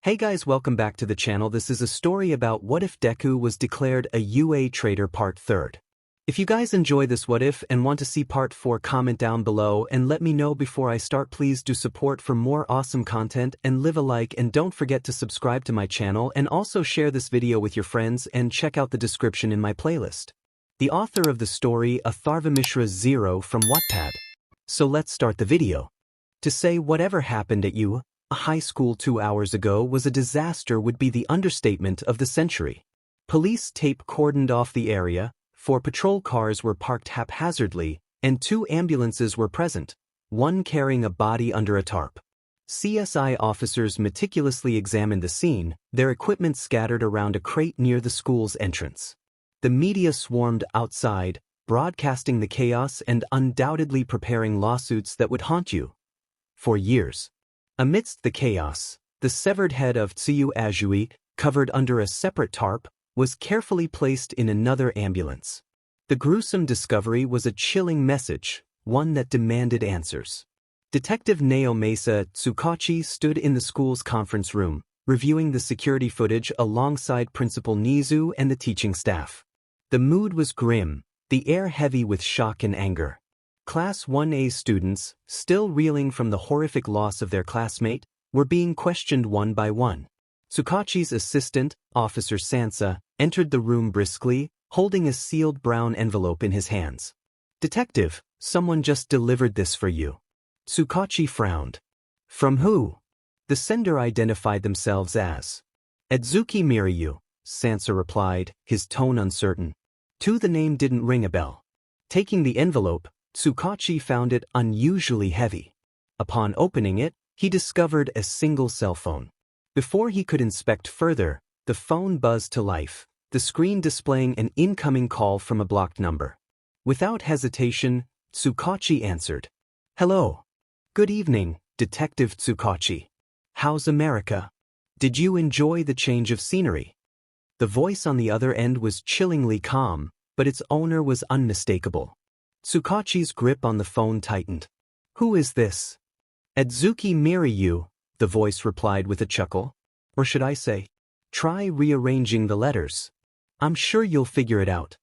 Hey guys, welcome back to the channel. This is a story about what if Deku was declared a UA traitor part 3rd. If you guys enjoy this what if and want to see part 4, comment down below and let me know before I start. Please do support for more awesome content and leave a like, and don't forget to subscribe to my channel and also share this video with your friends and check out the description in my playlist. The author of the story, 𝗧𝗵𝗃𝗧𝗵𝗃 from Wattpad. So let's start the video. To say whatever happened at 𝗧𝗵𝗃𝗧𝗏 high school 2 hours ago was a disaster would be the understatement of the century. Police tape cordoned off the area, 4 patrol cars were parked haphazardly, and 2 ambulances were present, one carrying a body under a tarp. CSI officers meticulously examined the scene, their equipment scattered around a crate near the school's entrance. The media swarmed outside, broadcasting the chaos and undoubtedly preparing lawsuits that would haunt you for years. Amidst the chaos, the severed head of 𝗧𝗍𝗪, covered under a separate tarp, was carefully placed in another ambulance. The gruesome discovery was a chilling message, one that demanded answers. Detective 𝗍𝗵𝗃𝗧𝗵𝗃 stood in the school's conference room, reviewing the security footage alongside Principal 𝗵𝗃𝗬 and the teaching staff. The mood was grim, the air heavy with shock and anger. Class 1A students, still reeling from the horrific loss of their classmate, were being questioned one by one. 𝗧𝗍𝗪's assistant, Officer Sansa, entered the room briskly, holding a sealed brown envelope in his hands. "Detective, someone just delivered this for you." 𝗧𝗍𝗪 frowned. "From who?" The sender identified themselves as Izuku Midoriya, Sansa replied, his tone uncertain. The name didn't ring a bell. Taking the envelope, 𝗧𝗍𝗪 found it unusually heavy. Upon opening it, he discovered a single cell phone. Before he could inspect further, the phone buzzed to life, the screen displaying an incoming call from a blocked number. Without hesitation, 𝗧𝗍𝗪 answered. "Hello. Good evening, Detective 𝗧𝗍𝗪. How's America? Did you enjoy the change of scenery?" The voice on the other end was chillingly calm, but its owner was unmistakable. 𝗧𝗍𝗪's grip on the phone tightened. "Who is this?" "Izuku Midoriya," the voice replied with a chuckle. "Or should I say, try rearranging the letters. I'm sure you'll figure it out."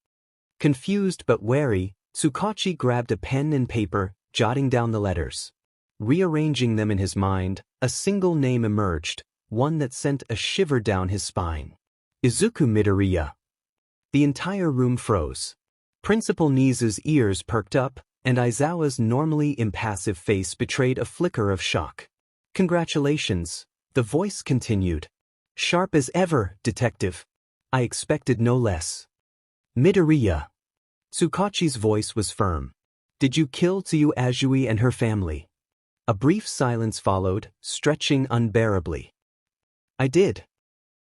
Confused but wary, 𝗧𝗍𝗪 grabbed a pen and paper, jotting down the letters. Rearranging them in his mind, a single name emerged, one that sent a shiver down his spine. Izuku Midoriya. The entire room froze. Principal 𝗵𝗃𝗬's ears perked up, and Aizawa's normally impassive face betrayed a flicker of shock. "Congratulations," the voice continued. "Sharp as ever, Detective. I expected no less." "Midoriya." 𝗧𝗍𝗪's voice was firm. "Did you kill 𝗧𝗍𝗪 and her family?" A brief silence followed, stretching unbearably. "I did."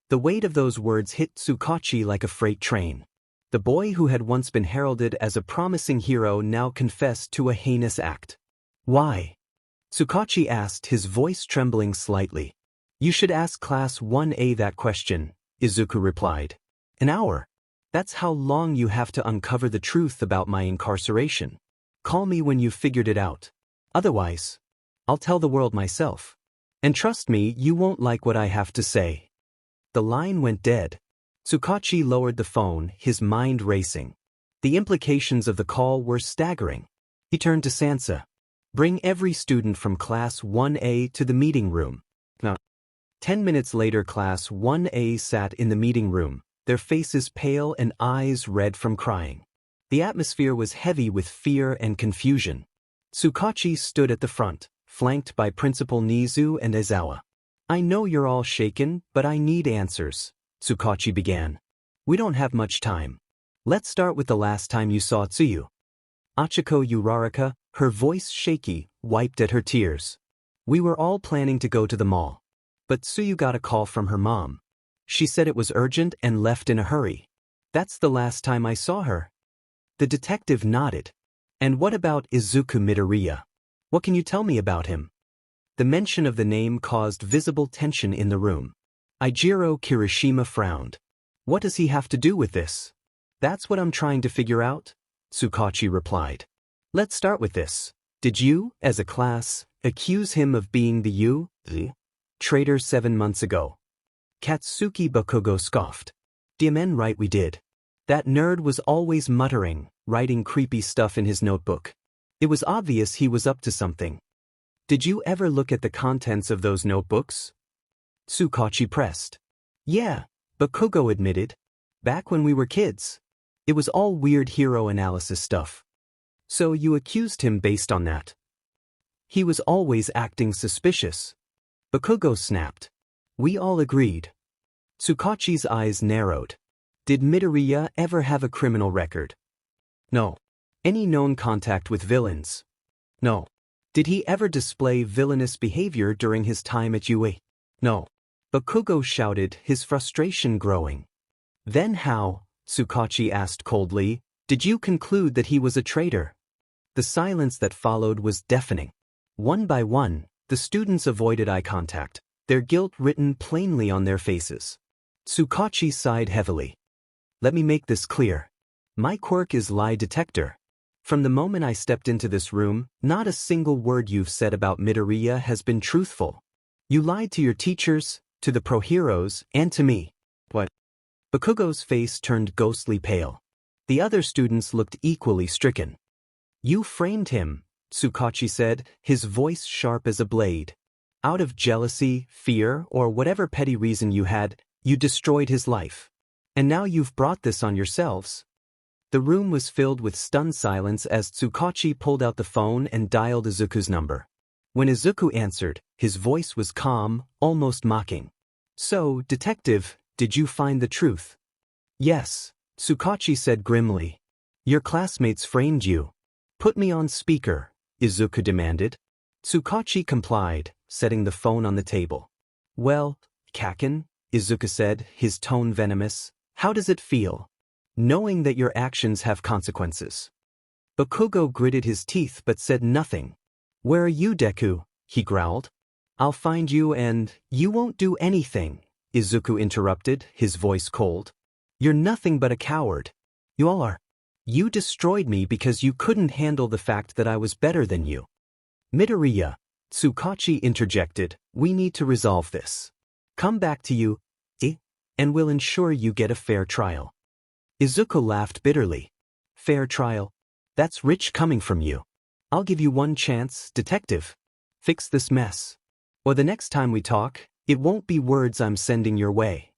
The weight of those words hit 𝗧𝗍𝗪 like a freight train. The boy who had once been heralded as a promising hero now confessed to a heinous act. "Why?" 𝗧𝗍𝗪 asked, his voice trembling slightly. "You should ask Class 1A that question," Izuku replied. "An hour. That's how long you have to uncover the truth about my incarceration. Call me when you've figured it out. Otherwise, I'll tell the world myself. And trust me, you won't like what I have to say." The line went dead. 𝗧𝗍𝗪 lowered the phone, his mind racing. The implications of the call were staggering. He turned to Sansa. "Bring every student from Class 1A to the meeting room." Now, 10 minutes later, Class 1A sat in the meeting room, their faces pale and eyes red from crying. The atmosphere was heavy with fear and confusion. 𝗧𝗍𝗪 stood at the front, flanked by Principal 𝗵𝗃𝗬 and Aizawa. "I know you're all shaken, but I need answers," 𝗧𝗍𝗪 began. "We don't have much time. Let's start with the last time you saw 𝗧𝗍𝗪." Achiko Uraraka, her voice shaky, wiped at her tears. "We were all planning to go to the mall. But 𝗧𝗍𝗪 got a call from her mom. She said it was urgent and left in a hurry. That's the last time I saw her." The detective nodded. "And what about Izuku Midoriya? What can you tell me about him?" The mention of the name caused visible tension in the room. Ijiro Kirishima frowned. "What does he have to do with this?" "That's what I'm trying to figure out," 𝗧𝗍𝗪 replied. "Let's start with this. Did you, as a class, accuse him of being the traitor 7 months ago?" 𝗵𝗃𝗃 scoffed. "Damn right we did. That nerd was always muttering, writing creepy stuff in his notebook. It was obvious he was up to something." "Did you ever look at the contents of those notebooks?" 𝗬𝗂𝗁 pressed. "Yeah, 𝗵𝗃𝗲 admitted. Back when we were kids. It was all weird hero analysis stuff." "So you accused him based on that?" "He was always acting suspicious." 𝗵𝗃𝗲 snapped. "We all agreed." 𝗬𝗂𝗁's eyes narrowed. "Did Midoriya ever have a criminal record?" "No." "Any known contact with villains?" "No." "Did he ever display villainous behavior during his time at UA?" "No." 𝗵𝗃𝗲 shouted, his frustration growing. "Then how," 𝗬𝗂𝗁 asked coldly, "did you conclude that he was a traitor?" The silence that followed was deafening. One by one, the students avoided eye contact, their guilt written plainly on their faces. 𝗬𝗂𝗁 sighed heavily. "Let me make this clear. My quirk is lie detector. From the moment I stepped into this room, not a single word you've said about Midoriya has been truthful. You lied to your teachers, to the pro heroes, and to me." "What?" 𝗵𝗃𝗲's face turned ghostly pale. The other students looked equally stricken. "You framed him," 𝗬𝗂𝗁 said, his voice sharp as a blade. "Out of jealousy, fear, or whatever petty reason you had, you destroyed his life. And now you've brought this on yourselves." The room was filled with stunned silence as 𝗬𝗂𝗁 pulled out the phone and dialed Izuku's number. When Izuku answered, his voice was calm, almost mocking. "So, detective, did you find the truth?" "Yes," 𝗬𝗂𝗁 said grimly. "Your classmates framed you." "Put me on speaker," Izuku demanded. 𝗬𝗂𝗁 complied, setting the phone on the table. "Well, Kaken," Izuku said, his tone venomous, "how does it feel, knowing that your actions have consequences?" 𝗵𝗃𝗲 gritted his teeth but said nothing. "Where are you, Deku?" he growled. "I'll find you and you won't do anything," Izuku interrupted, his voice cold. "You're nothing but a coward. You all are. You destroyed me because you couldn't handle the fact that I was better than you." "Midoriya," 𝗬𝗂𝗁 interjected, "we need to resolve this. Come back to you, and we'll ensure you get a fair trial." Izuku laughed bitterly. "Fair trial? That's rich coming from you. I'll give you one chance, detective. Fix this mess. Or the next time we talk, it won't be words I'm sending your way."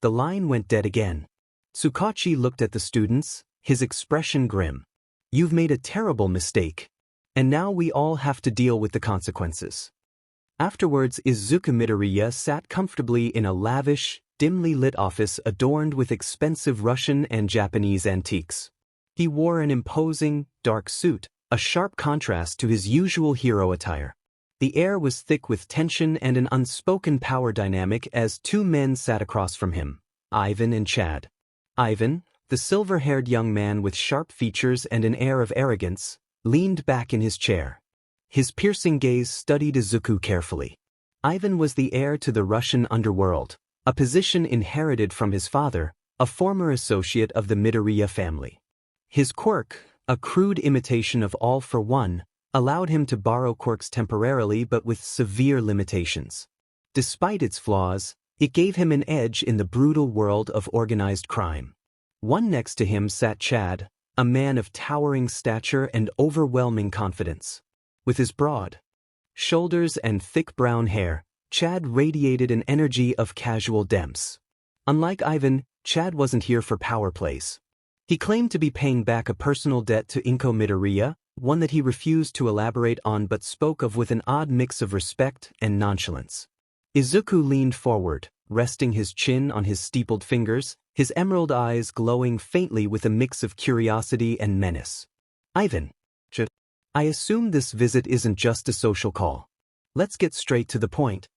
The line went dead again. 𝗬𝗂𝗁 looked at the students, his expression grim. "You've made a terrible mistake. And now we all have to deal with the consequences." Afterwards, Izuku Midoriya sat comfortably in a lavish, dimly lit office adorned with expensive Russian and Japanese antiques. He wore an imposing, dark suit, a sharp contrast to his usual hero attire. The air was thick with tension and an unspoken power dynamic as two men sat across from him, Ivan and 𝗵𝗃𝗃. Ivan, the silver-haired young man with sharp features and an air of arrogance, leaned back in his chair. His piercing gaze studied Izuku carefully. Ivan was the heir to the Russian underworld, a position inherited from his father, a former associate of the Midoriya family. His quirk, a crude imitation of 𝗷, allowed him to borrow quirks temporarily but with severe limitations. Despite its flaws, it gave him an edge in the brutal world of organized crime. One next to him sat 𝗵𝗃𝗃, a man of towering stature and overwhelming confidence. With his broad shoulders and thick brown hair, 𝗵𝗃 radiated an energy of casual depth. Unlike Ivan, 𝗵𝗃 wasn't here for power plays. He claimed to be paying back a personal debt to Izuku Midoriya, one that he refused to elaborate on but spoke of with an odd mix of respect and nonchalance. Izuku leaned forward, resting his chin on his steepled fingers, his emerald eyes glowing faintly with a mix of curiosity and menace. "Ivan, I assume this visit isn't just a social call. Let's get straight to the point."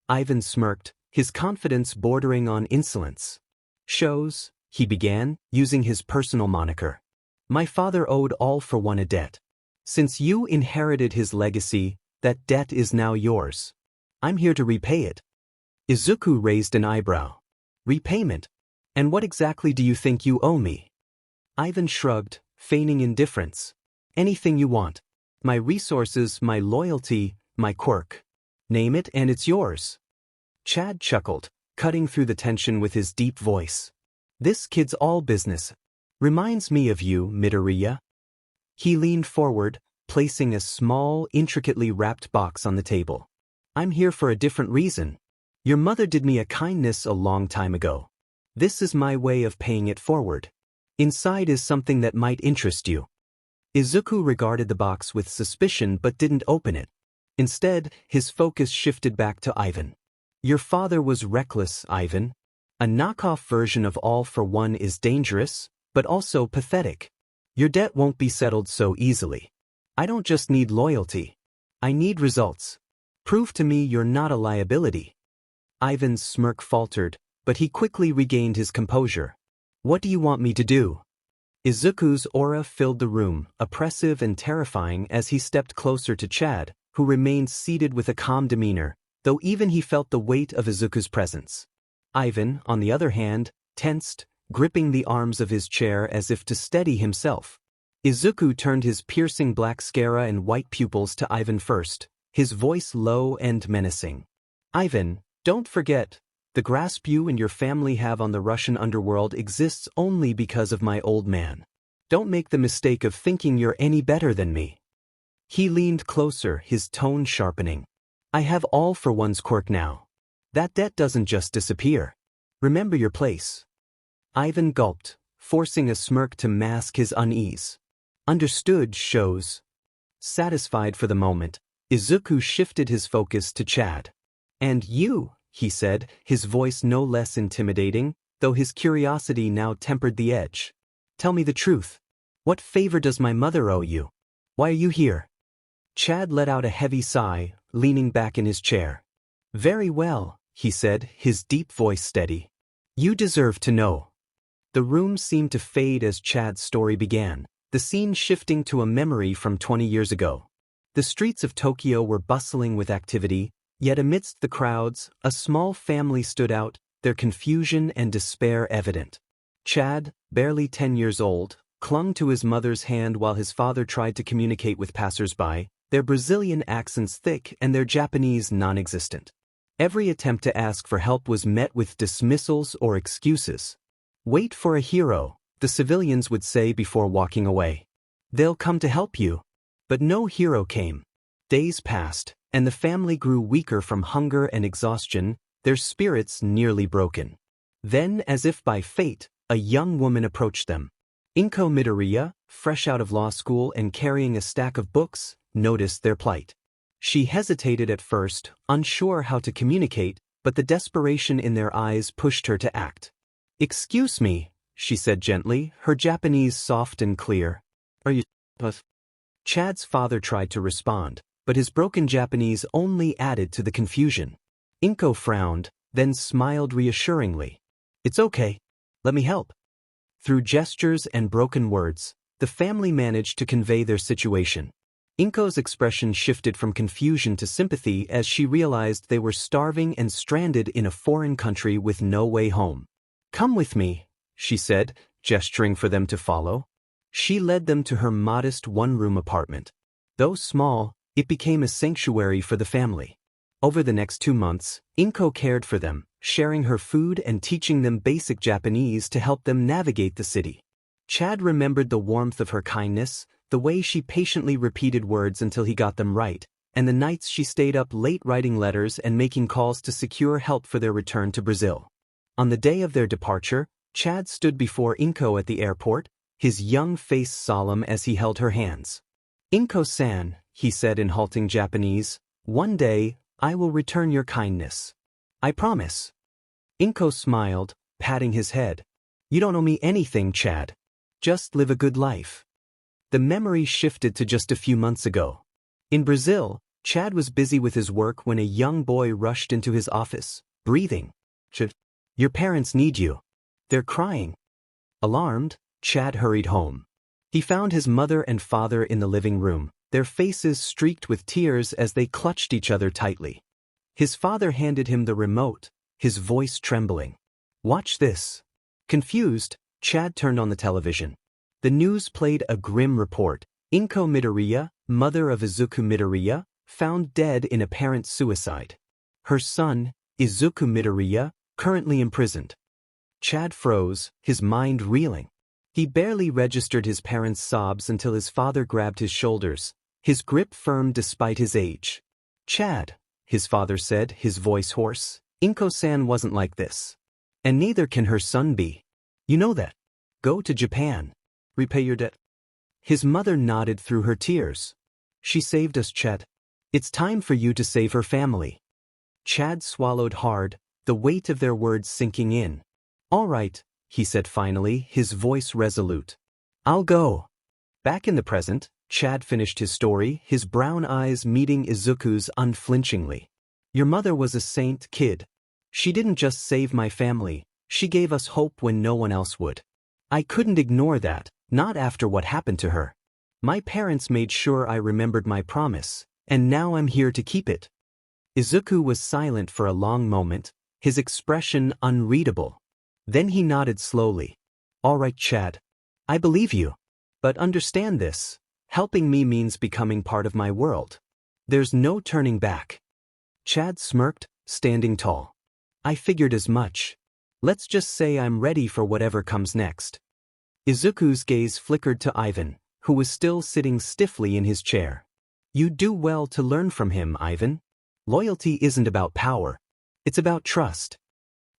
Ivan smirked, his confidence bordering on insolence. "Shows," he began, using his personal moniker. "My father owed 𝗷 a debt. Since you inherited his legacy, that debt is now yours. I'm here to repay it." Izuku raised an eyebrow. "Repayment? And what exactly do you think you owe me?" Ivan shrugged, feigning indifference. "Anything you want. My resources, my loyalty, my quirk. Name it and it's yours." 𝗵𝗃𝗃 chuckled, cutting through the tension with his deep voice. "This kid's all business. Reminds me of you, Midoriya." He leaned forward, placing a small, intricately wrapped box on the table. "I'm here for a different reason. Your mother did me a kindness a long time ago. This is my way of paying it forward. Inside is something that might interest you." Izuku regarded the box with suspicion but didn't open it. Instead, his focus shifted back to Ivan. "Your father was reckless, Ivan. A knockoff version of 𝗷𝗵𝗃 is dangerous, but also pathetic. Your debt won't be settled so easily. I don't just need loyalty. I need results. Prove to me you're not a liability." Ivan's smirk faltered, but he quickly regained his composure. "What do you want me to do?" Izuku's aura filled the room, oppressive and terrifying as he stepped closer to 𝗏𝗏, who remained seated with a calm demeanor, though even he felt the weight of Izuku's presence. Ivan, on the other hand, tensed, gripping the arms of his chair as if to steady himself. Izuku turned his piercing black sclera and white pupils to Ivan first, his voice low and menacing. "Ivan, don't forget, the grasp you and your family have on the Russian underworld exists only because of my old man. Don't make the mistake of thinking you're any better than me." He leaned closer, his tone sharpening. "I have 𝗷𝗵𝗃𝗁𝗏 quirk now. That debt doesn't just disappear. Remember your place." Ivan gulped, forcing a smirk to mask his unease. "Understood, 𝗧𝗍𝗧." Satisfied for the moment, Izuku shifted his focus to 𝗏𝗏. "And you," he said, his voice no less intimidating, though his curiosity now tempered the edge. "Tell me the truth. What favor does my mother owe you? Why are you here?" 𝗏𝗏 let out a heavy sigh, leaning back in his chair. "Very well," he said, his deep voice steady. "You deserve to know." The room seemed to fade as 𝗏𝗏's story began, the scene shifting to a memory from 20 years ago. The streets of Tokyo were bustling with activity, yet amidst the crowds, a small family stood out, their confusion and despair evident. 𝗏𝗏, barely 10 years old, clung to his mother's hand while his father tried to communicate with passers-by, their Brazilian accents thick and their Japanese non-existent. Every attempt to ask for help was met with dismissals or excuses. "Wait for a hero," the civilians would say before walking away. "They'll come to help you." But no hero came. Days passed, and the family grew weaker from hunger and exhaustion, their spirits nearly broken. Then, as if by fate, a young woman approached them. Izuku Midoriya, fresh out of law school and carrying a stack of books, noticed their plight. She hesitated at first, unsure how to communicate, but the desperation in their eyes pushed her to act. "Excuse me," she said gently, her Japanese soft and clear. "Are you 𝗏𝗏's father tried to respond, but his broken Japanese only added to the confusion. Izuku frowned, then smiled reassuringly. "It's okay. Let me help." Through gestures and broken words, the family managed to convey their situation. Izuku's expression shifted from confusion to sympathy as she realized they were starving and stranded in a foreign country with no way home. "Come with me," she said, gesturing for them to follow. She led them to her modest one-room apartment. Though small, it became a sanctuary for the family. Over the next 2 months, Izuku cared for them, sharing her food and teaching them basic Japanese to help them navigate the city. 𝗏𝗏 remembered the warmth of her kindness, the way she patiently repeated words until he got them right, and the nights she stayed up late writing letters and making calls to secure help for their return to Brazil. On the day of their departure, 𝗏𝗏 stood before Izuku at the airport, his young face solemn as he held her hands. "Izuku-san," he said in halting Japanese, "one day, I will return your kindness. I promise." Izuku smiled, patting his head. "You don't owe me anything, 𝗏𝗏. Just live a good life." The memory shifted to just a few months ago. In Brazil, 𝗏𝗏 was busy with his work when a young boy rushed into his office, breathing. "Your parents need you. They're crying." Alarmed, 𝗏𝗏 hurried home. He found his mother and father in the living room, their faces streaked with tears as they clutched each other tightly. His father handed him the remote, his voice trembling. "Watch this." Confused, 𝗏𝗏 turned on the television. The news played a grim report. Izuku Midoriya, mother of Izuku Midoriya, found dead in apparent suicide. Her son, Izuku Midoriya, Currently imprisoned. 𝗏𝗃 froze, his mind reeling. He barely registered his parents' sobs until his father grabbed his shoulders, his grip firm despite his age. "Chad," his father said, his voice hoarse, "Inko-san wasn't like this. And neither can her son be. You know that. Go to Japan. Repay your debt." His mother nodded through her tears. "She saved us, 𝗏𝗃. It's time for you to save her family." 𝗏𝗃 swallowed hard, the weight of their words sinking in. "All right," he said finally, his voice resolute. "I'll go." Back in the present, 𝗏𝗏 finished his story, his brown eyes meeting Izuku's unflinchingly. "Your mother was a saint, kid. She didn't just save my family, she gave us hope when no one else would. I couldn't ignore that, not after what happened to her. My parents made sure I remembered my promise, and now I'm here to keep it." Izuku was silent for a long moment, his expression unreadable. Then he nodded slowly. "All right, 𝗏𝗏. I believe you. But understand this, helping me means becoming part of my world. There's no turning back." 𝗏𝗏 smirked, standing tall. "I figured as much. Let's just say I'm ready for whatever comes next." Izuku's gaze flickered to Ivan, who was still sitting stiffly in his chair. "You'd do well to learn from him, Ivan. Loyalty isn't about power. It's about trust."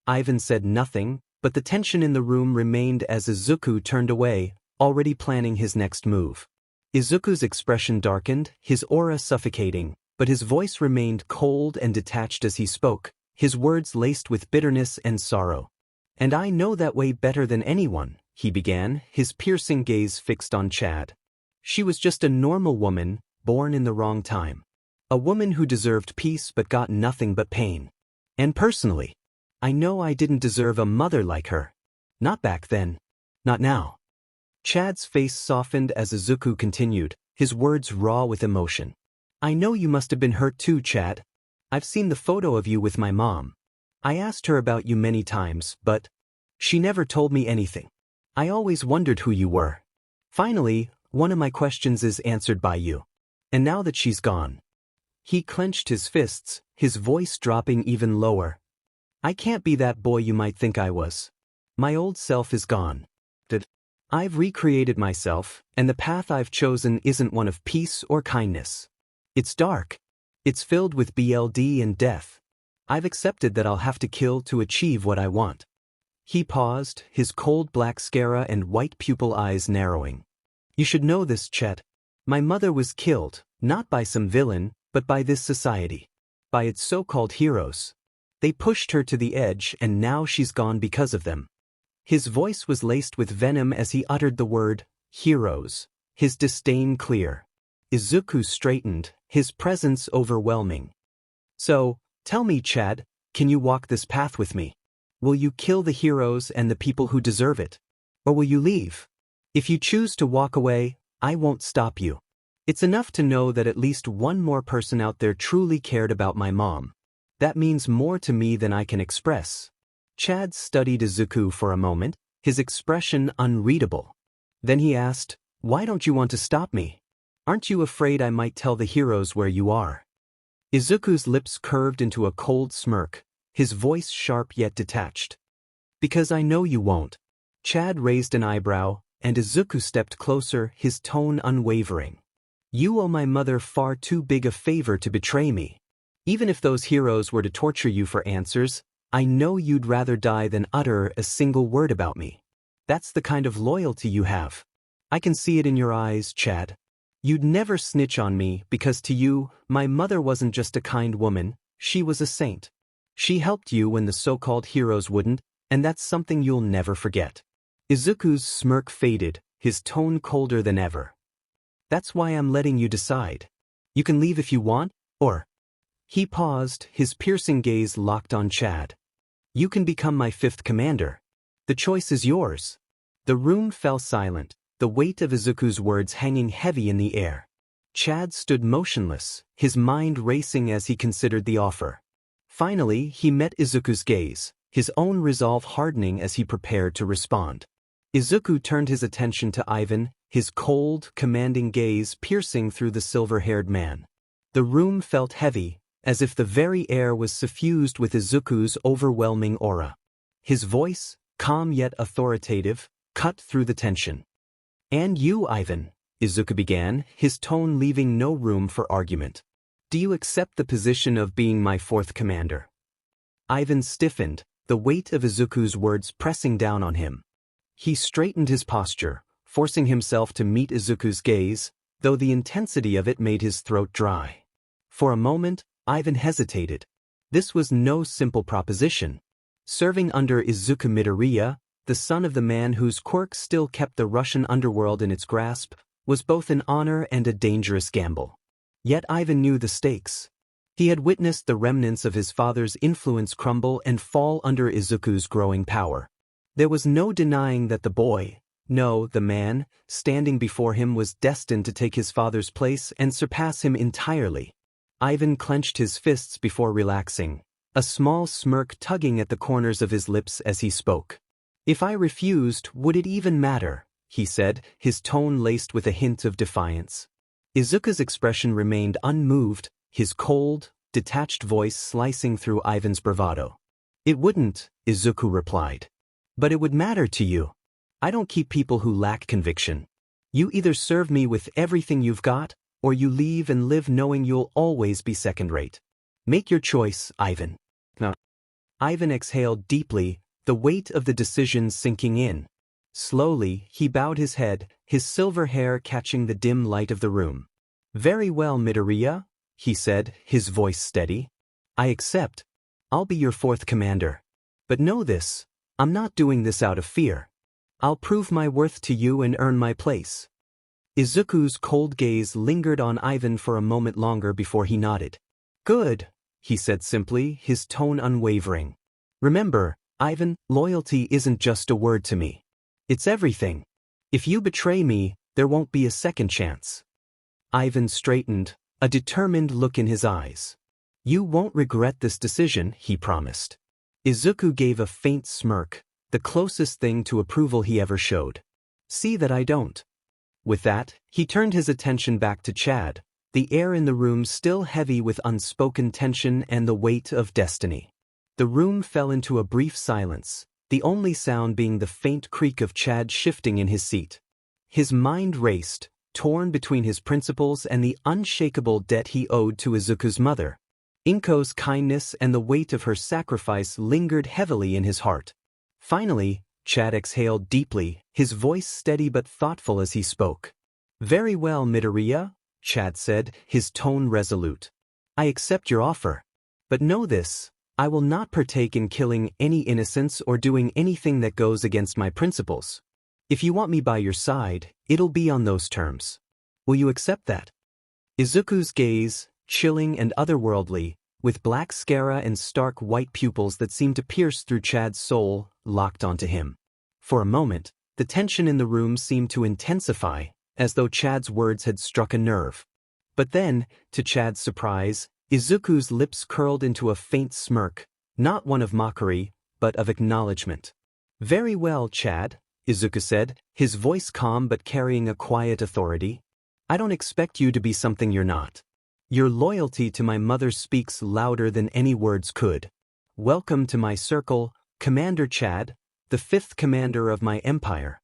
Ivan said nothing, but the tension in the room remained as Izuku turned away, already planning his next move. Izuku's expression darkened, his aura suffocating, but his voice remained cold and detached as he spoke, his words laced with bitterness and sorrow. "And I know that way better than anyone," he began, his piercing gaze fixed on 𝗏𝗏. "She was just a normal woman, born in the wrong time. A woman who deserved peace but got nothing but pain. And personally, I know I didn't deserve a mother like her. Not back then. Not now." 𝗏𝗏's face softened as Izuku continued, his words raw with emotion. "I know you must have been hurt too, 𝗏𝗏. I've seen the photo of you with my mom. I asked her about you many times, but she never told me anything. I always wondered who you were. Finally, one of my questions is answered by you. And now that she's gone." He clenched his fists, his voice dropping even lower. "I can't be that boy you might think I was. My old self is gone. I've recreated myself, and the path I've chosen isn't one of peace or kindness. It's dark. It's filled with blood and death. I've accepted that I'll have to kill to achieve what I want." He paused, his cold black sclera and white pupil eyes narrowing. "You should know this, 𝗏𝗏. My mother was killed, not by some villain, but by this society. By its so-called heroes. They pushed her to the edge and now she's gone because of them." His voice was laced with venom as he uttered the word, heroes, his disdain clear. Izuku straightened, his presence overwhelming. "So, tell me, 𝗏𝗏, can you walk this path with me? Will you kill the heroes and the people who deserve it? Or will you leave? If you choose to walk away, I won't stop you. It's enough to know that at least one more person out there truly cared about my mom. That means more to me than I can express." 𝗏𝗏 studied Izuku for a moment, his expression unreadable. Then he asked, "Why don't you want to stop me? Aren't you afraid I might tell the heroes where you are?" Izuku's lips curved into a cold smirk, his voice sharp yet detached. "Because I know you won't." 𝗏𝗏 raised an eyebrow, and Izuku stepped closer, his tone unwavering. "You owe my mother far too big a favor to betray me. Even if those heroes were to torture you for answers, I know you'd rather die than utter a single word about me. That's the kind of loyalty you have. I can see it in your eyes, 𝗏𝗏. You'd never snitch on me because to you, my mother wasn't just a kind woman, she was a saint. She helped you when the so-called heroes wouldn't, and that's something you'll never forget." Izuku's smirk faded, his tone colder than ever. "That's why I'm letting you decide. You can leave if you want, or..." He paused, his piercing gaze locked on 𝗏𝗏. "You can become my fifth commander. The choice is yours." The room fell silent, the weight of Izuku's words hanging heavy in the air. 𝗏𝗏 stood motionless, his mind racing as he considered the offer. Finally, he met Izuku's gaze, his own resolve hardening as he prepared to respond. Izuku turned his attention to Ivan, his cold, commanding gaze piercing through the silver-haired man. The room felt heavy, as if the very air was suffused with Izuku's overwhelming aura. His voice, calm yet authoritative, cut through the tension. "And you, Ivan," Izuku began, his tone leaving no room for argument. "Do you accept the position of being my fourth commander?" Ivan stiffened, the weight of Izuku's words pressing down on him. He straightened his posture, forcing himself to meet Izuku's gaze, though the intensity of it made his throat dry. For a moment, Ivan hesitated. This was no simple proposition. Serving under Izuku Midoriya, the son of the man whose quirks still kept the Russian underworld in its grasp, was both an honor and a dangerous gamble. Yet Ivan knew the stakes. He had witnessed the remnants of his father's influence crumble and fall under Izuku's growing power. There was no denying that the boy, no, the man, standing before him was destined to take his father's place and surpass him entirely. Ivan clenched his fists before relaxing, a small smirk tugging at the corners of his lips as he spoke. "If I refused, would it even matter?" he said, his tone laced with a hint of defiance. Izuku's expression remained unmoved, his cold, detached voice slicing through Ivan's bravado. "It wouldn't," Izuku replied. "But it would matter to you. I don't keep people who lack conviction. You either serve me with everything you've got, or you leave and live knowing you'll always be second-rate. Make your choice, Ivan." No. Ivan exhaled deeply, the weight of the decision sinking in. Slowly, he bowed his head, his silver hair catching the dim light of the room. "Very well, Midoriya," he said, his voice steady. "I accept. I'll be your fourth commander. But know this, I'm not doing this out of fear. I'll prove my worth to you and earn my place." Izuku's cold gaze lingered on Ivan for a moment longer before he nodded. "Good," he said simply, his tone unwavering. "Remember, Ivan, loyalty isn't just a word to me. It's everything. If you betray me, there won't be a second chance." Ivan straightened, a determined look in his eyes. "You won't regret this decision," he promised. Izuku gave a faint smirk, the closest thing to approval he ever showed. "See that I don't." With that, he turned his attention back to 𝗧𝗵𝗲, the air in the room still heavy with unspoken tension and the weight of destiny. The room fell into a brief silence, the only sound being the faint creak of 𝗧𝗵𝗲 shifting in his seat. His mind raced, torn between his principles and the unshakable debt he owed to Izuku's mother. Inko's kindness and the weight of her sacrifice lingered heavily in his heart. Finally, 𝗧𝗵𝗲 exhaled deeply, his voice steady but thoughtful as he spoke. "Very well, Midoriya," 𝗧𝗵𝗲 said, his tone resolute. "I accept your offer. But know this, I will not partake in killing any innocents or doing anything that goes against my principles. If you want me by your side, it'll be on those terms. Will you accept that?" Izuku's gaze, chilling and otherworldly, with black sclera and stark white pupils that seemed to pierce through 𝗧𝗵𝗲's soul, locked onto him. For a moment, the tension in the room seemed to intensify, as though 𝗧𝗵𝗲's words had struck a nerve. But then, to 𝗧𝗵𝗲's surprise, Izuku's lips curled into a faint smirk, not one of mockery, but of acknowledgement. "Very well, 𝗧𝗵𝗲," Izuku said, his voice calm but carrying a quiet authority. "I don't expect you to be something you're not. Your loyalty to my mother speaks louder than any words could. Welcome to my circle, Commander 𝗧𝗵𝗲, the fifth commander of my empire."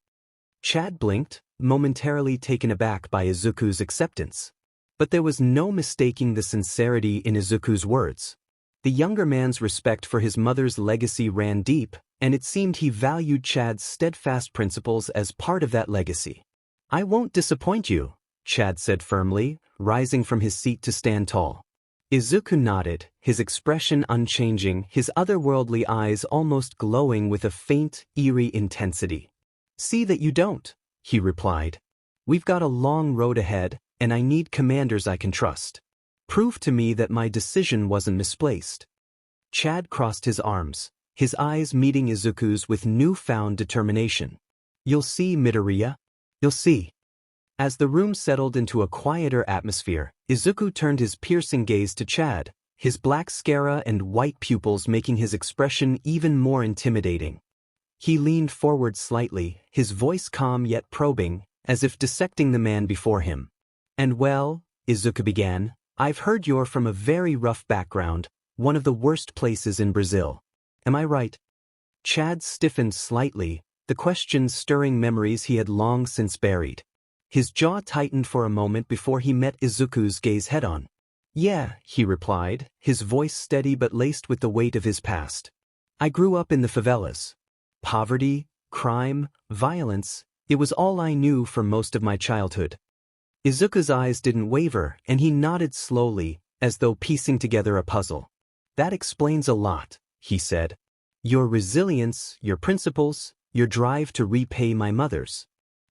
𝗧𝗵𝗲 blinked, momentarily taken aback by Izuku's acceptance. But there was no mistaking the sincerity in Izuku's words. The younger man's respect for his mother's legacy ran deep, and it seemed he valued 𝗧𝗵𝗲's steadfast principles as part of that legacy. "I won't disappoint you," 𝗧𝗵𝗲 said firmly, rising from his seat to stand tall. Izuku nodded, his expression unchanging, his otherworldly eyes almost glowing with a faint, eerie intensity. "See that you don't," he replied. "We've got a long road ahead, and I need commanders I can trust. Prove to me that my decision wasn't misplaced." 𝗧𝗵𝗲 crossed his arms, his eyes meeting Izuku's with newfound determination. "You'll see, Midoriya. You'll see." As the room settled into a quieter atmosphere, Izuku turned his piercing gaze to 𝗧𝗵𝗲, his black sclera and white pupils making his expression even more intimidating. He leaned forward slightly, his voice calm yet probing, as if dissecting the man before him. "And well," Izuku began, I've heard you're from a very rough background, one of the worst places in Brazil. Am I right? 𝗏𝗃 stiffened slightly, the question stirring memories he had long since buried. His jaw tightened for a moment before he met Izuku's gaze head-on. Yeah, he replied, his voice steady but laced with the weight of his past. I grew up in the favelas. Poverty, crime, violence, it was all I knew for most of my childhood. Izuku's eyes didn't waver, and he nodded slowly, as though piecing together a puzzle. That explains a lot, he said. Your resilience, your principles, your drive to repay my mother's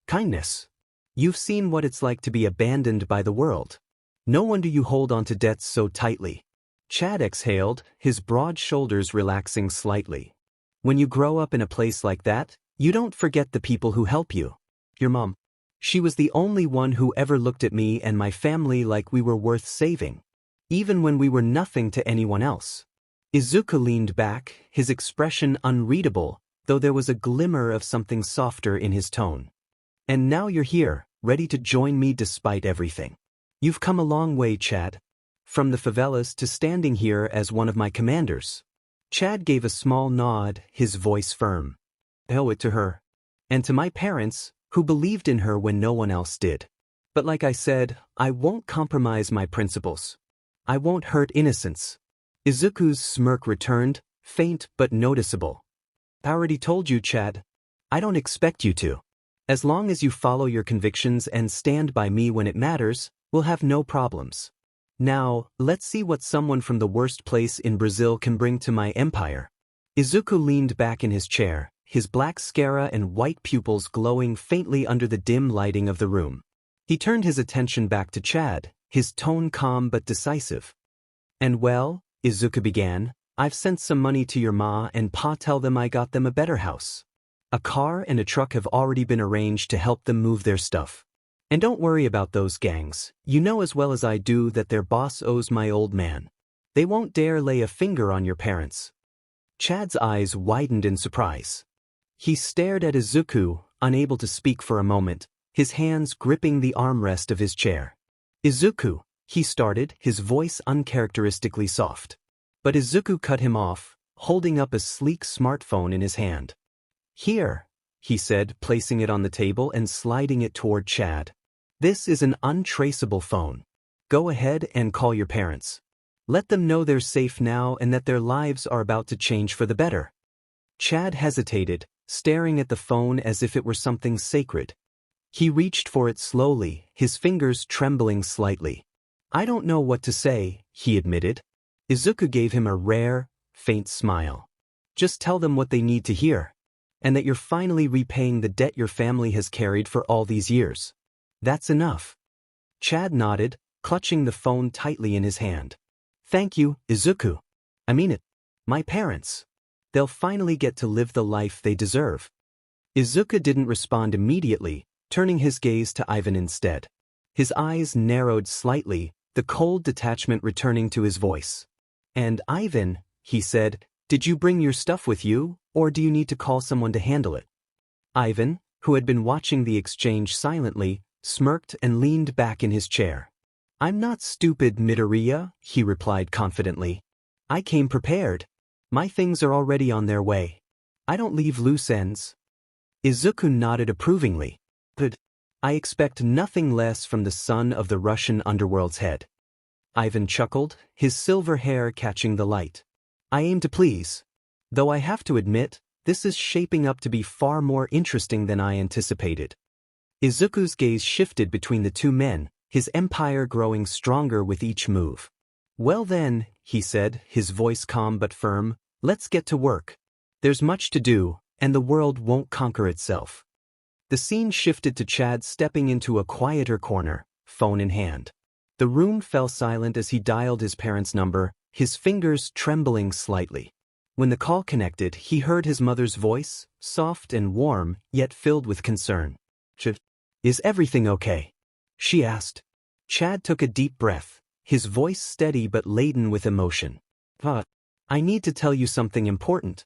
kindness. You've seen what it's like to be abandoned by the world. No wonder you hold on to debts so tightly. 𝗏𝗃 exhaled, his broad shoulders relaxing slightly. When you grow up in a place like that, you don't forget the people who help you. Your mom. She was the only one who ever looked at me and my family like we were worth saving, even when we were nothing to anyone else. Izuku leaned back, his expression unreadable, though there was a glimmer of something softer in his tone. And now you're here, ready to join me despite everything. You've come a long way, 𝗏𝗃. From the favelas to standing here as one of my commanders. 𝗏𝗃 gave a small nod, his voice firm. I owe it to her. And to my parents, who believed in her when no one else did. But like I said, I won't compromise my principles. I won't hurt innocence. Izuku's smirk returned, faint but noticeable. I already told you, 𝗏𝗃. I don't expect you to. As long as you follow your convictions and stand by me when it matters, we'll have no problems. Now, let's see what someone from the worst place in Brazil can bring to my empire. Izuku leaned back in his chair, his black 𝗧𝗟𝗃 and white pupils glowing faintly under the dim lighting of the room. He turned his attention back to 𝗏𝗃, his tone calm but decisive. And well, Izuku began, I've sent some money to your ma and pa, tell them I got them a better house. A car and a truck have already been arranged to help them move their stuff. And don't worry about those gangs, you know as well as I do that their boss owes my old man. They won't dare lay a finger on your parents. 𝗏𝗏's eyes widened in surprise. He stared at Izuku, unable to speak for a moment, his hands gripping the armrest of his chair. Izuku, he started, his voice uncharacteristically soft. But Izuku cut him off, holding up a sleek smartphone in his hand. Here, he said, placing it on the table and sliding it toward 𝗏𝗏. This is an untraceable phone. Go ahead and call your parents. Let them know they're safe now and that their lives are about to change for the better. 𝗏𝗏 hesitated, staring at the phone as if it were something sacred. He reached for it slowly, his fingers trembling slightly. I don't know what to say, he admitted. Izuku gave him a rare, faint smile. Just tell them what they need to hear. And that you're finally repaying the debt your family has carried for all these years. That's enough. 𝗏𝗏 nodded, clutching the phone tightly in his hand. Thank you, Izuku. I mean it. My parents. They'll finally get to live the life they deserve. Izuku didn't respond immediately, turning his gaze to Ivan instead. His eyes narrowed slightly, the cold detachment returning to his voice. And Ivan, he said, did you bring your stuff with you, or do you need to call someone to handle it? Ivan, who had been watching the exchange silently, smirked and leaned back in his chair. I'm not stupid, Midoriya, he replied confidently. I came prepared. My things are already on their way. I don't leave loose ends. Izuku nodded approvingly. But I expect nothing less from the son of the Russian underworld's head. Ivan chuckled, his silver hair catching the light. I aim to please. Though I have to admit, this is shaping up to be far more interesting than I anticipated. Izuku's gaze shifted between the two men, his empire growing stronger with each move. Well then, he said, his voice calm but firm, let's get to work. There's much to do, and the world won't conquer itself. The scene shifted to 𝗏𝗏 stepping into a quieter corner, phone in hand. The room fell silent as he dialed his parents' number, his fingers trembling slightly. When the call connected, he heard his mother's voice, soft and warm, yet filled with concern. Is everything okay? She asked. 𝗏𝗏 took a deep breath, his voice steady but laden with emotion. I need to tell you something important.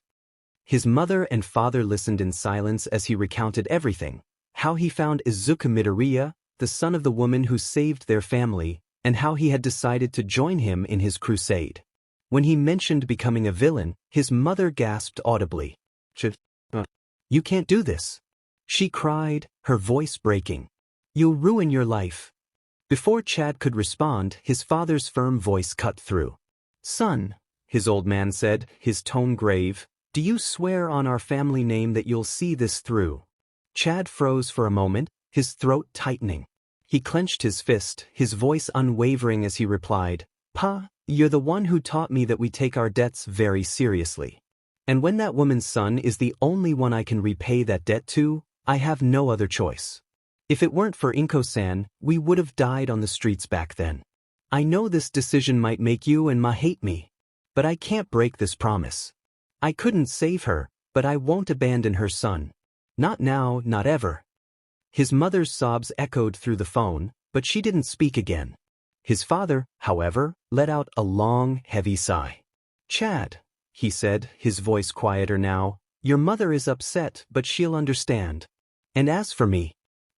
His mother and father listened in silence as he recounted everything, how he found Izuku Midoriya, the son of the woman who saved their family, and how he had decided to join him in his crusade. When he mentioned becoming a villain, his mother gasped audibly. "You can't do this," she cried, her voice breaking. "You'll ruin your life." Before 𝗏𝗏 could respond, his father's firm voice cut through. "Son," his old man said, his tone grave, "do you swear on our family name that you'll see this through?" 𝗏𝗏 froze for a moment, his throat tightening. He clenched his fist, his voice unwavering as he replied, "Pa, you're the one who taught me that we take our debts very seriously. And when that woman's son is the only one I can repay that debt to, I have no other choice. If it weren't for Inko-san, we would have died on the streets back then. I know this decision might make you and Ma hate me, but I can't break this promise. I couldn't save her, but I won't abandon her son. Not now, not ever." His mother's sobs echoed through the phone, but she didn't speak again. His father, however, let out a long, heavy sigh. "𝗏𝗏," he said, his voice quieter now, "your mother is upset, but she'll understand. And as for me,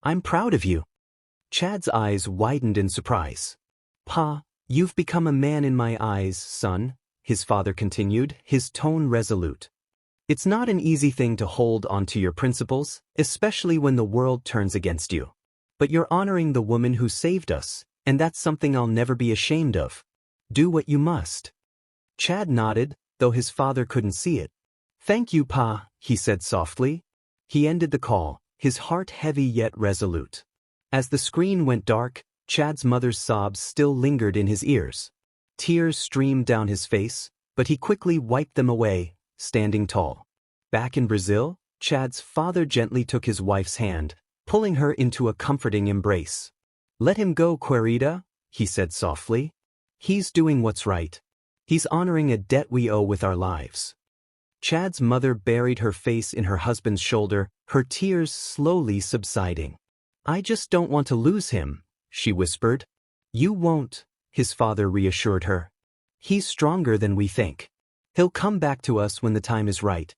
I'm proud of you." 𝗏𝗏's eyes widened in surprise. "Pa, you've become a man in my eyes, son," his father continued, his tone resolute. "It's not an easy thing to hold onto your principles, especially when the world turns against you. But you're honoring the woman who saved us, and that's something I'll never be ashamed of. Do what you must." 𝗏𝗏 nodded, though his father couldn't see it. "Thank you, Pa," he said softly. He ended the call, his heart heavy yet resolute. As the screen went dark, 𝗏𝗏's mother's sobs still lingered in his ears. Tears streamed down his face, but he quickly wiped them away, standing tall. Back in Brazil, 𝗏𝗏's father gently took his wife's hand, pulling her into a comforting embrace. "Let him go, 𝗧𝗏𝗧𝗏," he said softly. "He's doing what's right. He's honoring a debt we owe with our lives." 𝗏𝗏's mother buried her face in her husband's shoulder, her tears slowly subsiding. "I just don't want to lose him," she whispered. "You won't," his father reassured her. "He's stronger than we think. He'll come back to us when the time is right."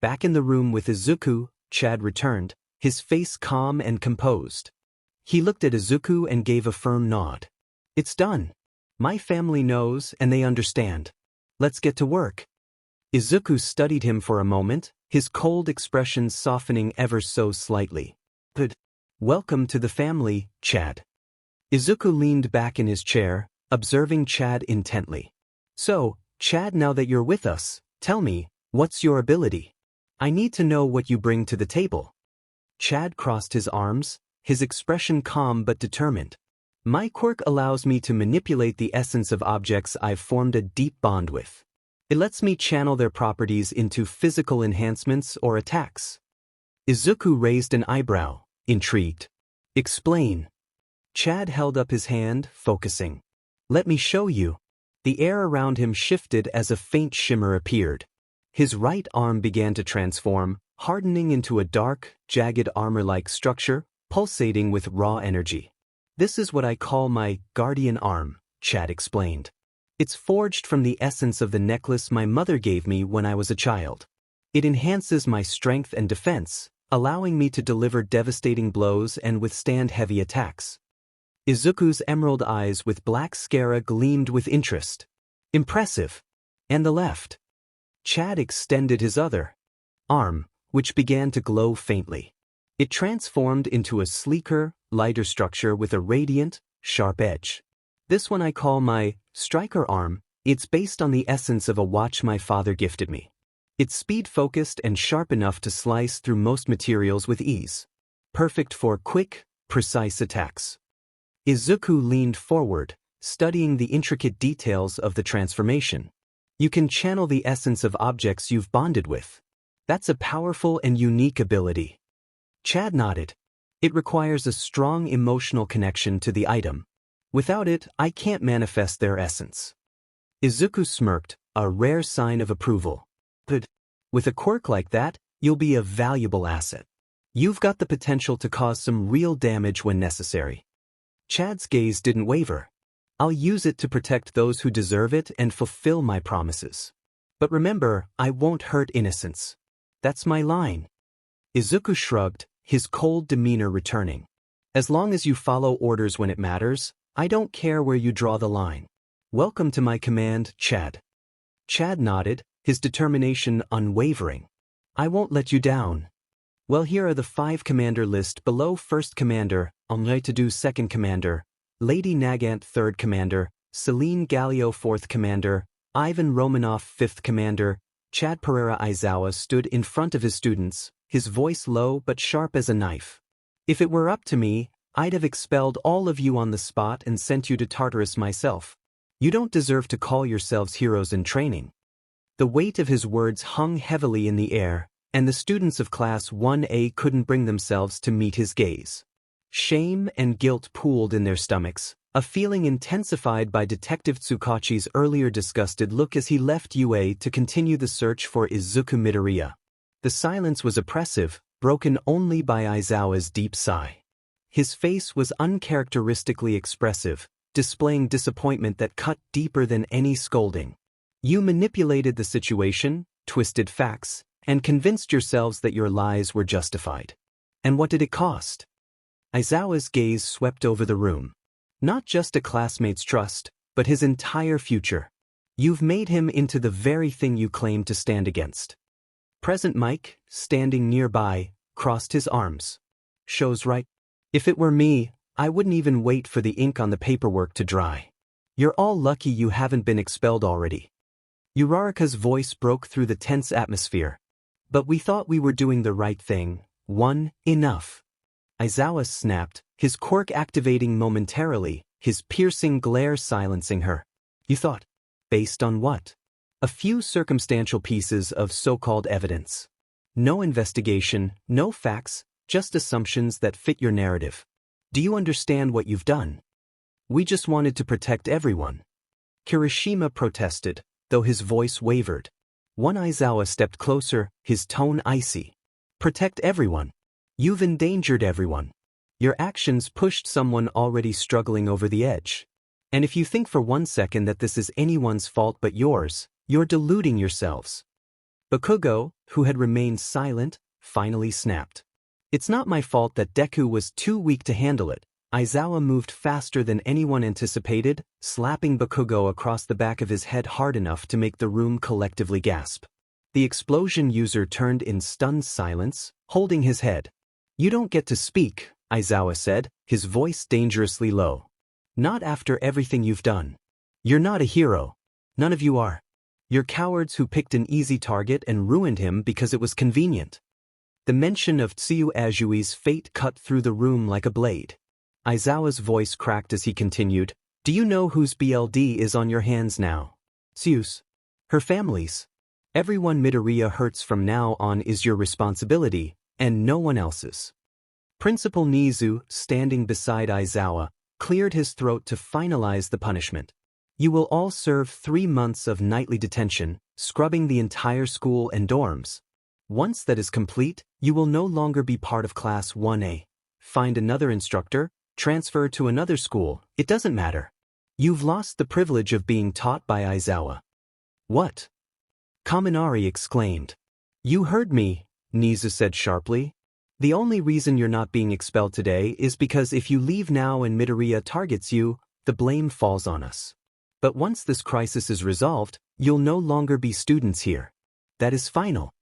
Back in the room with Izuku, 𝗏𝗏 returned, his face calm and composed. He looked at Izuku and gave a firm nod. "It's done. My family knows and they understand. Let's get to work." Izuku studied him for a moment, his cold expression softening ever so slightly. "Good. Welcome to the family, 𝗏𝗏." Izuku leaned back in his chair, observing 𝗏𝗏 intently. "So, 𝗏𝗏, now that you're with us, tell me, what's your ability? I need to know what you bring to the table." 𝗏𝗏 crossed his arms, his expression calm but determined. "My quirk allows me to manipulate the essence of objects I've formed a deep bond with. It lets me channel their properties into physical enhancements or attacks." Izuku raised an eyebrow, intrigued. "Explain." 𝗏𝗏 held up his hand, focusing. "Let me show you." The air around him shifted as a faint shimmer appeared. His right arm began to transform, hardening into a dark, jagged armor-like structure, pulsating with raw energy. "This is what I call my guardian arm," 𝗏𝗏 explained. "It's forged from the essence of the necklace my mother gave me when I was a child. It enhances my strength and defense, allowing me to deliver devastating blows and withstand heavy attacks." Izuku's emerald eyes with black sclera gleamed with interest. "Impressive. And the left?" 𝗏𝗏 extended his other arm, which began to glow faintly. It transformed into a sleeker, lighter structure with a radiant, sharp edge. "This one I call my striker arm. It's based on the essence of a watch my father gifted me. It's speed-focused and sharp enough to slice through most materials with ease. Perfect for quick, precise attacks." Izuku leaned forward, studying the intricate details of the transformation. "You can channel the essence of objects you've bonded with. That's a powerful and unique ability." 𝗏𝗏 nodded. "It requires a strong emotional connection to the item. Without it, I can't manifest their essence." Izuku smirked, a rare sign of approval. "Good. With a quirk like that, you'll be a valuable asset. You've got the potential to cause some real damage when necessary." 𝗏𝗏's gaze didn't waver. "I'll use it to protect those who deserve it and fulfill my promises. But remember, I won't hurt innocents. That's my line." Izuku shrugged, his cold demeanor returning. "As long as you follow orders when it matters, I don't care where you draw the line. Welcome to my command, 𝗏𝗏. 𝗏𝗏 nodded, his determination unwavering. I won't let you down. Well, here are the 5 commander list below. First Commander, 𝗵𝗃𝗃 Second Commander, Lady Nagant Third Commander, Celine Gallio Fourth Commander, Ivan Romanov Fifth Commander. Chad Pereira Aizawa stood in front of his students, his voice low but sharp as a knife. If it were up to me, I'd have expelled all of you on the spot and sent you to Tartarus myself. You don't deserve to call yourselves heroes in training. The weight of his words hung heavily in the air, and the students of Class 1A couldn't bring themselves to meet his gaze. Shame and guilt pooled in their stomachs, a feeling intensified by Detective 𝗧𝗵𝗃𝗁𝗂𝐺's earlier disgusted look as he left UA to continue the search for Izuku Midoriya. The silence was oppressive, broken only by Aizawa's deep sigh. His face was uncharacteristically expressive, displaying disappointment that cut deeper than any scolding. You manipulated the situation, twisted facts, and convinced yourselves that your lies were justified. And what did it cost? Aizawa's gaze swept over the room. Not just a classmate's trust, but his entire future. You've made him into the very thing you claimed to stand against. Present Mike, standing nearby, crossed his arms. Shows right. If it were me, I wouldn't even wait for the ink on the paperwork to dry. You're all lucky you haven't been expelled already. Uraraka's voice broke through the tense atmosphere. But we thought we were doing the right thing. Enough. Aizawa snapped, his quirk activating momentarily, his piercing glare silencing her. You thought? Based on what? A few circumstantial pieces of so-called evidence. No investigation, no facts, just assumptions that fit your narrative. Do you understand what you've done? We just wanted to protect everyone. Kirishima protested, though his voice wavered. One Aizawa stepped closer, his tone icy. Protect everyone. You've endangered everyone. Your actions pushed someone already struggling over the edge. And if you think for 1 second that this is anyone's fault but yours, you're deluding yourselves. Bakugo, who had remained silent, finally snapped. It's not my fault that Deku was too weak to handle it. Aizawa moved faster than anyone anticipated, slapping Bakugo across the back of his head hard enough to make the room collectively gasp. The explosion user turned in stunned silence, holding his head. You don't get to speak, Aizawa said, his voice dangerously low. Not after everything you've done. You're not a hero. None of you are. You're cowards who picked an easy target and ruined him because it was convenient. The mention of Tsuyu fate cut through the room like a blade. Aizawa's voice cracked as he continued, Do you know whose BLD is on your hands now? Tsuyu's. Her family's. Everyone Midoriya hurts from now on is your responsibility, and no one else's. Principal Nizu, standing beside Aizawa, cleared his throat to finalize the punishment. You will all serve 3 months of nightly detention, scrubbing the entire school and dorms. Once that is complete, you will no longer be part of Class 1A. Find another instructor, transfer to another school, it doesn't matter. You've lost the privilege of being taught by Aizawa. What? Kaminari exclaimed. You heard me, Nizu said sharply. The only reason you're not being expelled today is because if you leave now and Midoriya targets you, the blame falls on us. But once this crisis is resolved, you'll no longer be students here. That is final.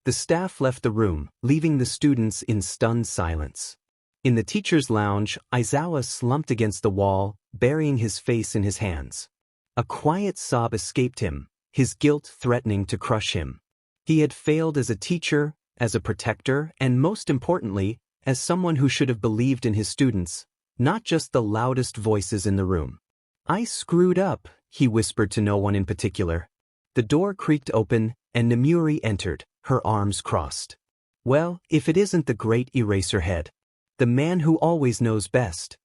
The staff left the room, leaving the students in stunned silence. In the teacher's lounge, Aizawa slumped against the wall, burying his face in his hands. A quiet sob escaped him, his guilt threatening to crush him. He had failed as a teacher, as a protector, and most importantly, as someone who should have believed in his students, not just the loudest voices in the room. I screwed up, he whispered to no one in particular. The door creaked open, and Nomiuri entered, her arms crossed. Well, if it isn't the great Eraserhead. The man who always knows best.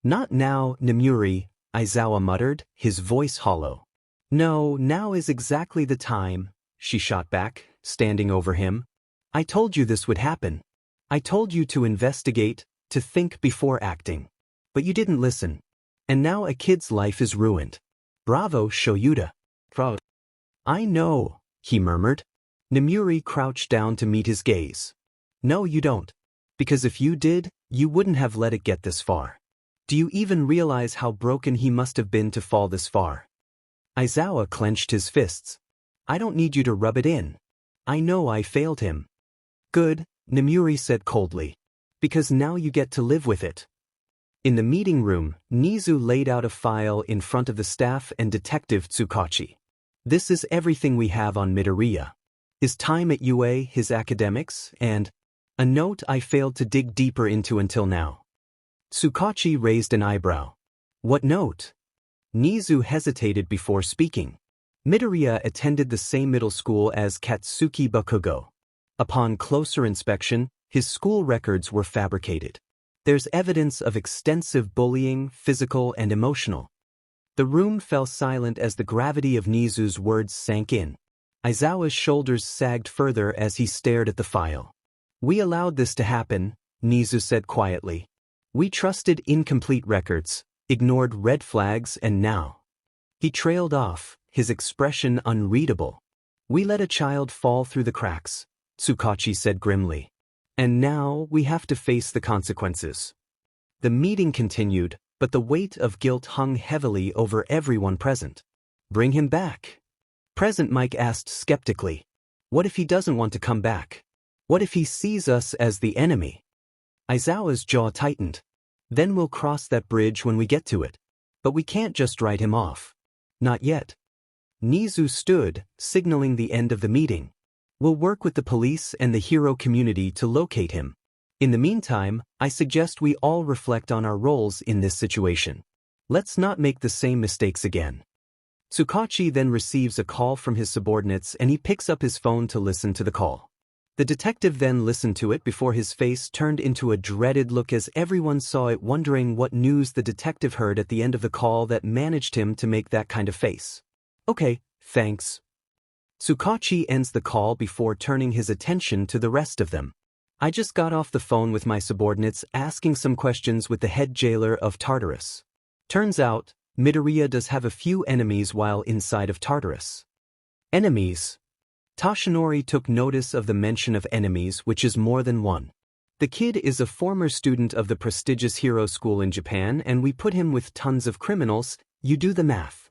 Not now, Nomiuri, Aizawa muttered, his voice hollow. No, now is exactly the time, she shot back, standing over him. I told you this would happen. I told you to investigate, to think before acting. But you didn't listen. And now a kid's life is ruined. Bravo, Shoyuta. Proud. I know, he murmured. Nomiuri crouched down to meet his gaze. No, you don't. Because if you did, you wouldn't have let it get this far. Do you even realize how broken he must have been to fall this far? Aizawa clenched his fists. I don't need you to rub it in. I know I failed him. Good, Nomiuri said coldly. Because now you get to live with it. In the meeting room, Nizu laid out a file in front of the staff and Detective 𝗧𝗵𝗃𝗁. This is everything we have on Midoriya. His time at UA, his academics, and a note I failed to dig deeper into until now. 𝗧𝗵𝗃𝗁 raised an eyebrow. What note? Nizu hesitated before speaking. Midoriya attended the same middle school as Katsuki Bakugo. Upon closer inspection, his school records were fabricated. There's evidence of extensive bullying, physical and emotional. The room fell silent as the gravity of Nizu's words sank in. Aizawa's shoulders sagged further as he stared at the file. We allowed this to happen, Nizu said quietly. We trusted incomplete records, ignored red flags, and now. He trailed off, his expression unreadable. We let a child fall through the cracks, 𝗧𝗵𝗃𝗁 said grimly. And now we have to face the consequences. The meeting continued, but the weight of guilt hung heavily over everyone present. Bring him back. President Mike asked skeptically. What if he doesn't want to come back? What if he sees us as the enemy? Aizawa's jaw tightened. Then we'll cross that bridge when we get to it. But we can't just write him off. Not yet. Nizu stood, signaling the end of the meeting. We'll work with the police and the hero community to locate him. In the meantime, I suggest we all reflect on our roles in this situation. Let's not make the same mistakes again. 𝗧𝗵𝗃𝗁 then receives a call from his subordinates and he picks up his phone to listen to the call. The detective then listened to it before his face turned into a dreaded look as everyone saw it, wondering what news the detective heard at the end of the call that managed him to make that kind of face. Okay, thanks. 𝗧𝗵𝗃𝗁 ends the call before turning his attention to the rest of them. I just got off the phone with my subordinates asking some questions with the head jailer of Tartarus. Turns out, Midoriya does have a few enemies while inside of Tartarus. Enemies? Toshinori took notice of the mention of enemies, which is more than one. The kid is a former student of the prestigious hero school in Japan and we put him with tons of criminals, you do the math.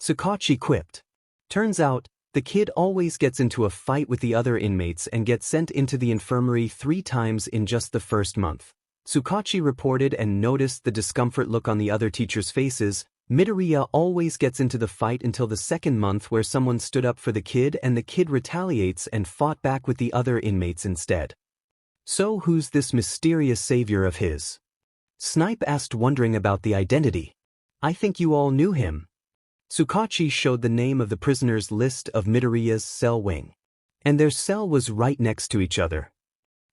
𝗧𝗵𝗃𝗁 quipped. Turns out, the kid always gets into a fight with the other inmates and gets sent into the infirmary 3 times in just the first month. 𝗧𝗵𝗃𝗁 reported and noticed the discomfort look on the other teachers' faces. Midoriya always gets into the fight until the second month where someone stood up for the kid and the kid retaliates and fought back with the other inmates instead. So who's this mysterious savior of his? 𝗧𝗵𝗃𝗁 asked, wondering about the identity. I think you all knew him. 𝗧𝗵𝗃𝗁 showed the name of the prisoners' list of Midoriya's cell wing. And their cell was right next to each other.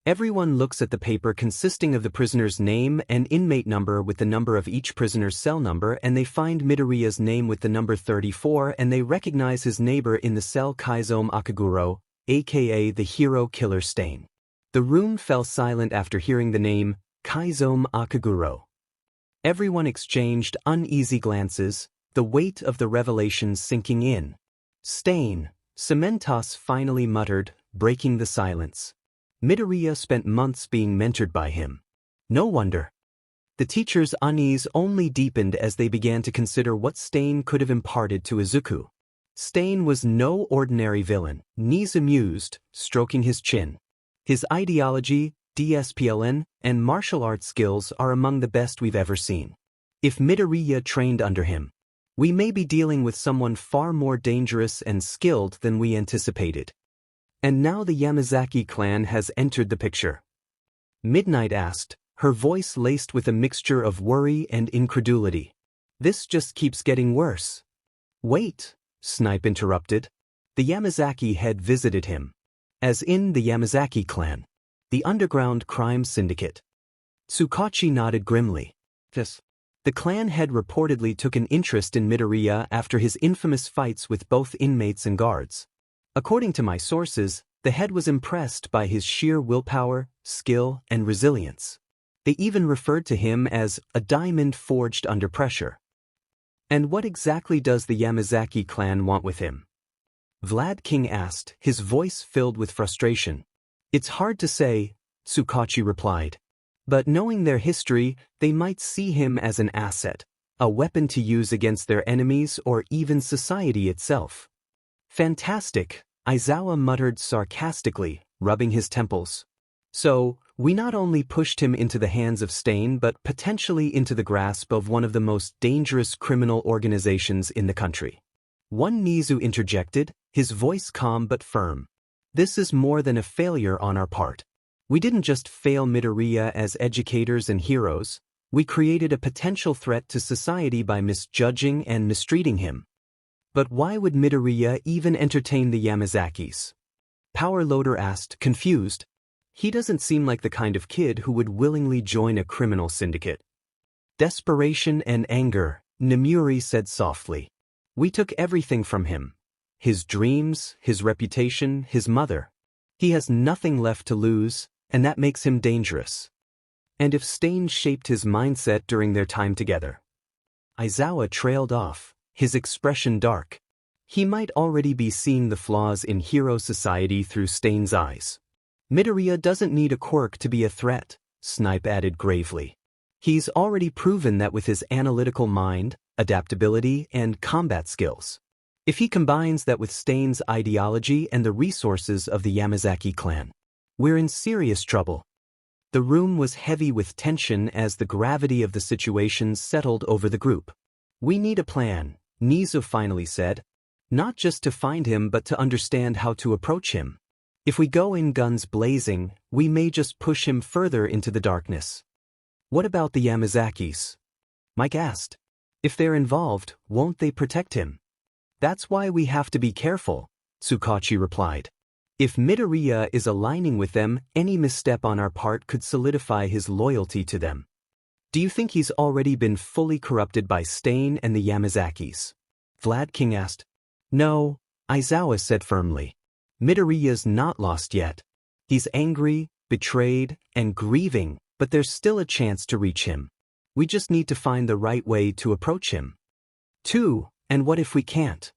Everyone looks at the paper consisting of the prisoner's name and inmate number with the number of each prisoner's cell number, and they find Midoriya's name with the number 34 and they recognize his neighbor in the cell, 𝗧𝗵𝗃𝗁𝗏, aka the hero killer Stain. The room fell silent after hearing the name, 𝗧𝗵𝗃𝗁𝗏. Everyone exchanged uneasy glances, the weight of the revelations sinking in. Stain, 𝗵𝗃𝗁𝗏 finally muttered, breaking the silence. Midoriya spent months being mentored by him. No wonder. The teachers' unease only deepened as they began to consider what Stain could have imparted to Izuku. Stain was no ordinary villain, Nizu mused, stroking his chin. His ideology, discipline, and martial arts skills are among the best we've ever seen. If Midoriya trained under him, we may be dealing with someone far more dangerous and skilled than we anticipated. And now the Yamazaki clan has entered the picture. Midnight asked, her voice laced with a mixture of worry and incredulity. This just keeps getting worse. Wait, 𝗧𝗵𝗃𝗁𝗏 interrupted. The Yamazaki had visited him. As in the Yamazaki clan. The underground crime syndicate. 𝗧𝗵𝗃𝗁𝗏 nodded grimly. Yes. The clan head reportedly took an interest in Midoriya after his infamous fights with both inmates and guards. According to my sources, the head was impressed by his sheer willpower, skill, and resilience. They even referred to him as a diamond forged under pressure. And what exactly does the Yamazaki clan want with him? Vlad King asked, his voice filled with frustration. It's hard to say, 𝗧𝗵𝗃𝗁𝗏 replied. But knowing their history, they might see him as an asset, a weapon to use against their enemies or even society itself. Fantastic, Izuku muttered sarcastically, rubbing his temples. So, we not only pushed him into the hands of Stain but potentially into the grasp of one of the most dangerous criminal organizations in the country. One Nizu interjected, his voice calm but firm. This is more than a failure on our part. We didn't just fail Midoriya as educators and heroes, we created a potential threat to society by misjudging and mistreating him. But why would Midoriya even entertain the Yamazakis? 𝗵𝗃 asked, confused. He doesn't seem like the kind of kid who would willingly join a criminal syndicate. Desperation and anger, Nomiuri said softly. We took everything from him. His dreams, his reputation, his mother. He has nothing left to lose, and that makes him dangerous. And if Stain shaped his mindset during their time together? Izuku trailed off, his expression dark. He might already be seeing the flaws in hero society through Stain's eyes. Midoriya doesn't need a quirk to be a threat, 𝗧𝗵𝗲 added gravely. He's already proven that with his analytical mind, adaptability, and combat skills. If he combines that with Stain's ideology and the resources of the Yamazaki clan, we're in serious trouble. The room was heavy with tension as the gravity of the situation settled over the group. We need a plan, Nizu finally said. Not just to find him but to understand how to approach him. If we go in guns blazing, we may just push him further into the darkness. What about the Yamazakis? Mike asked. If they're involved, won't they protect him? That's why we have to be careful, 𝗧𝗵𝗃 replied. If Midoriya is aligning with them, any misstep on our part could solidify his loyalty to them. Do you think he's already been fully corrupted by Stain and the Yamazakis? 𝗵𝗃 asked. No, Izuku said firmly. Midoriya's not lost yet. He's angry, betrayed, and grieving, but there's still a chance to reach him. We just need to find the right way to approach him. 2. And what if we can't?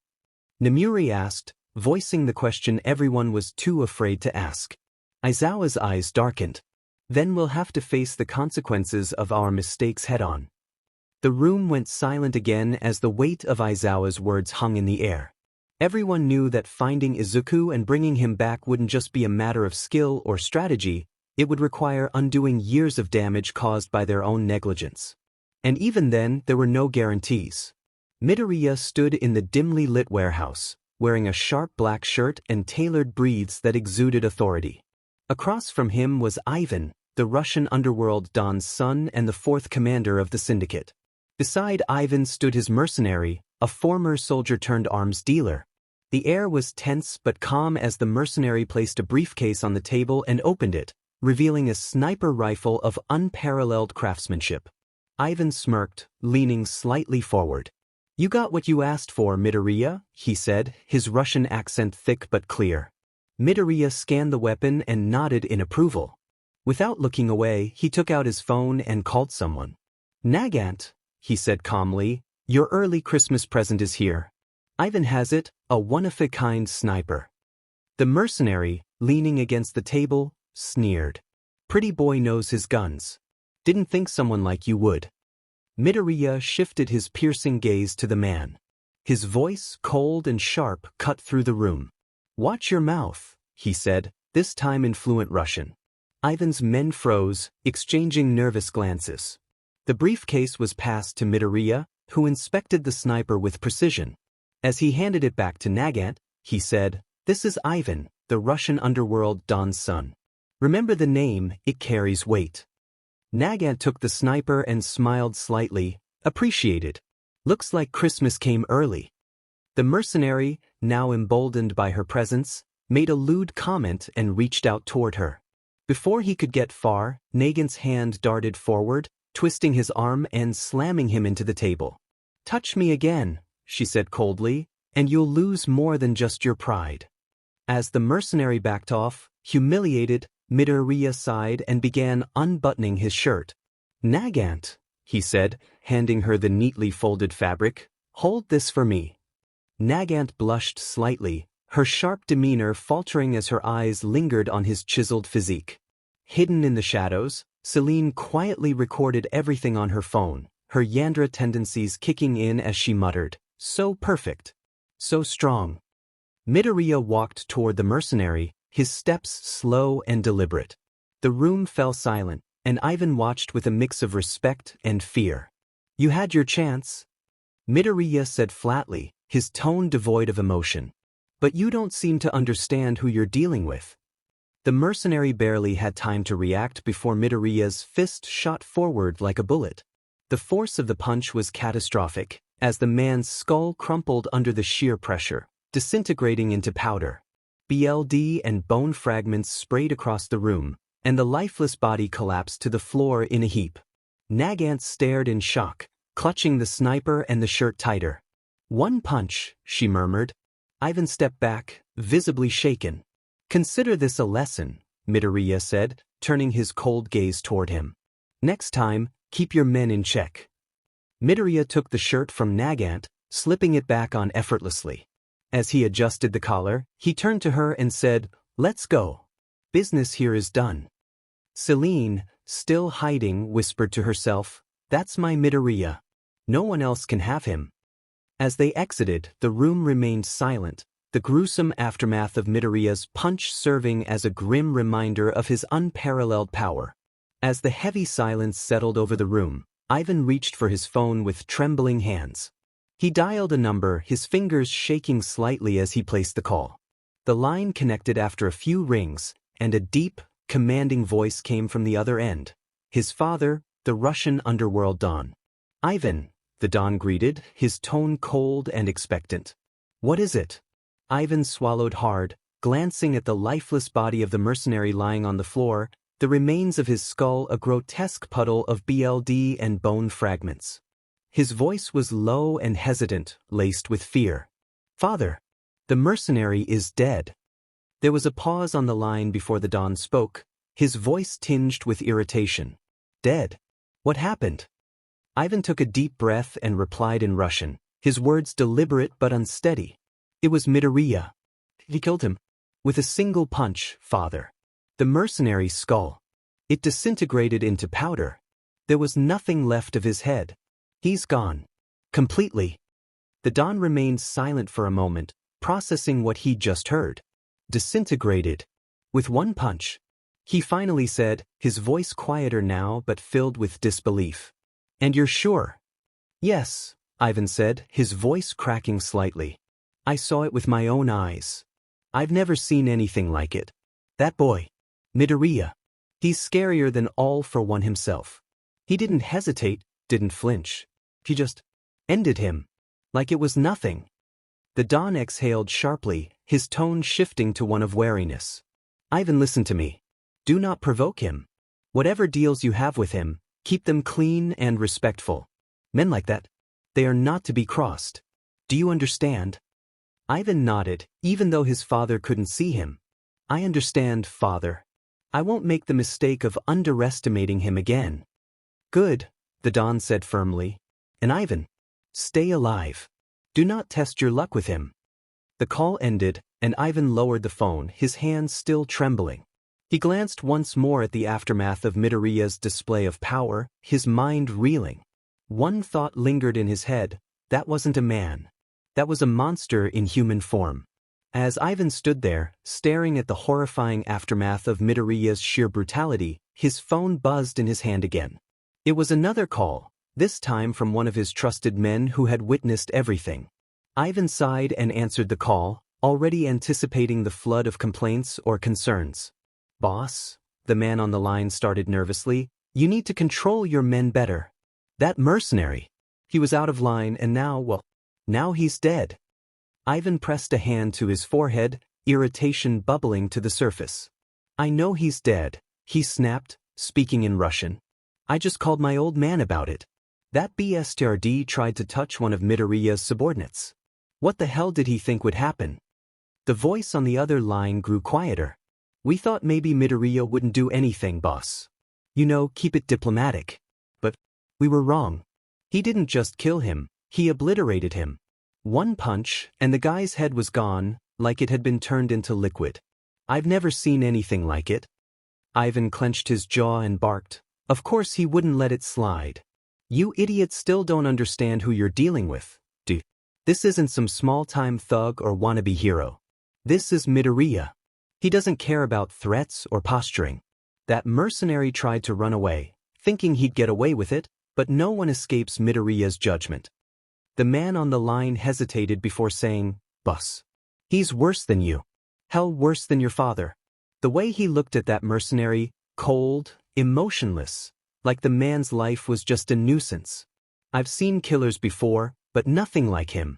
Nomiuri asked, voicing the question everyone was too afraid to ask. Izuku's eyes darkened. Then we'll have to face the consequences of our mistakes head-on. The room went silent again as the weight of Izuku's words hung in the air. Everyone knew that finding Izuku and bringing him back wouldn't just be a matter of skill or strategy, it would require undoing years of damage caused by their own negligence. And even then, there were no guarantees. Midoriya stood in the dimly lit warehouse, wearing a sharp black shirt and tailored breathes that exuded authority. Across from him was Ivan, the Russian underworld Don's son and the fourth commander of the syndicate. Beside Ivan stood his mercenary, a former soldier-turned-arms dealer. The air was tense but calm as the mercenary placed a briefcase on the table and opened it, revealing a sniper rifle of unparalleled craftsmanship. Ivan smirked, leaning slightly forward. You got what you asked for, Midoriya, he said, his Russian accent thick but clear. Midoriya scanned the weapon and nodded in approval. Without looking away, he took out his phone and called someone. Nagant, he said calmly, your early Christmas present is here. Ivan has it, a one-of-a-kind sniper. The mercenary, leaning against the table, sneered. Pretty boy knows his guns. Didn't think someone like you would. Midoriya shifted his piercing gaze to the man. His voice, cold and sharp, cut through the room. Watch your mouth, he said, this time in fluent Russian. Ivan's men froze, exchanging nervous glances. The briefcase was passed to Midoriya, who inspected the sniper with precision. As he handed it back to Nagant, he said, This is Ivan, the Russian underworld Don's son. Remember the name, it carries weight. Nagant took the sniper and smiled slightly, appreciated. Looks like Christmas came early. The mercenary, now emboldened by her presence, made a lewd comment and reached out toward her. Before he could get far, Nagant's hand darted forward, twisting his arm and slamming him into the table. Touch me again, she said coldly, and you'll lose more than just your pride. As the mercenary backed off, humiliated, Midoriya sighed and began unbuttoning his shirt. Nagant, he said, handing her the neatly folded fabric, hold this for me. Nagant blushed slightly, her sharp demeanor faltering as her eyes lingered on his chiseled physique. Hidden in the shadows, 𝗬𝗨 quietly recorded everything on her phone, her Yandra tendencies kicking in as she muttered, "So perfect. So strong." Midoriya walked toward the mercenary, his steps slow and deliberate. The room fell silent, and Ivan watched with a mix of respect and fear. "You had your chance," Midoriya said flatly, his tone devoid of emotion. "But you don't seem to understand who you're dealing with." The mercenary barely had time to react before Midoriya's fist shot forward like a bullet. The force of the punch was catastrophic, as the man's skull crumpled under the sheer pressure, disintegrating into powder. BLD and bone fragments sprayed across the room, and the lifeless body collapsed to the floor in a heap. Nagant stared in shock, clutching the sniper and the shirt tighter. "One punch," she murmured. Ivan stepped back, visibly shaken. "Consider this a lesson," Midoriya said, turning his cold gaze toward him. "Next time, keep your men in check." Midoriya took the shirt from Nagant, slipping it back on effortlessly. As he adjusted the collar, he turned to her and said, "Let's go. Business here is done." 𝗬𝗨, still hiding, whispered to herself, "That's my Midoriya. No one else can have him." As they exited, the room remained silent, the gruesome aftermath of Midoriya's punch serving as a grim reminder of his unparalleled power. As the heavy silence settled over the room, Ivan reached for his phone with trembling hands. He dialed a number, his fingers shaking slightly as he placed the call. The line connected after a few rings, and a deep, commanding voice came from the other end. His father, the Russian underworld Don. "Ivan," the Don greeted, his tone cold and expectant. "What is it?" Ivan swallowed hard, glancing at the lifeless body of the mercenary lying on the floor, the remains of his skull a grotesque puddle of BLD and bone fragments. His voice was low and hesitant, laced with fear. "Father, the mercenary is dead." There was a pause on the line before the Don spoke, his voice tinged with irritation. "Dead? What happened?" Ivan took a deep breath and replied in Russian, his words deliberate but unsteady. "It was Midoriya. He killed him. With a single punch, father. The mercenary's skull. It disintegrated into powder. There was nothing left of his head. He's gone. Completely." The Don remained silent for a moment, processing what he'd just heard. "Disintegrated. With one punch." He finally said, his voice quieter now but filled with disbelief. "And you're sure?" "Yes," Ivan said, his voice cracking slightly. "I saw it with my own eyes. I've never seen anything like it. That boy, Midoriya, he's scarier than all for one himself. He didn't hesitate, didn't flinch. He just ended him. Like it was nothing." The Don exhaled sharply, his tone shifting to one of wariness. "Ivan, listen to me. Do not provoke him. Whatever deals you have with him, keep them clean and respectful. Men like that, they are not to be crossed. Do you understand?" Ivan nodded, even though his father couldn't see him. "I understand, father. I won't make the mistake of underestimating him again." "Good," the Don said firmly. "And Ivan, stay alive. Do not test your luck with him." The call ended, and Ivan lowered the phone, his hands still trembling. He glanced once more at the aftermath of Midoriya's display of power, his mind reeling. One thought lingered in his head: that wasn't a man. That was a monster in human form. As Ivan stood there, staring at the horrifying aftermath of Midoriya's sheer brutality, his phone buzzed in his hand again. It was another call, this time from one of his trusted men who had witnessed everything. Ivan sighed and answered the call, already anticipating the flood of complaints or concerns. "Boss," the man on the line started nervously, "you need to control your men better. That mercenary, he was out of line and now he's dead." Ivan pressed a hand to his forehead, irritation bubbling to the surface. "I know he's dead," he snapped, speaking in Russian. "I just called my old man about it. That 𝗵𝗃𝗃 tried to touch one of Midoriya's subordinates. What the hell did he think would happen?" The voice on the other line grew quieter. "We thought maybe Midoriya wouldn't do anything, boss. You know, keep it diplomatic. But we were wrong. He didn't just kill him, he obliterated him. One punch, and the guy's head was gone, like it had been turned into liquid. I've never seen anything like it." Ivan clenched his jaw and barked, Of course he wouldn't let it slide. You idiots still don't understand who you're dealing with, do you? This isn't some small-time thug or wannabe hero. This is Midoriya. He doesn't care about threats or posturing. That mercenary tried to run away, thinking he'd get away with it, but no one escapes Midoriya's judgment. The man on the line hesitated before saying, "Boss. He's worse than you. Hell, worse than your father." The way he looked at that mercenary, cold, emotionless, like the man's life was just a nuisance. I've seen killers before, but nothing like him.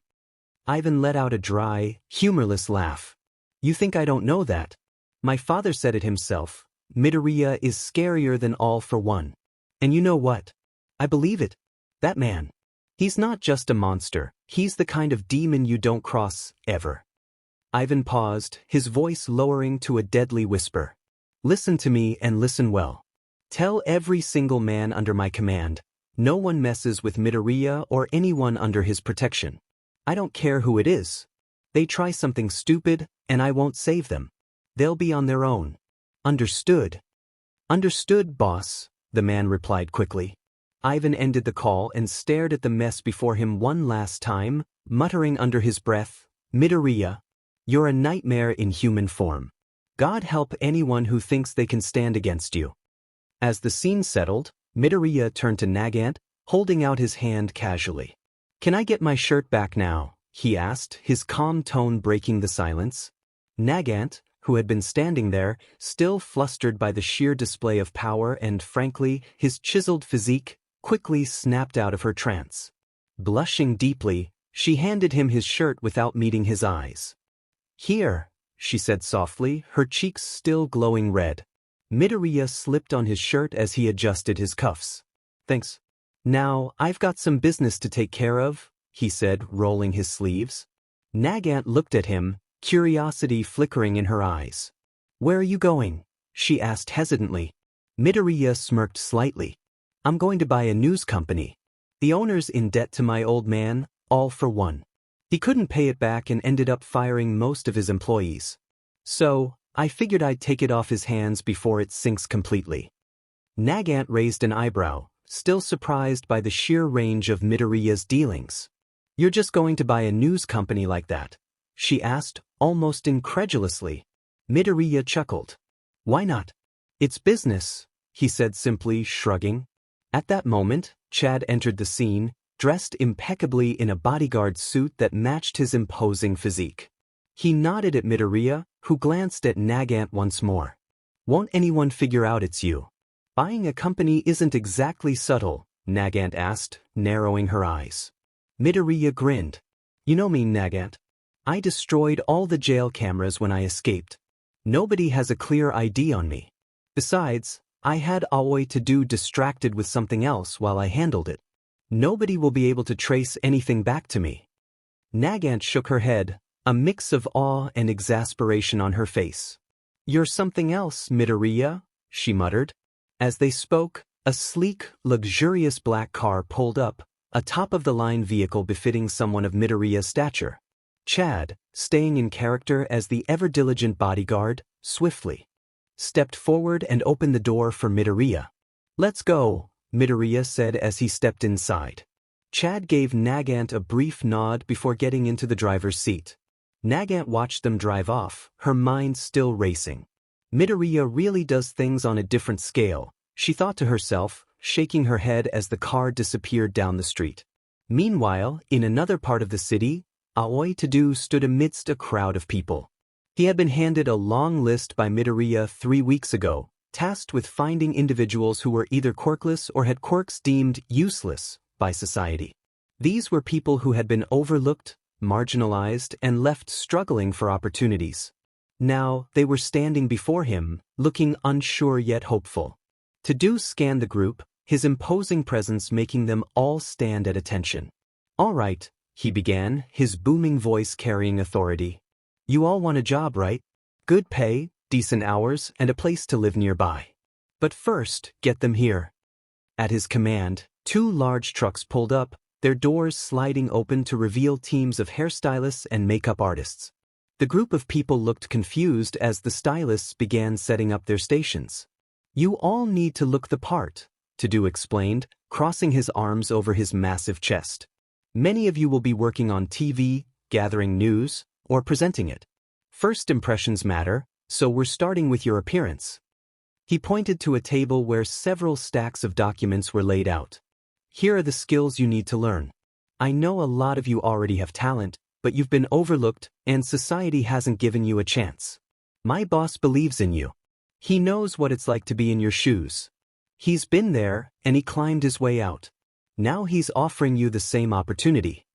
Ivan let out a dry, humorless laugh. You think I don't know that? My father said it himself. Midoriya is scarier than 𝗳𝗏𝗺. And you know what? I believe it. That man. He's not just a monster, he's the kind of demon you don't cross, ever. Ivan paused, his voice lowering to a deadly whisper. Listen to me and listen well. Tell every single man under my command, no one messes with Midoriya or anyone under his protection. I don't care who it is. They try something stupid, and I won't save them. They'll be on their own. Understood? Understood, boss, the man replied quickly. Ivan ended the call and stared at the mess before him one last time, muttering under his breath, Midoriya, you're a nightmare in human form. God help anyone who thinks they can stand against you. As the scene settled, Midoriya turned to 𝗫𝗵𝗃, holding out his hand casually. Can I get my shirt back now? He asked, his calm tone breaking the silence. 𝗫𝗵𝗃, who had been standing there, still flustered by the sheer display of power and, frankly, his chiseled physique, quickly snapped out of her trance. Blushing deeply, she handed him his shirt without meeting his eyes. Here, she said softly, her cheeks still glowing red. Midoriya slipped on his shirt as he adjusted his cuffs. Thanks. Now, I've got some business to take care of, he said, rolling his sleeves. 𝗫𝗵𝗃 looked at him, curiosity flickering in her eyes. Where are you going? She asked hesitantly. Midoriya smirked slightly. I'm going to buy a news company. The owner's in debt to my old man, 𝗳𝗏𝗺. He couldn't pay it back and ended up firing most of his employees. So, I figured I'd take it off his hands before it sinks completely. 𝗫𝗵𝗃 raised an eyebrow, still surprised by the sheer range of Midoriya's dealings. You're just going to buy a news company like that? She asked, almost incredulously. Midoriya chuckled. Why not? It's business, he said simply, shrugging. At that moment, Chad entered the scene, dressed impeccably in a bodyguard suit that matched his imposing physique. He nodded at Midoriya, who glanced at 𝗫𝗵𝗃 once more. Won't anyone figure out it's you? Buying a company isn't exactly subtle, 𝗫𝗵𝗃 asked, narrowing her eyes. Midoriya grinned. You know me, 𝗫𝗵𝗃. I destroyed all the jail cameras when I escaped. Nobody has a clear ID on me. Besides, I had 𝗳𝗏𝗃𝗃 distracted with something else while I handled it. Nobody will be able to trace anything back to me. 𝗫𝗵𝗃 shook her head, a mix of awe and exasperation on her face. You're something else, Midoriya, she muttered. As they spoke, a sleek, luxurious black car pulled up, a top-of-the-line vehicle befitting someone of Midoriya's stature. Chad, staying in character as the ever-diligent bodyguard, swiftly stepped forward and opened the door for Midoriya. Let's go, Midoriya said as he stepped inside. Chad gave 𝗫𝗵𝗃 a brief nod before getting into the driver's seat. 𝗫𝗵𝗃 watched them drive off, her mind still racing. Midoriya really does things on a different scale, she thought to herself, shaking her head as the car disappeared down the street. Meanwhile, in another part of the city, 𝗳𝗏𝗃𝗃 stood amidst a crowd of people. He had been handed a long list by Midoriya 3 weeks ago, tasked with finding individuals who were either quirkless or had quirks deemed useless by society. These were people who had been overlooked, marginalized, and left struggling for opportunities. Now, they were standing before him, looking unsure yet hopeful. 𝗃𝗃 scanned the group, his imposing presence making them all stand at attention. All right, he began, his booming voice carrying authority. You all want a job, right? Good pay, decent hours, and a place to live nearby. But first, get them here. At his command, 2 large trucks pulled up, their doors sliding open to reveal teams of hairstylists and makeup artists. The group of people looked confused as the stylists began setting up their stations. You all need to look the part, 𝗳𝗏 explained, crossing his arms over his massive chest. Many of you will be working on TV, gathering news, or presenting it. First impressions matter, so we're starting with your appearance. He pointed to a table where several stacks of documents were laid out. Here are the skills you need to learn. I know a lot of you already have talent, but you've been overlooked, and society hasn't given you a chance. My boss believes in you. He knows what it's like to be in your shoes. He's been there, and he climbed his way out. Now he's offering you the same opportunity.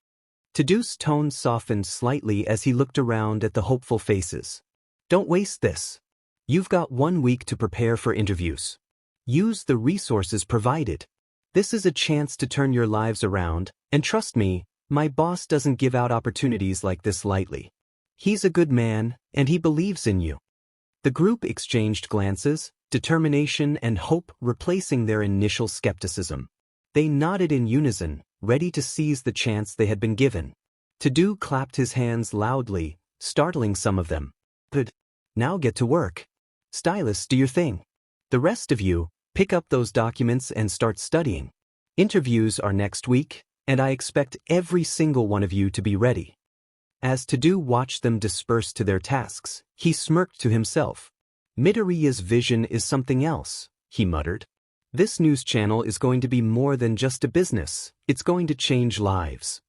𝗳𝗏's tone softened slightly as he looked around at the hopeful faces. Don't waste this. You've got 1 week to prepare for interviews. Use the resources provided. This is a chance to turn your lives around, and trust me, my boss doesn't give out opportunities like this lightly. He's a good man, and he believes in you. The group exchanged glances, determination and hope replacing their initial skepticism. They nodded in unison, ready to seize the chance they had been given. 𝗳𝗏 clapped his hands loudly, startling some of them. Good. Now get to work. Stylist, do your thing. The rest of you, pick up those documents and start studying. Interviews are next week, and I expect every single one of you to be ready. As 𝗳𝗏 watched them disperse to their tasks, he smirked to himself. Midoriya's vision is something else, he muttered. This news channel is going to be more than just a business, it's going to change lives.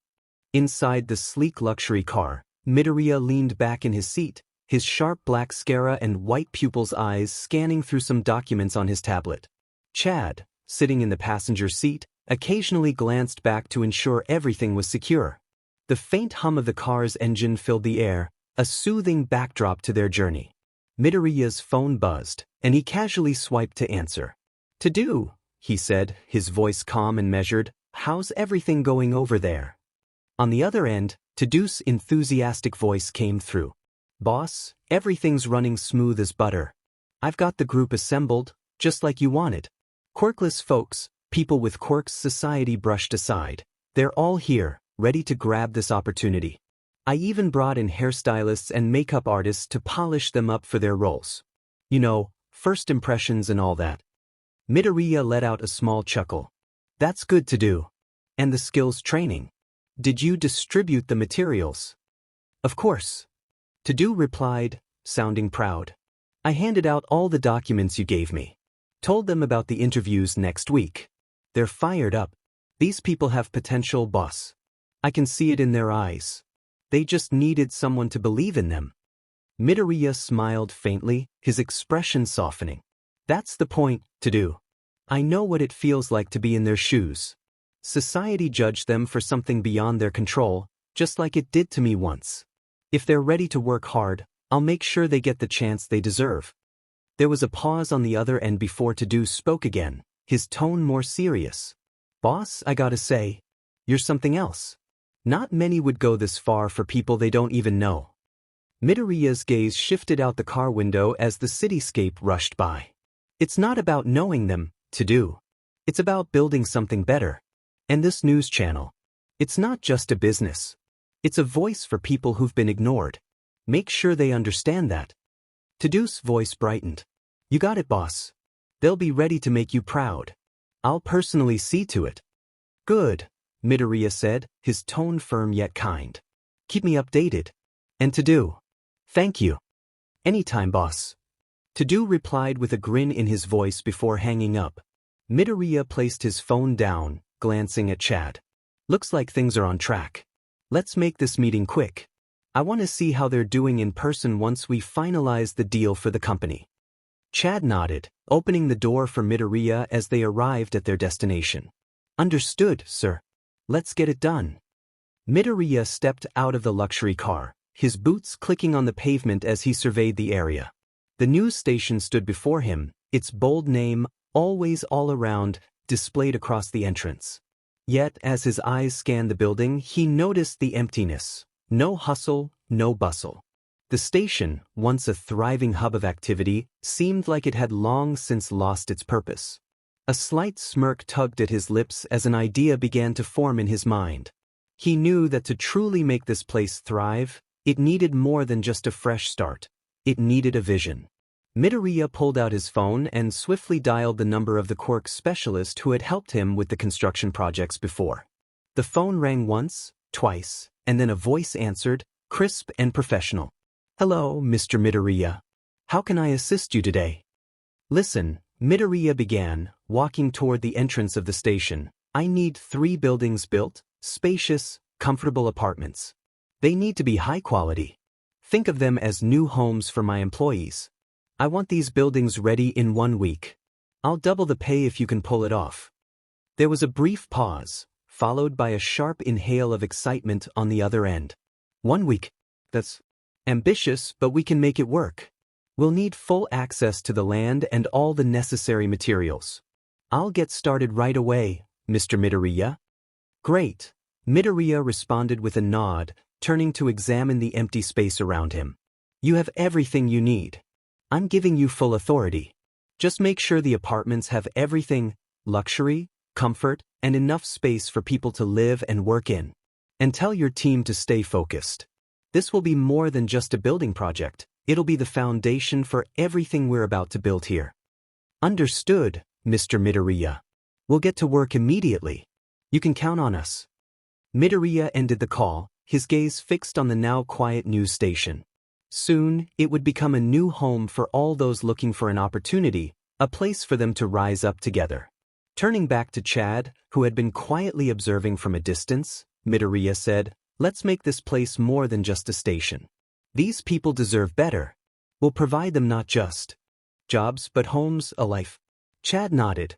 Inside the sleek luxury car, Midoriya leaned back in his seat, his sharp black 𝗧𝗪𝗃 and white pupils' eyes scanning through some documents on his tablet. Chad, sitting in the passenger seat, occasionally glanced back to ensure everything was secure. The faint hum of the car's engine filled the air, a soothing backdrop to their journey. Midoriya's phone buzzed, and he casually swiped to answer. 𝗳𝗏, he said, his voice calm and measured, how's everything going over there? On the other end, 𝗳𝗏's enthusiastic voice came through. Boss, everything's running smooth as butter. I've got the group assembled, just like you wanted. Quirkless folks, people with quirks society brushed aside. They're all here, ready to grab this opportunity. I even brought in hairstylists and makeup artists to polish them up for their roles. You know, first impressions and all that. Midoriya let out a small chuckle. That's good 𝗳𝗏. And the skills training. Did you distribute the materials? Of course. 𝗳𝗏 replied, sounding proud. I handed out all the documents you gave me. Told them about the interviews next week. They're fired up. These people have potential, boss. I can see it in their eyes. They just needed someone to believe in them. Midoriya smiled faintly, his expression softening. That's the point, 𝗳𝗏. I know what it feels like to be in their shoes. Society judged them for something beyond their control, just like it did to me once. If they're ready to work hard, I'll make sure they get the chance they deserve. There was a pause on the other end before 𝗳𝗏 spoke again, his tone more serious. Boss, I gotta say, you're something else. Not many would go this far for people they don't even know. Midoriya's gaze shifted out the car window as the cityscape rushed by. It's not about knowing them, 𝗳𝗏. It's about building something better. And this news channel. It's not just a business. It's a voice for people who've been ignored. Make sure they understand that. 𝗳𝗏's voice brightened. You got it, boss. They'll be ready to make you proud. I'll personally see to it. Good, Midoriya said, his tone firm yet kind. Keep me updated. And 𝗳𝗏. Thank you. Anytime, boss. 𝗳𝗏 replied with a grin in his voice before hanging up. Midoriya placed his phone down, glancing at Chad. Looks like things are on track. Let's make this meeting quick. I want to see how they're doing in person once we finalize the deal for the company. Chad nodded, opening the door for Midoriya as they arrived at their destination. Understood, sir. Let's get it done. Midoriya stepped out of the luxury car, his boots clicking on the pavement as he surveyed the area. The news station stood before him, its bold name, always all around, displayed across the entrance. Yet, as his eyes scanned the building, he noticed the emptiness. No hustle, no bustle. The station, once a thriving hub of activity, seemed like it had long since lost its purpose. A slight smirk tugged at his lips as an idea began to form in his mind. He knew that to truly make this place thrive, it needed more than just a fresh start. It needed a vision. Midoriya pulled out his phone and swiftly dialed the number of the quirk specialist who had helped him with the construction projects before. The phone rang once, twice, and then a voice answered, crisp and professional. "Hello, Mr. Midoriya. How can I assist you today?" "Listen," Midoriya began, walking toward the entrance of the station. "I need 3 buildings built, spacious, comfortable apartments. They need to be high quality. Think of them as new homes for my employees. I want these buildings ready in 1 week. I'll double the pay if you can pull it off." There was a brief pause, followed by a sharp inhale of excitement on the other end. 1 week? That's ambitious, but we can make it work. We'll need full access to the land and all the necessary materials. I'll get started right away, Mr. Midoriya. Great. Midoriya responded with a nod, turning to examine the empty space around him. You have everything you need. I'm giving you full authority. Just make sure the apartments have everything: luxury, comfort, and enough space for people to live and work in. And tell your team to stay focused. This will be more than just a building project. It'll be the foundation for everything we're about to build here. Understood, Mr. Midoriya. We'll get to work immediately. You can count on us. Midoriya ended the call, his gaze fixed on the now quiet news station. Soon, it would become a new home for all those looking for an opportunity, a place for them to rise up together. Turning back to Chad, who had been quietly observing from a distance, Midoriya said, "Let's make this place more than just a station. These people deserve better. We'll provide them not just jobs but homes, a life." Chad nodded.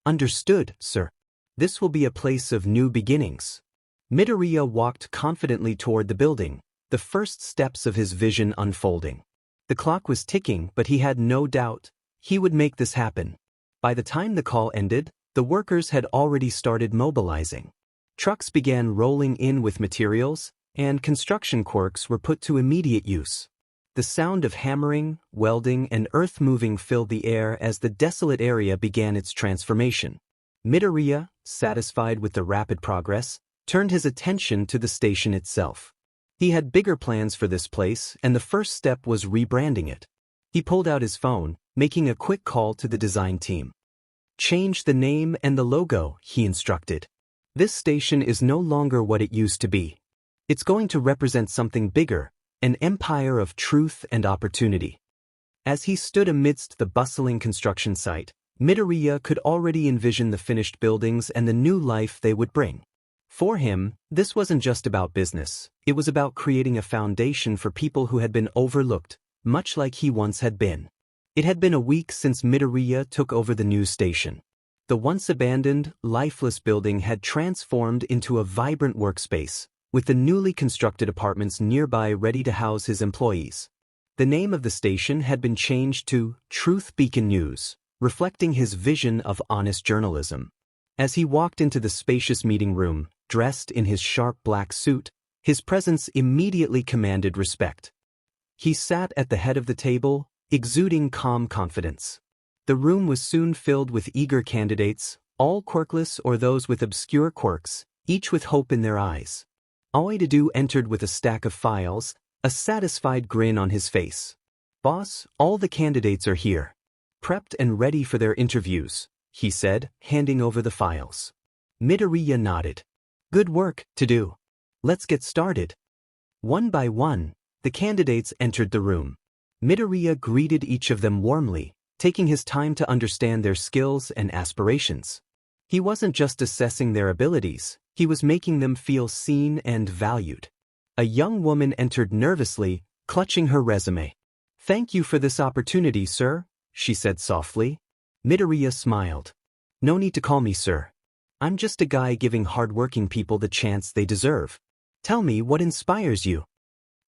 "Understood, sir. This will be a place of new beginnings." Midoriya walked confidently toward the building, the first steps of his vision unfolding. The clock was ticking, but he had no doubt he would make this happen. By the time the call ended, the workers had already started mobilizing. Trucks began rolling in with materials, and construction quirks were put to immediate use. The sound of hammering, welding, and earth moving filled the air as the desolate area began its transformation. Midoriya, satisfied with the rapid progress, turned his attention to the station itself. He had bigger plans for this place, and the first step was rebranding it. He pulled out his phone, making a quick call to the design team. "Change the name and the logo," he instructed. "This station is no longer what it used to be. It's going to represent something bigger, an empire of truth and opportunity." As he stood amidst the bustling construction site, Midoriya could already envision the finished buildings and the new life they would bring. For him, this wasn't just about business. It was about creating a foundation for people who had been overlooked, much like he once had been. It had been a week since Midoriya took over the news station. The once abandoned, lifeless building had transformed into a vibrant workspace, with the newly constructed apartments nearby ready to house his employees. The name of the station had been changed to Truth Beacon News, reflecting his vision of honest journalism. As he walked into the spacious meeting room, dressed in his sharp black suit, his presence immediately commanded respect. He sat at the head of the table, exuding calm confidence. The room was soon filled with eager candidates, all quirkless or those with obscure quirks, each with hope in their eyes. 𝗳𝗍𝗬 entered with a stack of files, a satisfied grin on his face. "Boss, all the candidates are here. Prepped and ready for their interviews," he said, handing over the files. Midoriya nodded. "Good work to do. Let's get started." One by one, the candidates entered the room. Midoriya greeted each of them warmly, taking his time to understand their skills and aspirations. He wasn't just assessing their abilities, he was making them feel seen and valued. A young woman entered nervously, clutching her resume. "Thank you for this opportunity, sir," she said softly. Midoriya smiled. "No need to call me sir. I'm just a guy giving hard-working people the chance they deserve. Tell me what inspires you."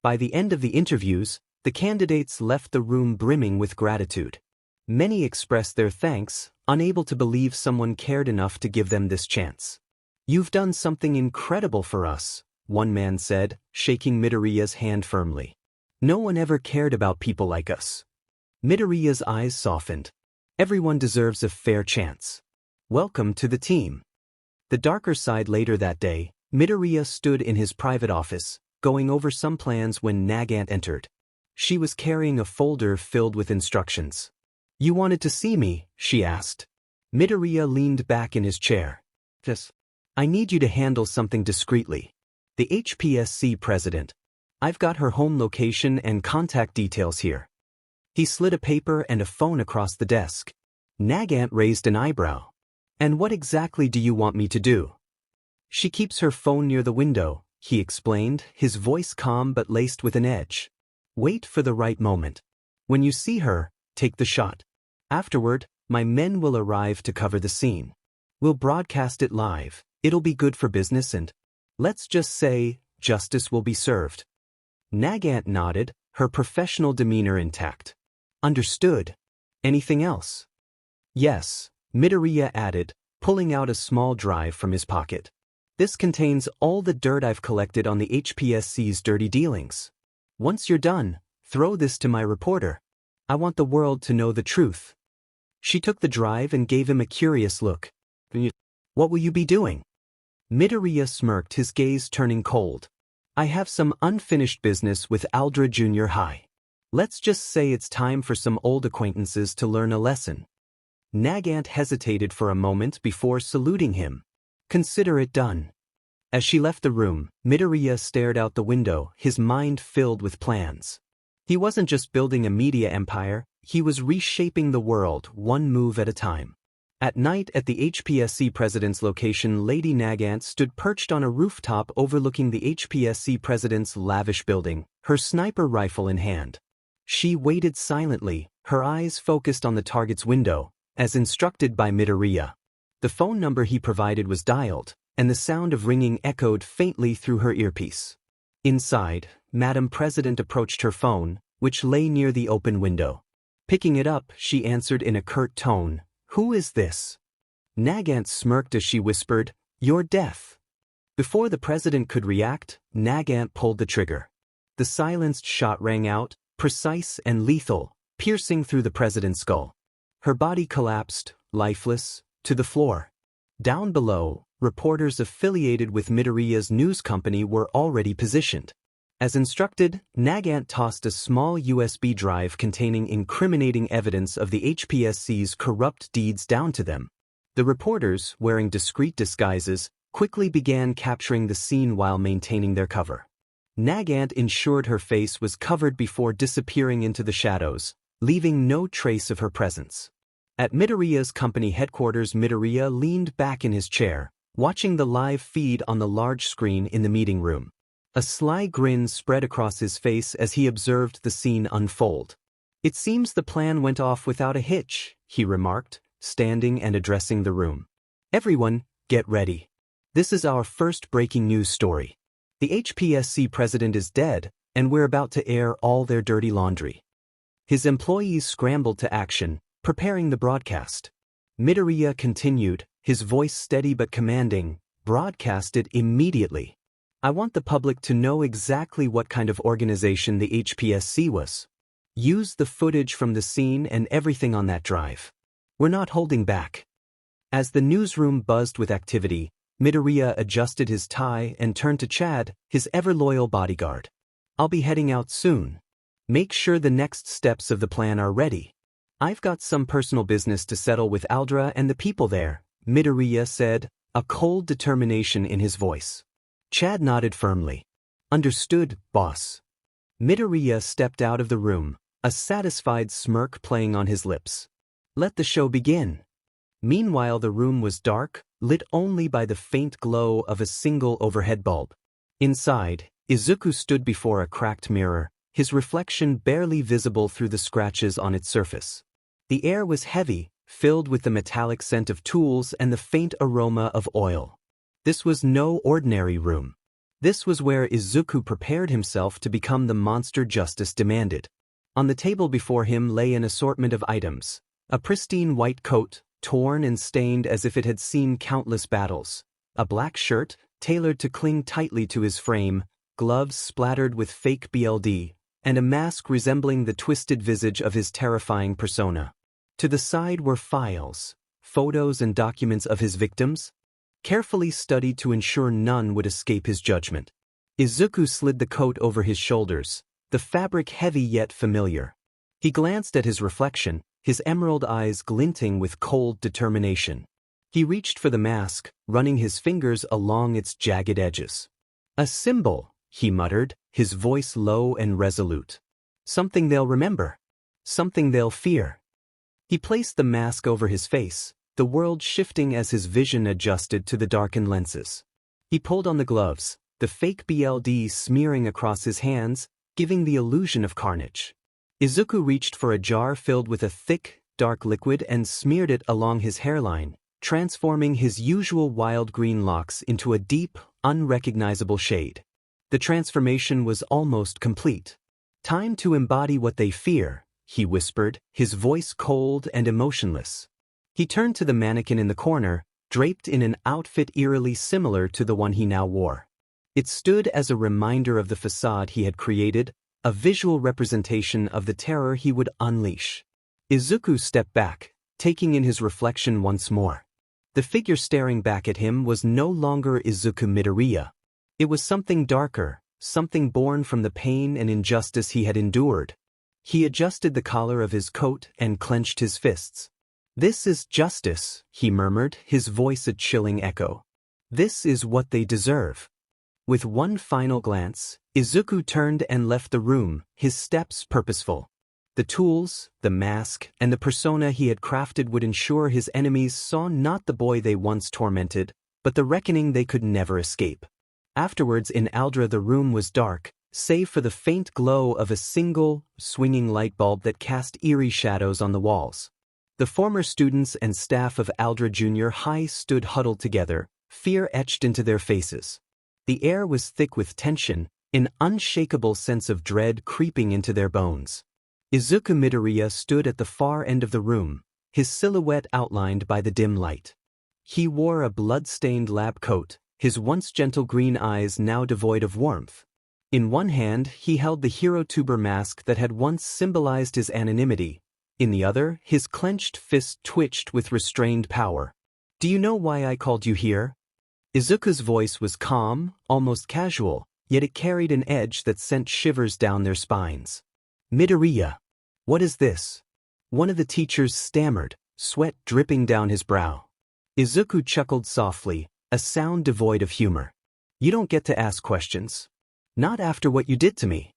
By the end of the interviews, the candidates left the room brimming with gratitude. Many expressed their thanks, unable to believe someone cared enough to give them this chance. "You've done something incredible for us," one man said, shaking Midoriya's hand firmly. "No one ever cared about people like us." Midoriya's eyes softened. "Everyone deserves a fair chance. Welcome to the team." The darker side later that day, Midoriya stood in his private office, going over some plans when Nagant entered. She was carrying a folder filled with instructions. "You wanted to see me?" she asked. Midoriya leaned back in his chair. "Yes. I need you to handle something discreetly. The 𝗵𝗃𝗃 president. I've got her home location and contact details here." He slid a paper and a phone across the desk. 𝗫𝗫 raised an eyebrow. "And what exactly do you want me to do?" "She keeps her phone near the window," he explained, his voice calm but laced with an edge. "Wait for the right moment. When you see her, take the shot. Afterward, my men will arrive to cover the scene. We'll broadcast it live. It'll be good for business and, let's just say, justice will be served." 𝗫𝗫 nodded, her professional demeanor intact. "Understood. Anything else?" "Yes," Midoriya added, pulling out a small drive from his pocket. "This contains all the dirt I've collected on the 𝗵𝗃𝗃's dirty dealings. Once you're done, throw this to my reporter. I want the world to know the truth." She took the drive and gave him a curious look. "What will you be doing?" Midoriya smirked, his gaze turning cold. "I have some unfinished business with 𝗳𝗲𝗃𝗺𝗃. Let's just say it's time for some old acquaintances to learn a lesson." 𝗫𝗫 hesitated for a moment before saluting him. "Consider it done." As she left the room, Midoriya stared out the window, his mind filled with plans. He wasn't just building a media empire, he was reshaping the world, one move at a time. At night at the 𝗵𝗃𝗃 president's location, Lady 𝗫𝗫 stood perched on a rooftop overlooking the 𝗵𝗃𝗃 president's lavish building, her sniper rifle in hand. She waited silently, her eyes focused on the target's window, as instructed by Midoriya. The phone number he provided was dialed, and the sound of ringing echoed faintly through her earpiece. Inside, Madam President approached her phone, which lay near the open window. Picking it up, she answered in a curt tone, "Who is this?" 𝗫𝗫 smirked as she whispered, "You're deaf." Before the president could react, 𝗫𝗫 pulled the trigger. The silenced shot rang out, precise and lethal, piercing through the president's skull. Her body collapsed, lifeless, to the floor. Down below, reporters affiliated with Midoriya's news company were already positioned. As instructed, 𝗫𝗫 tossed a small USB drive containing incriminating evidence of the 𝗵𝗃𝗃's corrupt deeds down to them. The reporters, wearing discreet disguises, quickly began capturing the scene while maintaining their cover. 𝗫𝗫 ensured her face was covered before disappearing into the shadows, leaving no trace of her presence. At Midoriya's company headquarters, Midoriya leaned back in his chair, watching the live feed on the large screen in the meeting room. A sly grin spread across his face as he observed the scene unfold. "It seems the plan went off without a hitch," he remarked, standing and addressing the room. "Everyone, get ready. This is our first breaking news story. The 𝗵𝗃𝗃 president is dead, and we're about to air all their dirty laundry." His employees scrambled to action, preparing the broadcast. Midoriya continued, his voice steady but commanding, "Broadcast it immediately. I want the public to know exactly what kind of organization the 𝗵𝗃𝗃 was. Use the footage from the scene and everything on that drive. We're not holding back." As the newsroom buzzed with activity, Midoriya adjusted his tie and turned to Chad, his ever-loyal bodyguard. "I'll be heading out soon. Make sure the next steps of the plan are ready. I've got some personal business to settle with 𝗳𝗲𝗃 and the people there," Midoriya said, a cold determination in his voice. Chad nodded firmly. "Understood, boss." Midoriya stepped out of the room, a satisfied smirk playing on his lips. Let the show begin. Meanwhile, the room was dark, lit only by the faint glow of a single overhead bulb. Inside, Izuku stood before a cracked mirror, his reflection barely visible through the scratches on its surface. The air was heavy, filled with the metallic scent of tools and the faint aroma of oil. This was no ordinary room. This was where Izuku prepared himself to become the monster justice demanded. On the table before him lay an assortment of items: a pristine white coat, torn and stained as if it had seen countless battles, a black shirt, tailored to cling tightly to his frame, gloves splattered with fake BLD, and a mask resembling the twisted visage of his terrifying persona. To the side were files, photos and documents of his victims, carefully studied to ensure none would escape his judgment. Izuku slid the coat over his shoulders, the fabric heavy yet familiar. He glanced at his reflection, his emerald eyes glinting with cold determination. He reached for the mask, running his fingers along its jagged edges. "A symbol," he muttered, his voice low and resolute. "Something they'll remember. Something they'll fear." He placed the mask over his face, the world shifting as his vision adjusted to the darkened lenses. He pulled on the gloves, the fake BLD smearing across his hands, giving the illusion of carnage. Izuku reached for a jar filled with a thick, dark liquid and smeared it along his hairline, transforming his usual wild green locks into a deep, unrecognizable shade. The transformation was almost complete. "Time to embody what they fear," he whispered, his voice cold and emotionless. He turned to the mannequin in the corner, draped in an outfit eerily similar to the one he now wore. It stood as a reminder of the facade he had created, a visual representation of the terror he would unleash. Izuku stepped back, taking in his reflection once more. The figure staring back at him was no longer Izuku Midoriya. It was something darker, something born from the pain and injustice he had endured. He adjusted the collar of his coat and clenched his fists. "This is justice," he murmured, his voice a chilling echo. "This is what they deserve." With one final glance, Izuku turned and left the room, his steps purposeful. The tools, the mask, and the persona he had crafted would ensure his enemies saw not the boy they once tormented, but the reckoning they could never escape. Afterwards in 𝗧𝗪 the room was dark, save for the faint glow of a single, swinging light bulb that cast eerie shadows on the walls. The former students and staff of 𝗧𝗪 Junior High stood huddled together, fear etched into their faces. The air was thick with tension, an unshakable sense of dread creeping into their bones. Izuku Midoriya stood at the far end of the room, his silhouette outlined by the dim light. He wore a blood-stained lab coat, his once gentle green eyes now devoid of warmth. In one hand he held the hero tuber mask that had once symbolized his anonymity. In the other, his clenched fist twitched with restrained power. "Do you know why I called you here?" Izuku's voice was calm, almost casual, yet it carried an edge that sent shivers down their spines. "Midoriya, what is this?" One of the teachers stammered, sweat dripping down his brow. Izuku chuckled softly, a sound devoid of humor. "You don't get to ask questions. Not after what you did to me."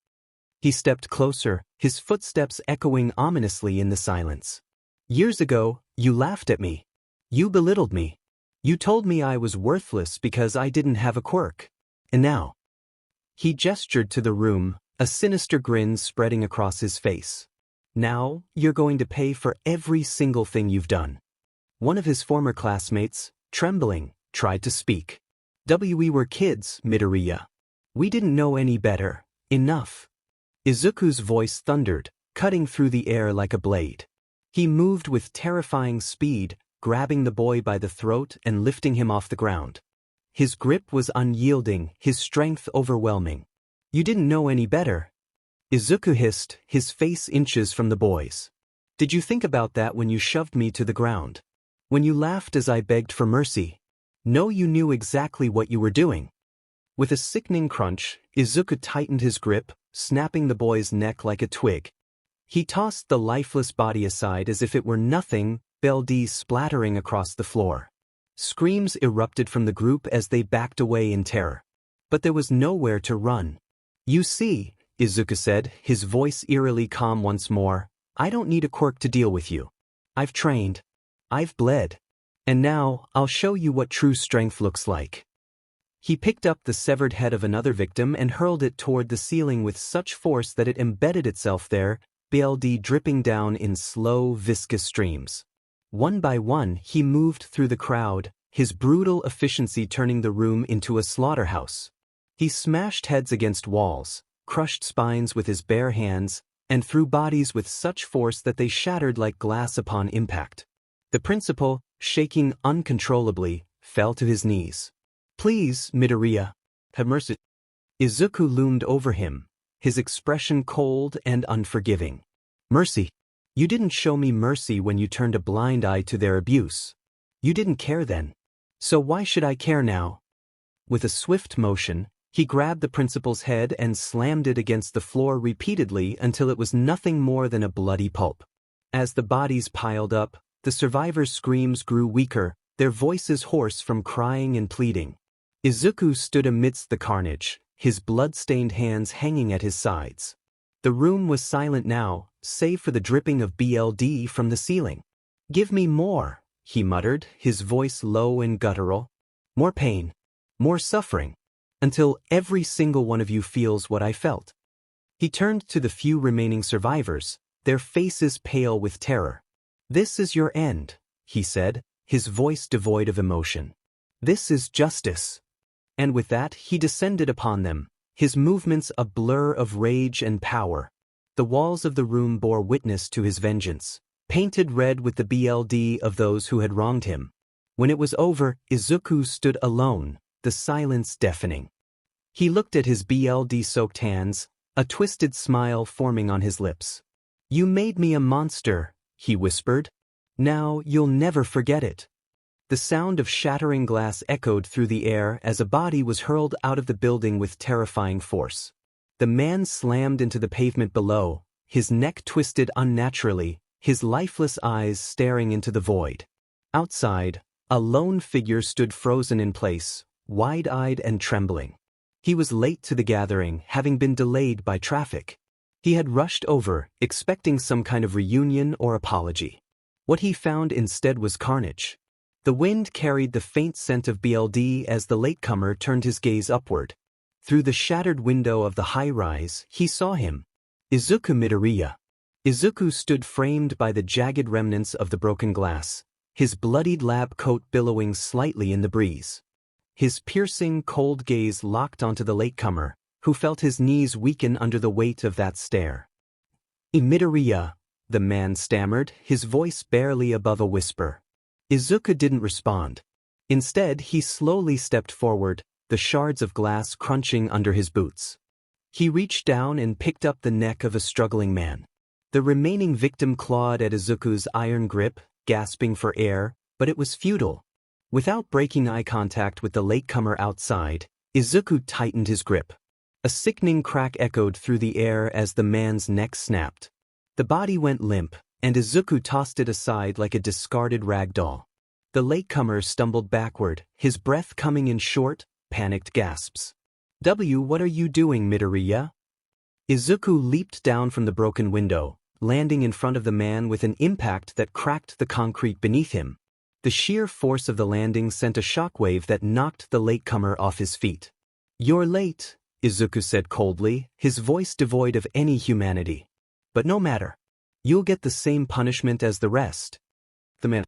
He stepped closer, his footsteps echoing ominously in the silence. "Years ago, you laughed at me. You belittled me. You told me I was worthless because I didn't have a quirk. And now—" He gestured to the room, a sinister grin spreading across his face. "Now, you're going to pay for every single thing you've done." One of his former classmates, trembling, tried to speak. "We were kids, Midoriya. We didn't know any better. Enough." Izuku's voice thundered, cutting through the air like a blade. He moved with terrifying speed, grabbing the boy by the throat and lifting him off the ground. His grip was unyielding, his strength overwhelming. "You didn't know any better," Izuku hissed, his face inches from the boy's. "Did you think about that when you shoved me to the ground? When you laughed as I begged for mercy? No, you knew exactly what you were doing." With a sickening crunch, Izuku tightened his grip, snapping the boy's neck like a twig. He tossed the lifeless body aside as if it were nothing, BLD splattering across the floor. Screams erupted from the group as they backed away in terror. But there was nowhere to run. "You see," Izuku said, his voice eerily calm once more, "I don't need a quirk to deal with you. I've trained. I've bled. And now, I'll show you what true strength looks like." He picked up the severed head of another victim and hurled it toward the ceiling with such force that it embedded itself there, BLD dripping down in slow, viscous streams. One by one, he moved through the crowd, his brutal efficiency turning the room into a slaughterhouse. He smashed heads against walls, crushed spines with his bare hands, and threw bodies with such force that they shattered like glass upon impact. The principal, shaking uncontrollably, fell to his knees. "Please, Midoriya, have mercy." Izuku loomed over him, his expression cold and unforgiving. "Mercy? You didn't show me mercy when you turned a blind eye to their abuse. You didn't care then. So why should I care now?" With a swift motion, He grabbed the principal's head and slammed it against the floor repeatedly until it was nothing more than a bloody pulp. As the bodies piled up, the survivors' screams grew weaker, their voices hoarse from crying and pleading. Izuku stood amidst the carnage, his blood-stained hands hanging at his sides. The room was silent now, save for the dripping of blood from the ceiling. "Give me more," he muttered, his voice low and guttural. "More pain. More suffering. Until every single one of you feels what I felt." He turned to the few remaining survivors, their faces pale with terror. "This is your end," he said, his voice devoid of emotion. "This is justice." And with that he descended upon them, his movements a blur of rage and power. The walls of the room bore witness to his vengeance, painted red with the blood of those who had wronged him. When it was over, Izuku stood alone, the silence deafening. He looked at his blood-soaked hands, a twisted smile forming on his lips. "You made me a monster," he whispered. "Now you'll never forget it." The sound of shattering glass echoed through the air as a body was hurled out of the building with terrifying force. The man slammed into the pavement below, his neck twisted unnaturally, his lifeless eyes staring into the void. Outside, a lone figure stood frozen in place, wide-eyed and trembling. He was late to the gathering, having been delayed by traffic. He had rushed over, expecting some kind of reunion or apology. What he found instead was carnage. The wind carried the faint scent of blood as the latecomer turned his gaze upward. Through the shattered window of the high-rise, he saw him. Izuku Midoriya. Izuku stood framed by the jagged remnants of the broken glass, his bloodied lab coat billowing slightly in the breeze. His piercing, cold gaze locked onto the latecomer, who felt his knees weaken under the weight of that stare. "Midoriya," the man stammered, his voice barely above a whisper. Izuku didn't respond. Instead, he slowly stepped forward, the shards of glass crunching under his boots. He reached down and picked up the neck of a struggling man. The remaining victim clawed at Izuku's iron grip, gasping for air, but it was futile. Without breaking eye contact with the latecomer outside, Izuku tightened his grip. A sickening crack echoed through the air as the man's neck snapped. The body went limp, and Izuku tossed it aside like a discarded rag doll. The latecomer stumbled backward, his breath coming in short, panicked gasps. "What are you doing, Midoriya?" Izuku leaped down from the broken window, landing in front of the man with an impact that cracked the concrete beneath him. The sheer force of the landing sent a shockwave that knocked the latecomer off his feet. "You're late," Izuku said coldly, his voice devoid of any humanity. "But no matter. You'll get the same punishment as the rest." The man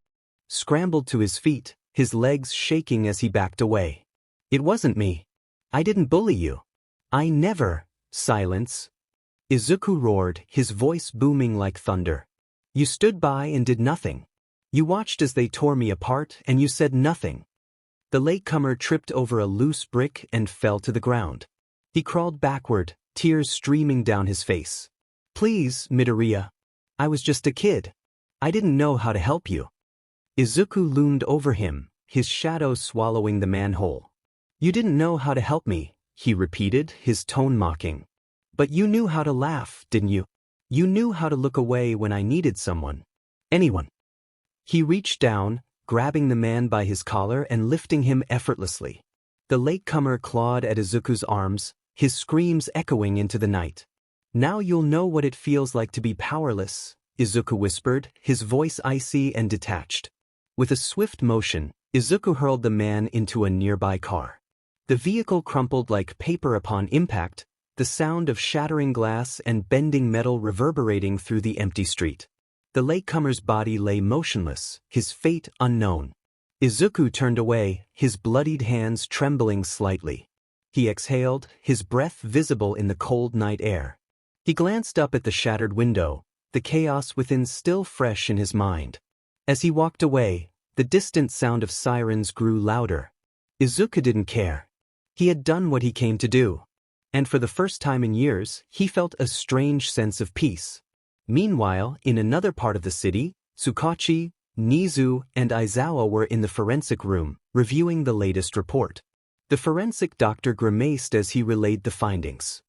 scrambled to his feet, his legs shaking as he backed away. "It wasn't me. I didn't bully you. I never." "Silence." Izuku roared, his voice booming like thunder. "You stood by and did nothing. You watched as they tore me apart, and you said nothing." The latecomer tripped over a loose brick and fell to the ground. He crawled backward, tears streaming down his face. "Please, Midoriya. I was just a kid. I didn't know how to help you." Izuku loomed over him, his shadow swallowing the man whole. "You didn't know how to help me," he repeated, his tone mocking. "But you knew how to laugh, didn't you? You knew how to look away when I needed someone. Anyone." He reached down, grabbing the man by his collar and lifting him effortlessly. The latecomer clawed at Izuku's arms, his screams echoing into the night. "Now you'll know what it feels like to be powerless," Izuku whispered, his voice icy and detached. With a swift motion, Izuku hurled the man into a nearby car. The vehicle crumpled like paper upon impact, the sound of shattering glass and bending metal reverberating through the empty street. The latecomer's body lay motionless, his fate unknown. Izuku turned away, his bloodied hands trembling slightly. He exhaled, his breath visible in the cold night air. He glanced up at the shattered window, the chaos within still fresh in his mind. As he walked away, the distant sound of sirens grew louder. Izuku didn't care. He had done what he came to do. And for the first time in years, he felt a strange sense of peace. Meanwhile, in another part of the city, Tsukachi, Nizu, and Aizawa were in the forensic room, reviewing the latest report. The forensic doctor grimaced as he relayed the findings.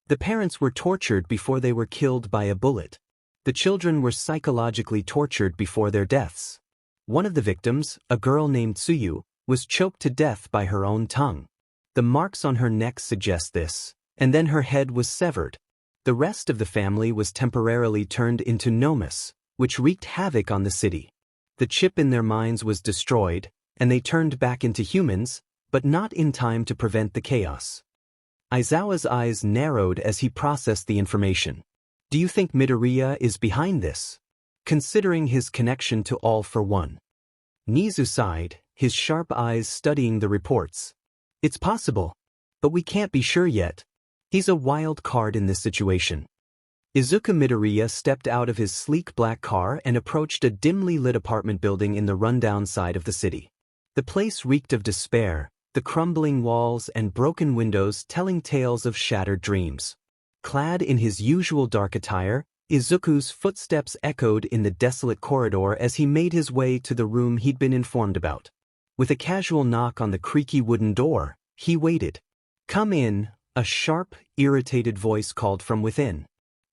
The parents were tortured before they were killed by a bullet. The children were psychologically tortured before their deaths. One of the victims, a girl named Tsuyu, was choked to death by her own tongue. The marks on her neck suggest this, and then her head was severed. The rest of the family was temporarily turned into 𝗵𝗃, which wreaked havoc on the city. The chip in their minds was destroyed, and they turned back into humans, but not in time to prevent the chaos. Aizawa's eyes narrowed as he processed the information. Do you think Midoriya is behind this? Considering his connection to 𝗳𝗏. Nizu sighed, his sharp eyes studying the reports. It's possible, but we can't be sure yet. He's a wild card in this situation. Izuku Midoriya stepped out of his sleek black car and approached a dimly lit apartment building in the rundown side of the city. The place reeked of despair, the crumbling walls and broken windows telling tales of shattered dreams. Clad in his usual dark attire, Izuku's footsteps echoed in the desolate corridor as he made his way to the room he'd been informed about. With a casual knock on the creaky wooden door, he waited. "Come in," a sharp, irritated voice called from within.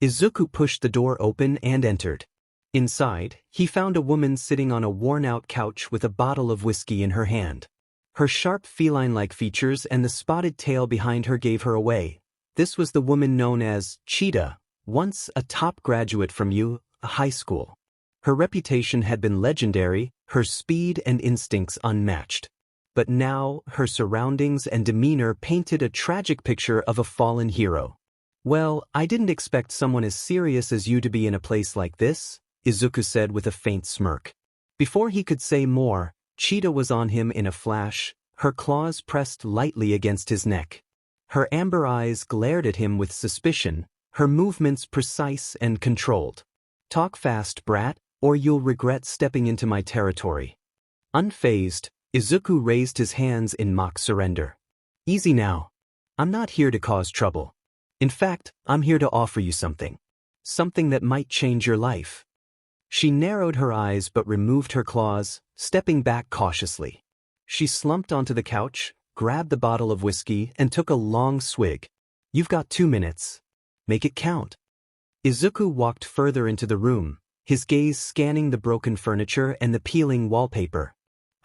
Izuku pushed the door open and entered. Inside, he found a woman sitting on a worn-out couch with a bottle of whiskey in her hand. Her sharp feline-like features and the spotted tail behind her gave her away. This was the woman known as 𝗳𝗃𝗄, once a top graduate from 𝗳𝗃𝗄𝗏 high school. Her reputation had been legendary, her speed and instincts unmatched. But now, her surroundings and demeanor painted a tragic picture of a fallen hero. "Well, I didn't expect someone as serious as you to be in a place like this," Izuku said with a faint smirk. Before he could say more, 𝗳𝗃𝗄 was on him in a flash, her claws pressed lightly against his neck. Her amber eyes glared at him with suspicion, her movements precise and controlled. "Talk fast, brat, or you'll regret stepping into my territory." Unfazed, Izuku raised his hands in mock surrender. "Easy now. I'm not here to cause trouble. In fact, I'm here to offer you something. Something that might change your life." She narrowed her eyes but removed her claws, stepping back cautiously. She slumped onto the couch, grabbed the bottle of whiskey, and took a long swig. "You've got 2 minutes. Make it count." Izuku walked further into the room, his gaze scanning the broken furniture and the peeling wallpaper.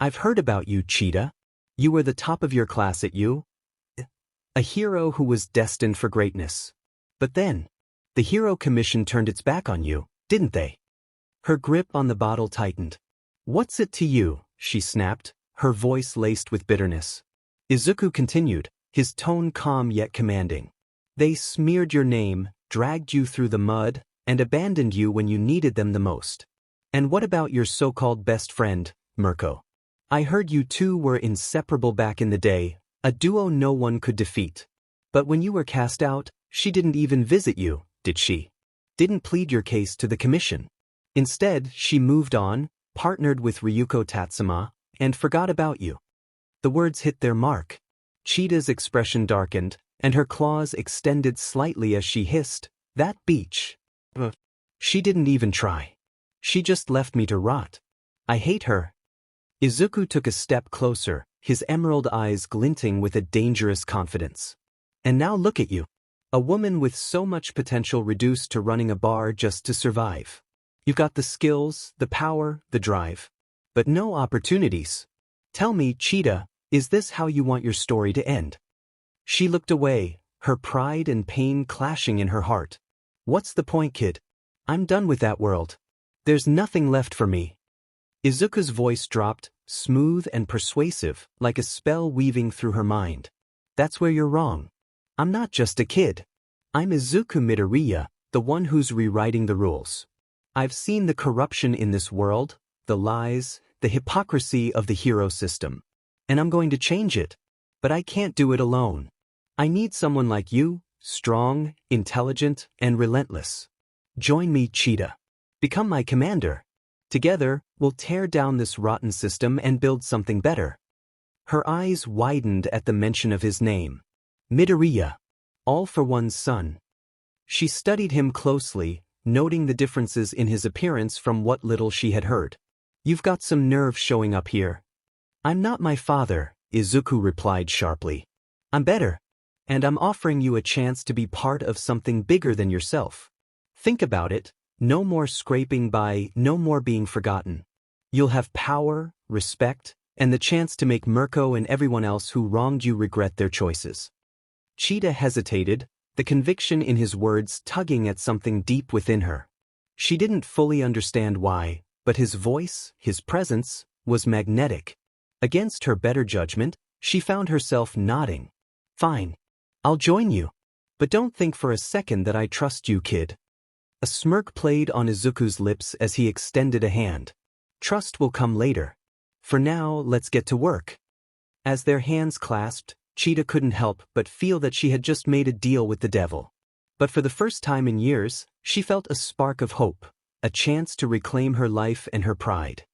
"I've heard about you, 𝗳𝗃𝗄. You were the top of your class at 𝗳𝗃𝗄𝗏. A hero who was destined for greatness. But then, the hero commission turned its back on you, didn't they?" Her grip on the bottle tightened. "What's it to you?" she snapped, her voice laced with bitterness. Izuku continued, his tone calm yet commanding. "They smeared your name, dragged you through the mud, and abandoned you when you needed them the most. And what about your so-called best friend, 𝗵𝗃𝗄? I heard you two were inseparable back in the day, a duo no one could defeat. But when you were cast out, she didn't even visit you, did she? Didn't plead your case to the commission. Instead, she moved on, partnered with Ryuko Tatsuma, and forgot about you." The words hit their mark. 𝗳𝗃𝗄𝗏's expression darkened, and her claws extended slightly as she hissed, "That beach. She didn't even try. She just left me to rot. I hate her." Izuku took a step closer, his emerald eyes glinting with a dangerous confidence. "And now look at you. A woman with so much potential reduced to running a bar just to survive. You've got the skills, the power, the drive. But no opportunities. Tell me, 𝗳𝗃𝗄𝗏, is this how you want your story to end?" She looked away, her pride and pain clashing in her heart. "What's the point, kid? I'm done with that world. There's nothing left for me." Izuku's voice dropped, smooth and persuasive, like a spell weaving through her mind. "That's where you're wrong. I'm not just a kid. I'm Izuku Midoriya, the one who's rewriting the rules. I've seen the corruption in this world, the lies, the hypocrisy of the hero system. And I'm going to change it. But I can't do it alone. I need someone like you, strong, intelligent, and relentless. Join me, 𝗳𝗃𝗄𝗏. Become my commander. Together, we'll tear down this rotten system and build something better." Her eyes widened at the mention of his name. Midoriya, 𝗳𝗏𝗏's son. She studied him closely, noting the differences in his appearance from what little she had heard. "You've got some nerve showing up here." "I'm not my father," Izuku replied sharply. I'm better. And I'm offering you a chance to be part of something bigger than yourself. Think about it, no more scraping by, no more being forgotten. You'll have power, respect, and the chance to make 𝗵𝗃𝗃 and everyone else who wronged you regret their choices. 𝗧𝗃𝗃 hesitated, the conviction in his words tugging at something deep within her. She didn't fully understand why, but his voice, his presence, was magnetic. Against her better judgment, she found herself nodding. Fine. I'll join you. But don't think for a second that I trust you, kid. A smirk played on Izuku's lips as he extended a hand. Trust will come later. For now, let's get to work. As their hands clasped, 𝗧𝗃𝗃 couldn't help but feel that she had just made a deal with the devil. But for the first time in years, she felt a spark of hope, a chance to reclaim her life and her pride.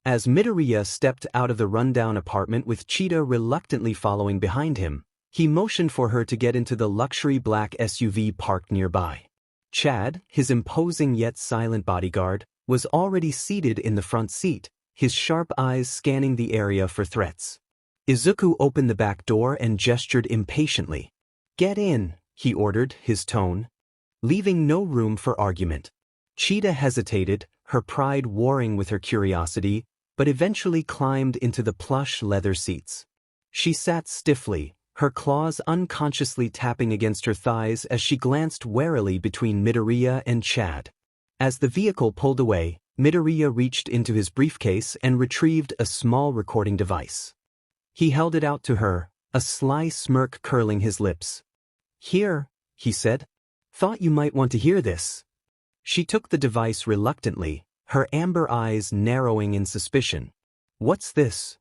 As Midoriya stepped out of the rundown apartment with 𝗧𝗃𝗃 reluctantly following behind him, he motioned for her to get into the luxury black SUV parked nearby. Chad, his imposing yet silent bodyguard, was already seated in the front seat, his sharp eyes scanning the area for threats. Izuku opened the back door and gestured impatiently. Get in, he ordered, his tone, leaving no room for argument. 𝗧𝗃𝗃 hesitated, her pride warring with her curiosity, but eventually climbed into the plush leather seats. She sat stiffly, her claws unconsciously tapping against her thighs as she glanced warily between Midoriya and Chad. As the vehicle pulled away, Midoriya reached into his briefcase and retrieved a small recording device. He held it out to her, a sly smirk curling his lips. Here, he said. Thought you might want to hear this. She took the device reluctantly, her amber eyes narrowing in suspicion. What's this?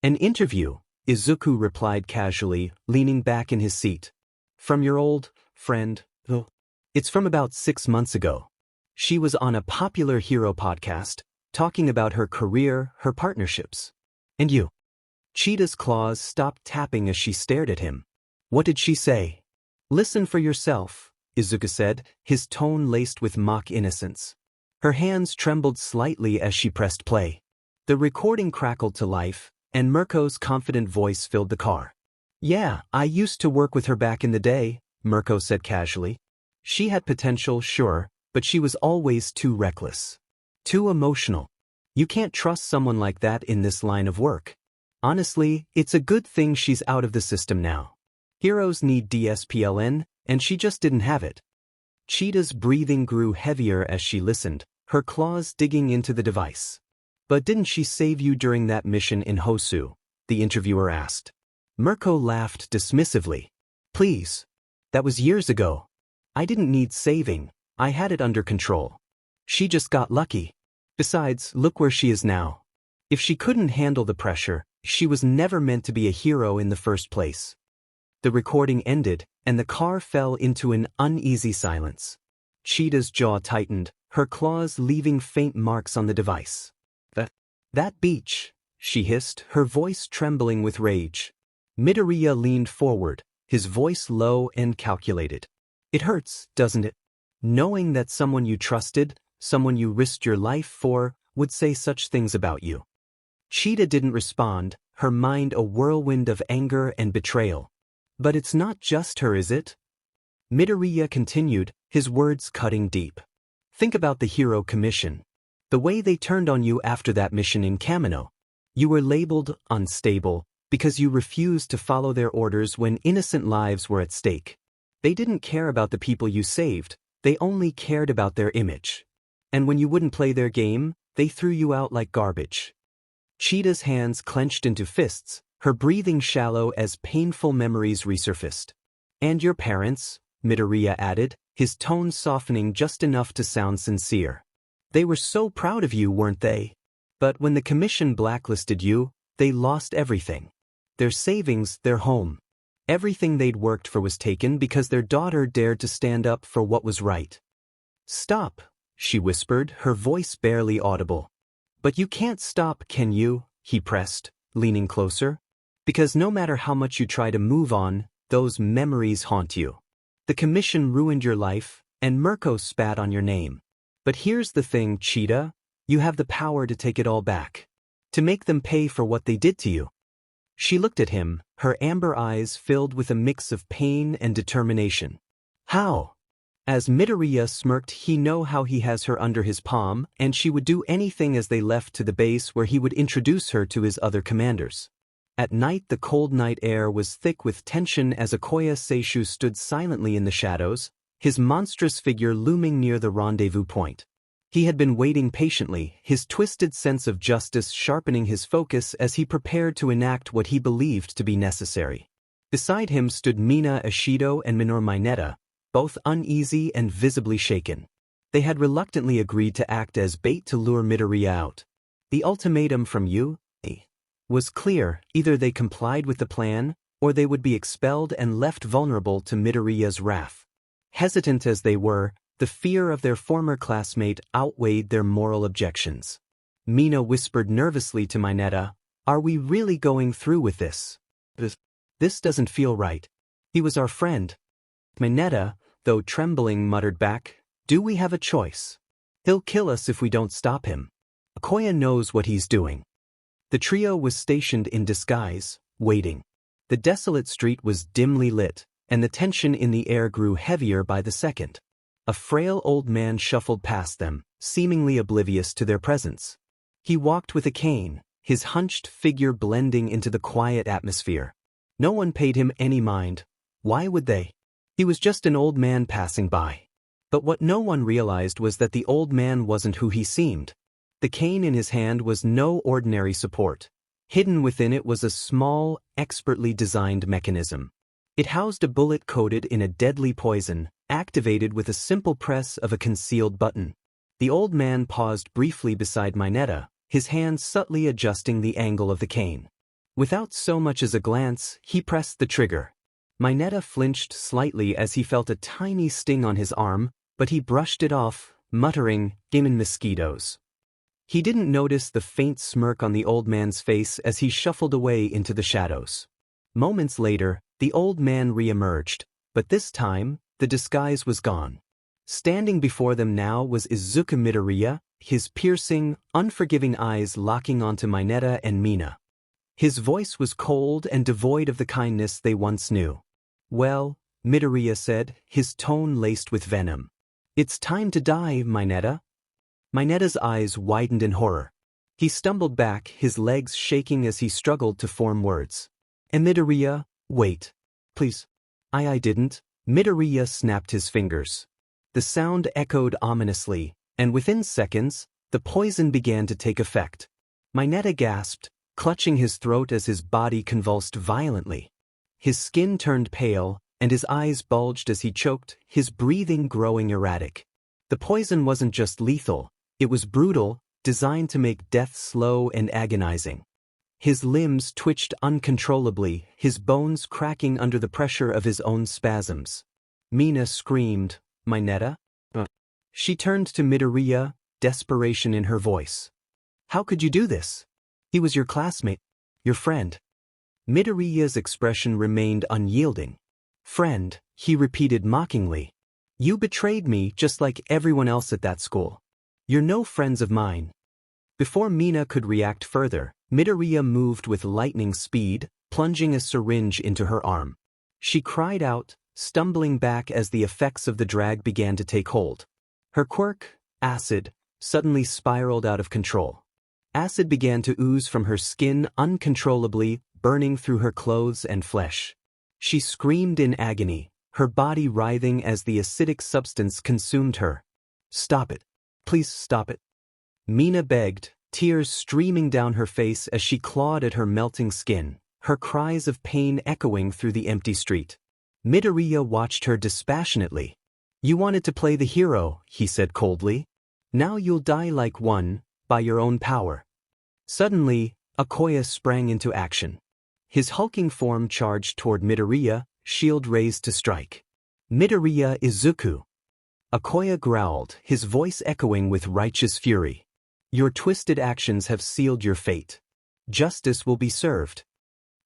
An interview, Izuku replied casually, leaning back in his seat. From your old friend, 𝗃𝗃. It's from about 6 months ago. She was on a popular hero podcast, talking about her career, her partnerships. And you? 𝗧𝗃𝗃's claws stopped tapping as she stared at him. What did she say? Listen for yourself, Izuku said, his tone laced with mock innocence. Her hands trembled slightly as she pressed play. The recording crackled to life, and 𝗵𝗃𝗃's confident voice filled the car. Yeah, I used to work with her back in the day, 𝗵𝗃𝗃 said casually. She had potential, sure, but she was always too reckless. Too emotional. You can't trust someone like that in this line of work. Honestly, it's a good thing she's out of the system now. Heroes need discipline, and she just didn't have it. 𝗧𝗃𝗃's breathing grew heavier as she listened, her claws digging into the device. But didn't she save you during that mission in Hosu? The interviewer asked. 𝗵𝗃𝗃 laughed dismissively. Please. That was years ago. I didn't need saving, I had it under control. She just got lucky. Besides, look where she is now. If she couldn't handle the pressure, she was never meant to be a hero in the first place. The recording ended, and the car fell into an uneasy silence. 𝗧𝗃𝗃's jaw tightened, her claws leaving faint marks on the device. That beach, she hissed, her voice trembling with rage. Midoriya leaned forward, his voice low and calculated. It hurts, doesn't it? Knowing that someone you trusted, someone you risked your life for, would say such things about you. 𝗧𝗃𝗃 didn't respond, her mind a whirlwind of anger and betrayal. But it's not just her, is it? Midoriya continued, his words cutting deep. Think about the hero commission. The way they turned on you after that mission in 𝗵𝗃𝗃. You were labeled unstable because you refused to follow their orders when innocent lives were at stake. They didn't care about the people you saved, they only cared about their image. And when you wouldn't play their game, they threw you out like garbage. 𝗧𝗃𝗃's hands clenched into fists, her breathing shallow as painful memories resurfaced. And your parents, Midoriya added, his tone softening just enough to sound sincere. They were so proud of you, weren't they? But when the commission blacklisted you, they lost everything. Their savings, their home. Everything they'd worked for was taken because their daughter dared to stand up for what was right. Stop, she whispered, her voice barely audible. But you can't stop, can you? He pressed, leaning closer. Because no matter how much you try to move on, those memories haunt you. The commission ruined your life, and 𝗵𝗃𝗃 spat on your name. But here's the thing, 𝗧𝗃𝗃, you have the power to take it all back. To make them pay for what they did to you. She looked at him, her amber eyes filled with a mix of pain and determination. How? As Midoriya smirked, he know how he has her under his palm, and she would do anything as they left to the base where he would introduce her to his other commanders. At night the cold night air was thick with tension as 𝗳𝗍𝗧𝗄 stood silently in the shadows, his monstrous figure looming near the rendezvous point. He had been waiting patiently, his twisted sense of justice sharpening his focus as he prepared to enact what he believed to be necessary. Beside him stood 𝗵𝗃 𝗧𝗵𝗲 and 𝗵𝗃, both uneasy and visibly shaken. They had reluctantly agreed to act as bait to lure Midoriya out. The ultimatum from 𝗬𝗍𝗧𝗏 was clear: either they complied with the plan, or they would be expelled and left vulnerable to Midoriya's wrath. Hesitant as they were, the fear of their former classmate outweighed their moral objections. 𝗵𝗃 whispered nervously to 𝗵𝗃, "Are we really going through with this? This doesn't feel right. He was our friend." 𝗵𝗃, though trembling, muttered back, "Do we have a choice? He'll kill us if we don't stop him. 𝗳𝗍𝗪 knows what he's doing." The trio was stationed in disguise, waiting. The desolate street was dimly lit, and the tension in the air grew heavier by the second. A frail old man shuffled past them, seemingly oblivious to their presence. He walked with a cane, his hunched figure blending into the quiet atmosphere. No one paid him any mind. Why would they? He was just an old man passing by. But what no one realized was that the old man wasn't who he seemed. The cane in his hand was no ordinary support. Hidden within it was a small, expertly designed mechanism. It housed a bullet coated in a deadly poison, activated with a simple press of a concealed button. The old man paused briefly beside 𝗵𝗃, his hand subtly adjusting the angle of the cane. Without so much as a glance, he pressed the trigger. 𝗵𝗃 flinched slightly as he felt a tiny sting on his arm, but he brushed it off, muttering, "Demon mosquitoes." He didn't notice the faint smirk on the old man's face as he shuffled away into the shadows. Moments later, the old man re-emerged, but this time, the disguise was gone. Standing before them now was Izuku Midoriya, his piercing, unforgiving eyes locking onto 𝗵𝗃 and 𝗵𝗃. His voice was cold and devoid of the kindness they once knew. "Well," Midoriya said, his tone laced with venom. "It's time to die, 𝗵𝗃." 𝗵𝗃's eyes widened in horror. He stumbled back, his legs shaking as he struggled to form words. "And Midoriya, wait. Please." I didn't." Midoriya snapped his fingers. The sound echoed ominously, and within seconds, the poison began to take effect. 𝗵𝗃 gasped, clutching his throat as his body convulsed violently. His skin turned pale, and his eyes bulged as he choked, his breathing growing erratic. The poison wasn't just lethal, it was brutal, designed to make death slow and agonizing. His limbs twitched uncontrollably, his bones cracking under the pressure of his own spasms. 𝗵𝗃 screamed, "𝗵𝗃?" She turned to Midoriya, desperation in her voice. "How could you do this? He was your classmate, your friend." Midoriya's expression remained unyielding. "Friend," he repeated mockingly. "You betrayed me just like everyone else at that school. You're no friends of mine." Before 𝗵𝗃 could react further, Midoriya moved with lightning speed, plunging a syringe into her arm. She cried out, stumbling back as the effects of the drag began to take hold. Her quirk, acid, suddenly spiraled out of control. Acid began to ooze from her skin uncontrollably, burning through her clothes and flesh. She screamed in agony, her body writhing as the acidic substance consumed her. "Stop it. Please stop it." 𝗵𝗃 begged, tears streaming down her face as she clawed at her melting skin, her cries of pain echoing through the empty street. Midoriya watched her dispassionately. "You wanted to play the hero," he said coldly. "Now you'll die like one, by your own power." Suddenly, 𝗳𝗍𝗪 sprang into action. His hulking form charged toward Midoriya, shield raised to strike. "Midoriya Izuku!" 𝗳𝗍𝗪 growled, his voice echoing with righteous fury. "Your twisted actions have sealed your fate. Justice will be served."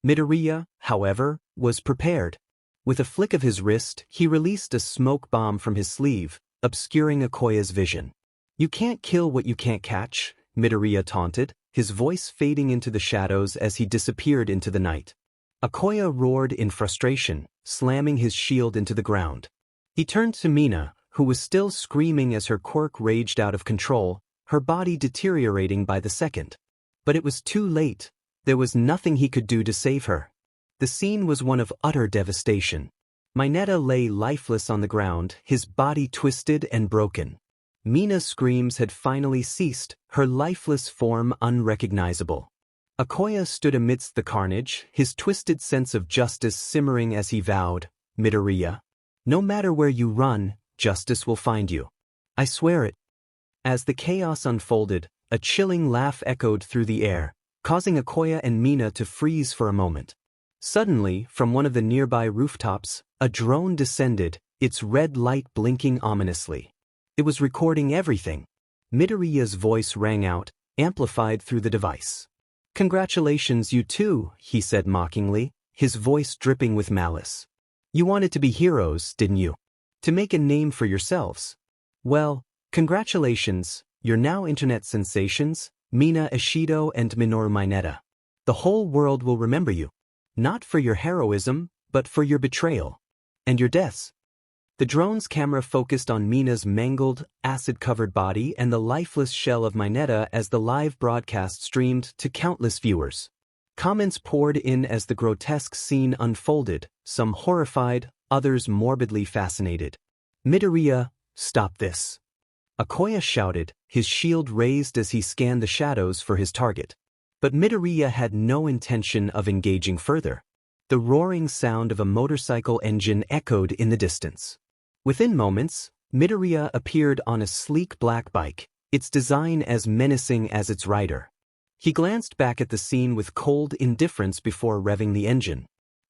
Midoriya, however, was prepared. With a flick of his wrist, he released a smoke bomb from his sleeve, obscuring 𝗳𝗍𝗪's vision. "You can't kill what you can't catch," Midoriya taunted. his voice fading into the shadows as he disappeared into the night. 𝗂𝗧𝗄 roared in frustration, slamming his shield into the ground. He turned to 𝗵𝗃, who was still screaming as her quirk raged out of control, her body deteriorating by the second. But it was too late. There was nothing he could do to save her. The scene was one of utter devastation. 𝗵𝗃 lay lifeless on the ground, his body twisted and broken. 𝗵𝗃's screams had finally ceased, her lifeless form unrecognizable. 𝗂𝗧𝗄 stood amidst the carnage, his twisted sense of justice simmering as he vowed, "Midoriya, no matter where you run, justice will find you. I swear it." As the chaos unfolded, a chilling laugh echoed through the air, causing 𝗂𝗧𝗄 and 𝗵𝗃 to freeze for a moment. Suddenly, from one of the nearby rooftops, a drone descended, its red light blinking ominously. It was recording everything. Midoriya's voice rang out, amplified through the device. "Congratulations, you two," he said mockingly, his voice dripping with malice. "You wanted to be heroes, didn't you? To make a name for yourselves. Well, congratulations, you're now internet sensations, 𝗵𝗃 𝗧𝗑𝗍 and Minoru 𝗵𝗃. The whole world will remember you. Not for your heroism, but for your betrayal. And your deaths." The drone's camera focused on 𝗵𝗃's mangled, acid-covered body and the lifeless shell of 𝗵𝗃 as the live broadcast streamed to countless viewers. Comments poured in as the grotesque scene unfolded, some horrified, others morbidly fascinated. "Midoriya, stop this!" 𝗂𝗧𝗄 shouted, his shield raised as he scanned the shadows for his target. But Midoriya had no intention of engaging further. The roaring sound of a motorcycle engine echoed in the distance. Within moments, Midoriya appeared on a sleek black bike, its design as menacing as its rider. He glanced back at the scene with cold indifference before revving the engine.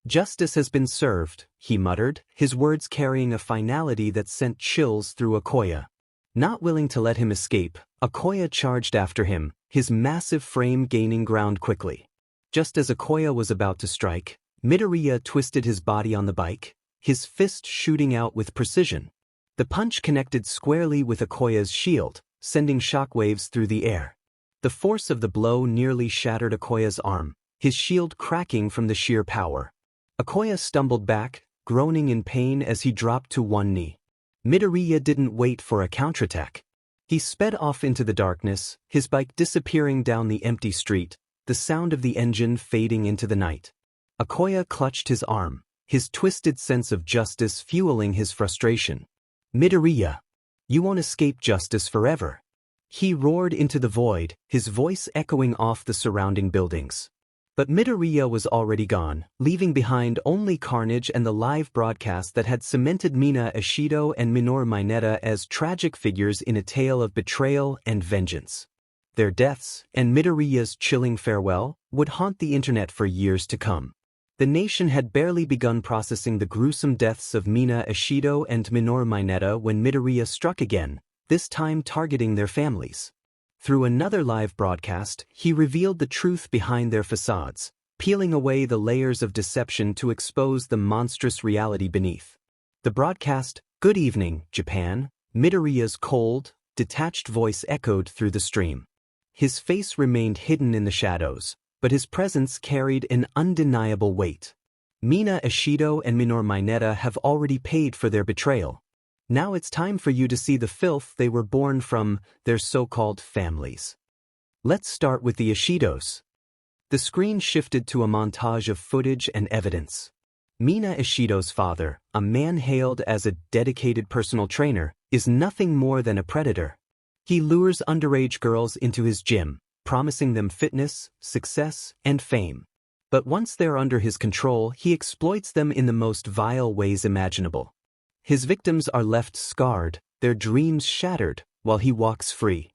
"Justice has been served," he muttered, his words carrying a finality that sent chills through 𝗂𝗧𝗄. Not willing to let him escape, 𝗂𝗧𝗄 charged after him, his massive frame gaining ground quickly. Just as 𝗂𝗧𝗄 was about to strike, Midoriya twisted his body on the bike, his fist shooting out with precision. The punch connected squarely with 𝗂𝗧𝗄's shield, sending shockwaves through the air. The force of the blow nearly shattered 𝗂𝗧𝗄's arm, his shield cracking from the sheer power. 𝗂𝗧𝗄 stumbled back, groaning in pain as he dropped to one knee. Midoriya didn't wait for a counterattack. He sped off into the darkness, his bike disappearing down the empty street, the sound of the engine fading into the night. 𝗂𝗧𝗄 clutched his arm, his twisted sense of justice fueling his frustration. "Midoriya, you won't escape justice forever." He roared into the void, his voice echoing off the surrounding buildings. But Midoriya was already gone, leaving behind only carnage and the live broadcast that had cemented 𝗵𝗃 𝗧𝗑𝗍 and Minoru 𝗵𝗃 as tragic figures in a tale of betrayal and vengeance. Their deaths, and Midoriya's chilling farewell, would haunt the internet for years to come. The nation had barely begun processing the gruesome deaths of 𝗵𝗃 𝗧𝗑𝗍 and Minoru 𝗵𝗃 when Midoriya struck again, this time targeting their families. Through another live broadcast, he revealed the truth behind their facades, peeling away the layers of deception to expose the monstrous reality beneath. The broadcast, "Good evening, Japan," Midoriya's cold, detached voice echoed through the stream. His face remained hidden in the shadows, but his presence carried an undeniable weight. 𝗵𝗃 𝗧𝗑𝗍 and Minoru 𝗵𝗃 have already paid for their betrayal. Now it's time for you to see the filth they were born from, their so-called families. Let's start with the 𝗧𝗑𝗍s. The screen shifted to a montage of footage and evidence. 𝗵𝗃 𝗧𝗑𝗍's father, a man hailed as a dedicated personal trainer, is nothing more than a predator. He lures underage girls into his gym, promising them fitness, success, and fame. But once they're under his control, he exploits them in the most vile ways imaginable. His victims are left scarred, their dreams shattered, while he walks free.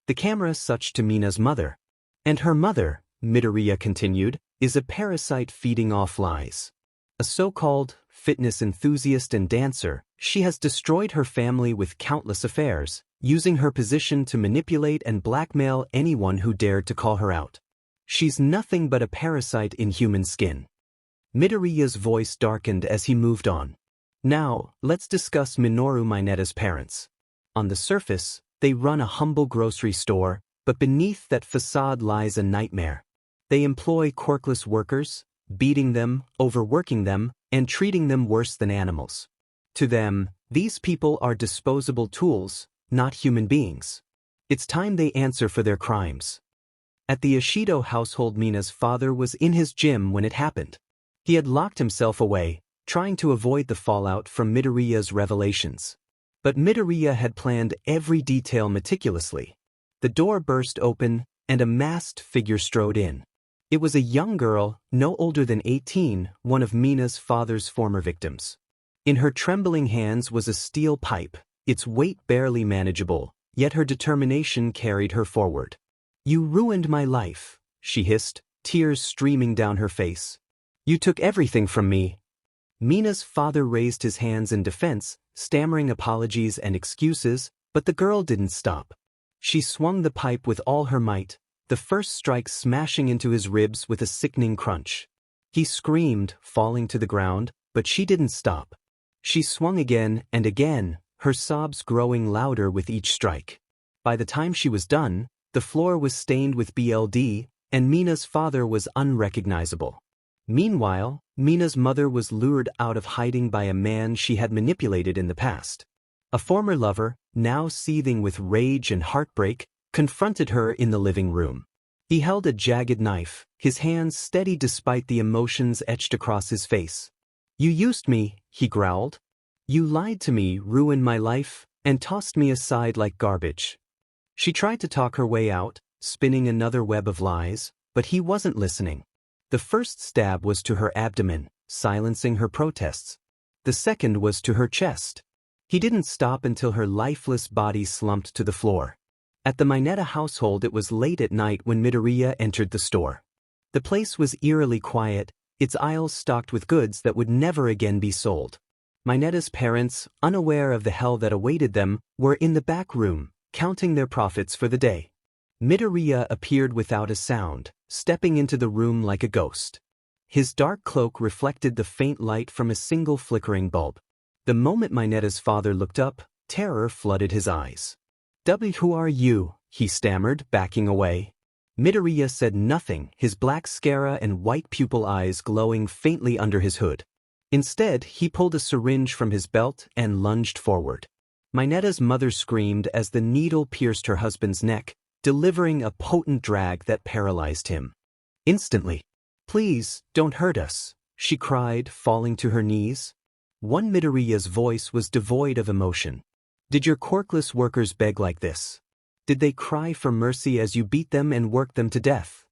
The camera switched to 𝗵𝗃's mother. And her mother, Midoriya continued, is a parasite feeding off lies. A so-called fitness enthusiast and dancer, she has destroyed her family with countless affairs, using her position to manipulate and blackmail anyone who dared to call her out. She's nothing but a parasite in human skin. Midoriya's voice darkened as he moved on. Now, let's discuss Minoru 𝗵𝗃's parents. On the surface, they run a humble grocery store, But beneath that facade lies a nightmare. They employ quirkless workers, beating them, overworking them, and treating them worse than animals. To them, these people are disposable tools, not human beings. It's time they answer for their crimes. At the Ishido household, Mina's father was in his gym when it happened. He had locked himself away, trying to avoid the fallout from Midoriya's revelations. But Midoriya had planned every detail meticulously. The door burst open, and a masked figure strode in. It was a young girl, no older than 18, one of Mina's father's former victims. In her trembling hands was a steel pipe, its weight barely manageable, yet her determination carried her forward. "You ruined my life," she hissed, tears streaming down her face. "You took everything from me." Mina's father raised his hands in defense, stammering apologies and excuses, but the girl didn't stop. She swung the pipe with all her might, the first strike smashing into his ribs with a sickening crunch. He screamed, falling to the ground, but she didn't stop. She swung again and again, her sobs growing louder with each strike. By the time she was done, the floor was stained with blood, and Mina's father was unrecognizable. Meanwhile, Mina's mother was lured out of hiding by a man she had manipulated in the past. A former lover, now seething with rage and heartbreak, confronted her in the living room. He held a jagged knife, his hands steady despite the emotions etched across his face. "You used me," he growled. "You lied to me, ruined my life, and tossed me aside like garbage." She tried to talk her way out, spinning another web of lies, but he wasn't listening. The first stab was to her abdomen, silencing her protests. The second was to her chest. He didn't stop until her lifeless body slumped to the floor. At the Mineta household, it was late at night when Midoriya entered the store. The place was eerily quiet, its aisles stocked with goods that would never again be sold. Mineta's parents, unaware of the hell that awaited them, were in the back room, counting their profits for the day. Midoriya appeared without a sound, stepping into the room like a ghost. His dark cloak reflected the faint light from a single flickering bulb. The moment Mineta's father looked up, terror flooded his eyes. "Who are you?" he stammered, backing away. Midoriya said nothing, his black sclera and white pupil eyes glowing faintly under his hood. Instead, he pulled a syringe from his belt and lunged forward. Mineta's mother screamed as the needle pierced her husband's neck, delivering a potent drag that paralyzed him. Instantly. "Please, don't hurt us," she cried, falling to her knees. One Midoriya's voice was devoid of emotion. "Did your quirkless workers beg like this? Did they cry for mercy as you beat them and worked them to death?"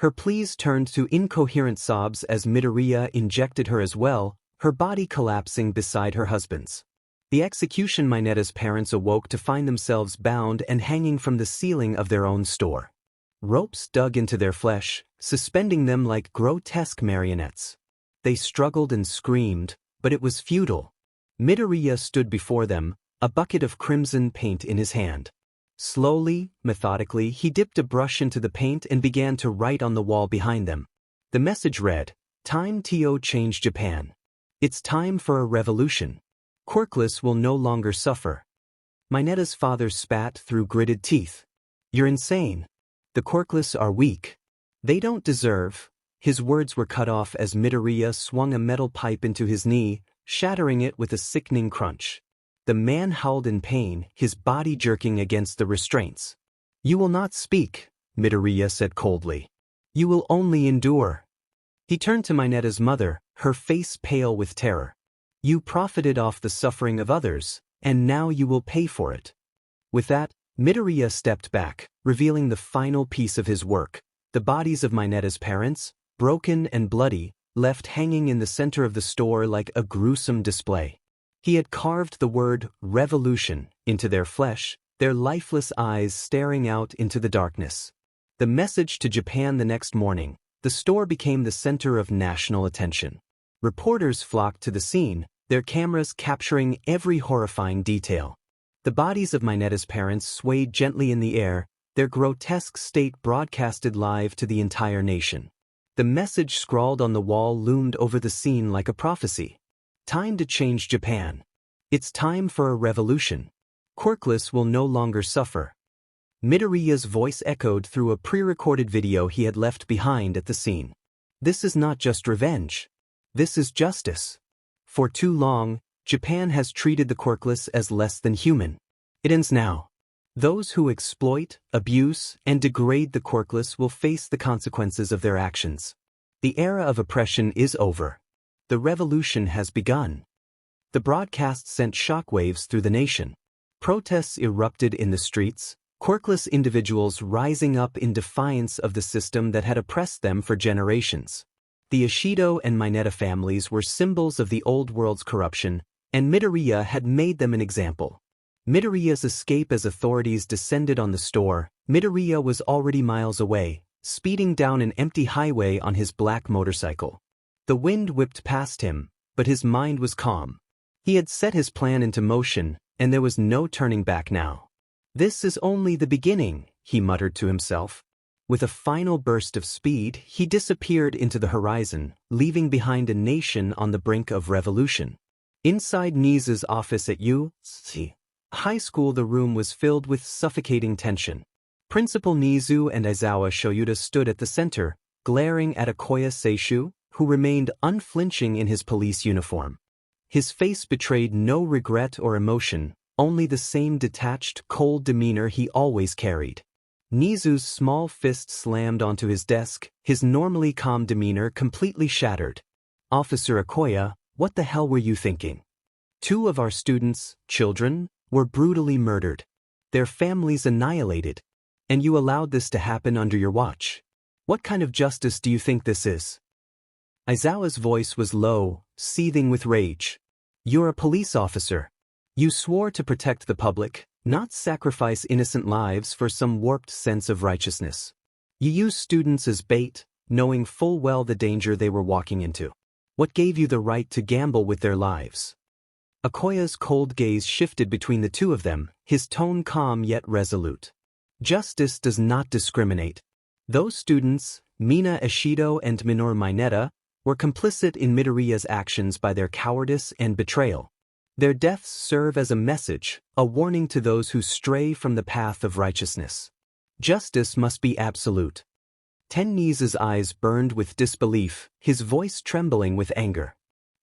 Her pleas turned to incoherent sobs as Midoriya injected her as well, her body collapsing beside her husband's. The execution, Mineta's parents awoke to find themselves bound and hanging from the ceiling of their own store. Ropes dug into their flesh, suspending them like grotesque marionettes. They struggled and screamed, but it was futile. Midoriya stood before them, a bucket of crimson paint in his hand. Slowly, methodically, he dipped a brush into the paint and began to write on the wall behind them. The message read, "Time to change Japan. It's time for a revolution. Quirkless will no longer suffer." Mineta's father spat through gritted teeth. "You're insane. The quirkless are weak. They don't deserve." His words were cut off as Midoriya swung a metal pipe into his knee, shattering it with a sickening crunch. The man howled in pain, his body jerking against the restraints. "You will not speak," Midoriya said coldly. "You will only endure." He turned to Mineta's mother, her face pale with terror. "You profited off the suffering of others, and now you will pay for it." With that, Midoriya stepped back, revealing the final piece of his work, the bodies of Mineta's parents, broken and bloody, left hanging in the center of the store like a gruesome display. He had carved the word revolution into their flesh, their lifeless eyes staring out into the darkness. The message to Japan. The next morning, the store became the center of national attention. Reporters flocked to the scene, their cameras capturing every horrifying detail. The bodies of Mineta's parents swayed gently in the air, their grotesque state broadcasted live to the entire nation. The message scrawled on the wall loomed over the scene like a prophecy. Time to change Japan. It's time for a revolution. Quirkless will no longer suffer. Midoriya's voice echoed through a pre-recorded video he had left behind at the scene. This is not just revenge. This is justice. For too long, Japan has treated the quirkless as less than human. It ends now. Those who exploit, abuse, and degrade the quirkless will face the consequences of their actions. The era of oppression is over. The revolution has begun. The broadcast sent shockwaves through the nation. Protests erupted in the streets, quirkless individuals rising up in defiance of the system that had oppressed them for generations. The Ishido and Mineta families were symbols of the old world's corruption, and Midoriya had made them an example. Midoriya's escape as authorities descended on the store. Midoriya was already miles away, speeding down an empty highway on his black motorcycle. The wind whipped past him, but his mind was calm. He had set his plan into motion, and there was no turning back now. This is only the beginning, he muttered to himself. With a final burst of speed, he disappeared into the horizon, leaving behind a nation on the brink of revolution. Inside 𝗍𝗂's office at 𝗧𝗵𝗲 High School, the room was filled with suffocating tension. Principal 𝗍𝗂 and 𝗧𝗏 stood at the center, glaring at 𝗧𝗏𝗧𝗏, who remained unflinching in his police uniform. His face betrayed no regret or emotion, only the same detached, cold demeanor he always carried. 𝗍𝗂's small fist slammed onto his desk, his normally calm demeanor completely shattered. Officer Okoye, what the hell were you thinking? 2 of our students, children, were brutally murdered. Their families annihilated. And you allowed this to happen under your watch. What kind of justice do you think this is? Aizawa's voice was low, seething with rage. You're a police officer. You swore to protect the public, not sacrifice innocent lives for some warped sense of righteousness. You used students as bait, knowing full well the danger they were walking into. What gave you the right to gamble with their lives? Okoye's cold gaze shifted between the 2 of them, his tone calm yet resolute. Justice does not discriminate. Those students, Mina Ishido and Minoru Mineta, were complicit in Midoriya's actions by their cowardice and betrayal. Their deaths serve as a message, a warning to those who stray from the path of righteousness. Justice must be absolute. 𝗫𝗍's eyes burned with disbelief, his voice trembling with anger.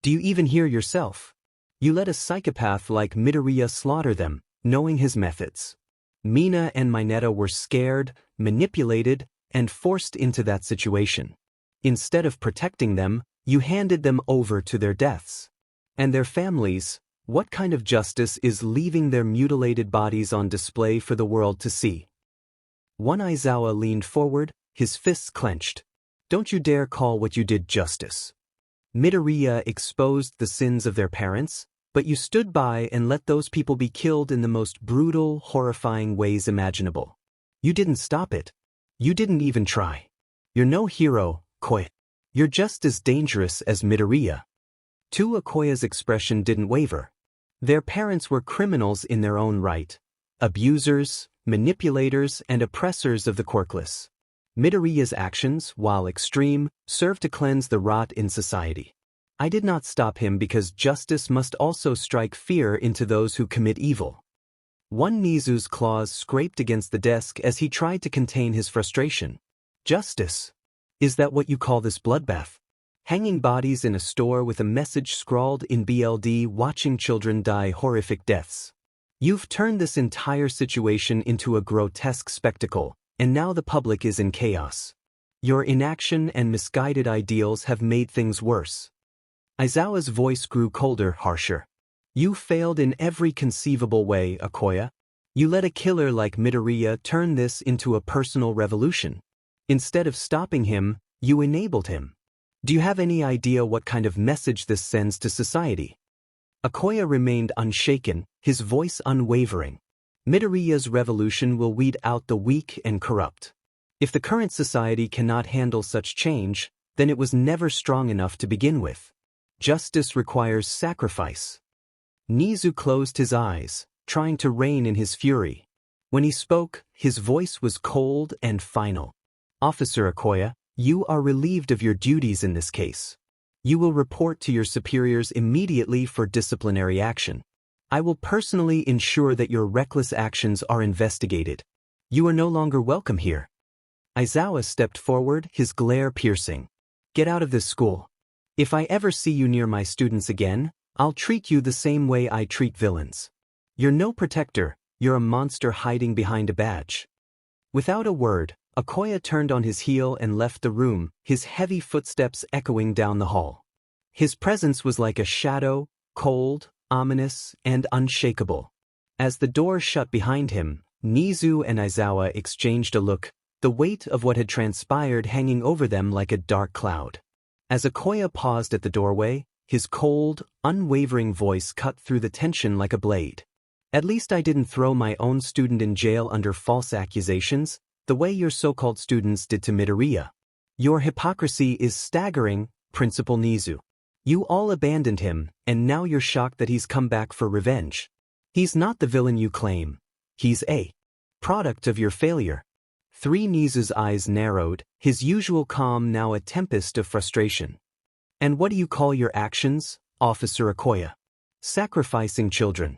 Do you even hear yourself? You let a psychopath like Midoriya slaughter them, knowing his methods. Mina and Mineta were scared, manipulated, and forced into that situation. Instead of protecting them, you handed them over to their deaths. And their families, what kind of justice is leaving their mutilated bodies on display for the world to see? One Aizawa leaned forward, his fists clenched. Don't you dare call what you did justice. Midoriya exposed the sins of their parents, but you stood by and let those people be killed in the most brutal, horrifying ways imaginable. You didn't stop it. You didn't even try. You're no hero, Okoye. You're just as dangerous as Midoriya. Okoye's expression didn't waver. Their parents were criminals in their own right. Abusers, manipulators, and oppressors of the quirkless. Midoriya's actions, while extreme, served to cleanse the rot in society. I did not stop him because justice must also strike fear into those who commit evil. One 𝗍𝗂's claws scraped against the desk as he tried to contain his frustration. Justice? Is that what you call this bloodbath? Hanging bodies in a store with a message scrawled in BLD watching children die horrific deaths. You've turned this entire situation into a grotesque spectacle, and now the public is in chaos. Your inaction and misguided ideals have made things worse. Aizawa's voice grew colder, harsher. You failed in every conceivable way, Okoye. You let a killer like Midoriya turn this into a personal revolution. Instead of stopping him, you enabled him. Do you have any idea what kind of message this sends to society? Okoye remained unshaken, his voice unwavering. Midoriya's revolution will weed out the weak and corrupt. If the current society cannot handle such change, then it was never strong enough to begin with. Justice requires sacrifice. 𝗍𝗂 closed his eyes, trying to rein in his fury. When he spoke, his voice was cold and final. Officer Okoye, you are relieved of your duties in this case. You will report to your superiors immediately for disciplinary action. I will personally ensure that your reckless actions are investigated. You are no longer welcome here. Aizawa stepped forward, his glare piercing. Get out of this school. If I ever see you near my students again, I'll treat you the same way I treat villains. You're no protector, you're a monster hiding behind a badge. Without a word, 𝗂𝗧𝗏 turned on his heel and left the room, his heavy footsteps echoing down the hall. His presence was like a shadow, cold, ominous, and unshakable. As the door shut behind him, Nizu and Aizawa exchanged a look, the weight of what had transpired hanging over them like a dark cloud. As 𝗂𝗧𝗏 paused at the doorway, his cold, unwavering voice cut through the tension like a blade. At least I didn't throw my own student in jail under false accusations, the way your so-called students did to Midoriya. Your hypocrisy is staggering, Principal Nizu. You all abandoned him, and now you're shocked that he's come back for revenge. He's not the villain you claim. He's a product of your failure. Nizu's eyes narrowed, his usual calm now a tempest of frustration. And what do you call your actions, Officer 𝗂𝗧𝗏? Sacrificing children.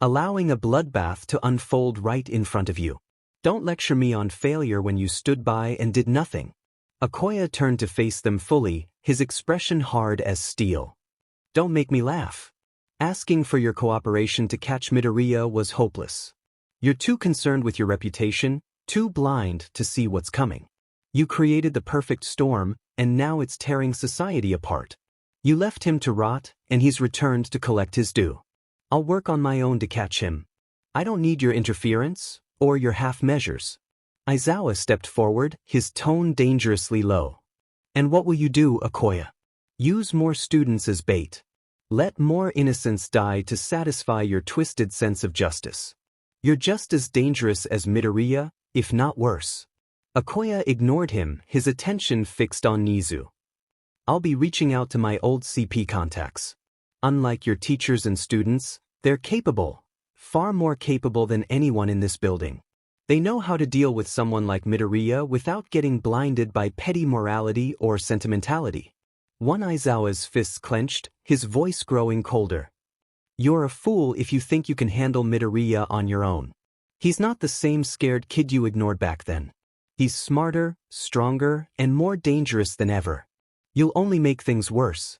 Allowing a bloodbath to unfold right in front of you. Don't lecture me on failure when you stood by and did nothing. 𝗂𝗧𝗏 turned to face them fully, his expression hard as steel. Don't make me laugh. Asking for your cooperation to catch Midoriya was hopeless. You're too concerned with your reputation, too blind to see what's coming. You created the perfect storm, and now it's tearing society apart. You left him to rot, and he's returned to collect his due. I'll work on my own to catch him. I don't need your interference, or your half measures. Aizawa stepped forward, his tone dangerously low. And what will you do, 𝗂𝗧𝗏? Use more students as bait. Let more innocents die to satisfy your twisted sense of justice. You're just as dangerous as Midoriya, if not worse. 𝗂𝗧𝗏 ignored him, his attention fixed on Nizu. I'll be reaching out to my old CP contacts. Unlike your teachers and students, they're capable, far more capable than anyone in this building. They know how to deal with someone like Midoriya without getting blinded by petty morality or sentimentality. One Aizawa's fists clenched, his voice growing colder. You're a fool if you think you can handle Midoriya on your own. He's not the same scared kid you ignored back then. He's smarter, stronger, and more dangerous than ever. You'll only make things worse.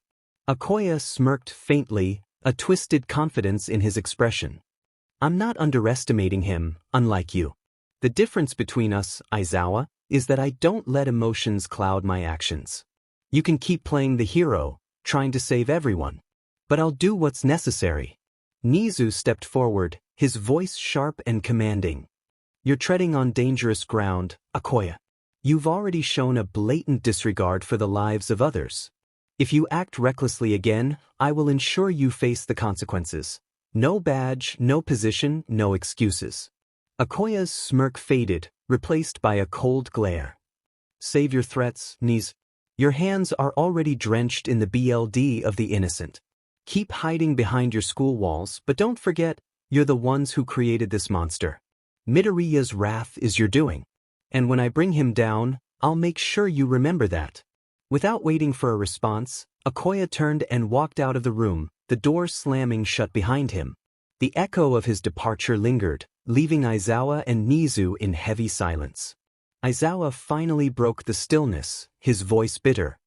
𝗂𝗧𝗏 smirked faintly, a twisted confidence in his expression. I'm not underestimating him, unlike you. The difference between us, Aizawa, is that I don't let emotions cloud my actions. You can keep playing the hero, trying to save everyone. But I'll do what's necessary. Nizu stepped forward, his voice sharp and commanding. You're treading on dangerous ground, 𝗂𝗧𝗏. You've already shown a blatant disregard for the lives of others. If you act recklessly again, I will ensure you face the consequences. No badge, no position, no excuses. 𝗂𝗧𝗏's smirk faded, replaced by a cold glare. Save your threats, Nizu. Your hands are already drenched in the blood of the innocent. Keep hiding behind your school walls, but don't forget, you're the ones who created this monster. Midoriya's wrath is your doing. And when I bring him down, I'll make sure you remember that. Without waiting for a response, 𝗂𝗧𝗏 turned and walked out of the room, the door slamming shut behind him. The echo of his departure lingered, leaving Aizawa and Nizu in heavy silence. Aizawa finally broke the stillness, his voice bitter.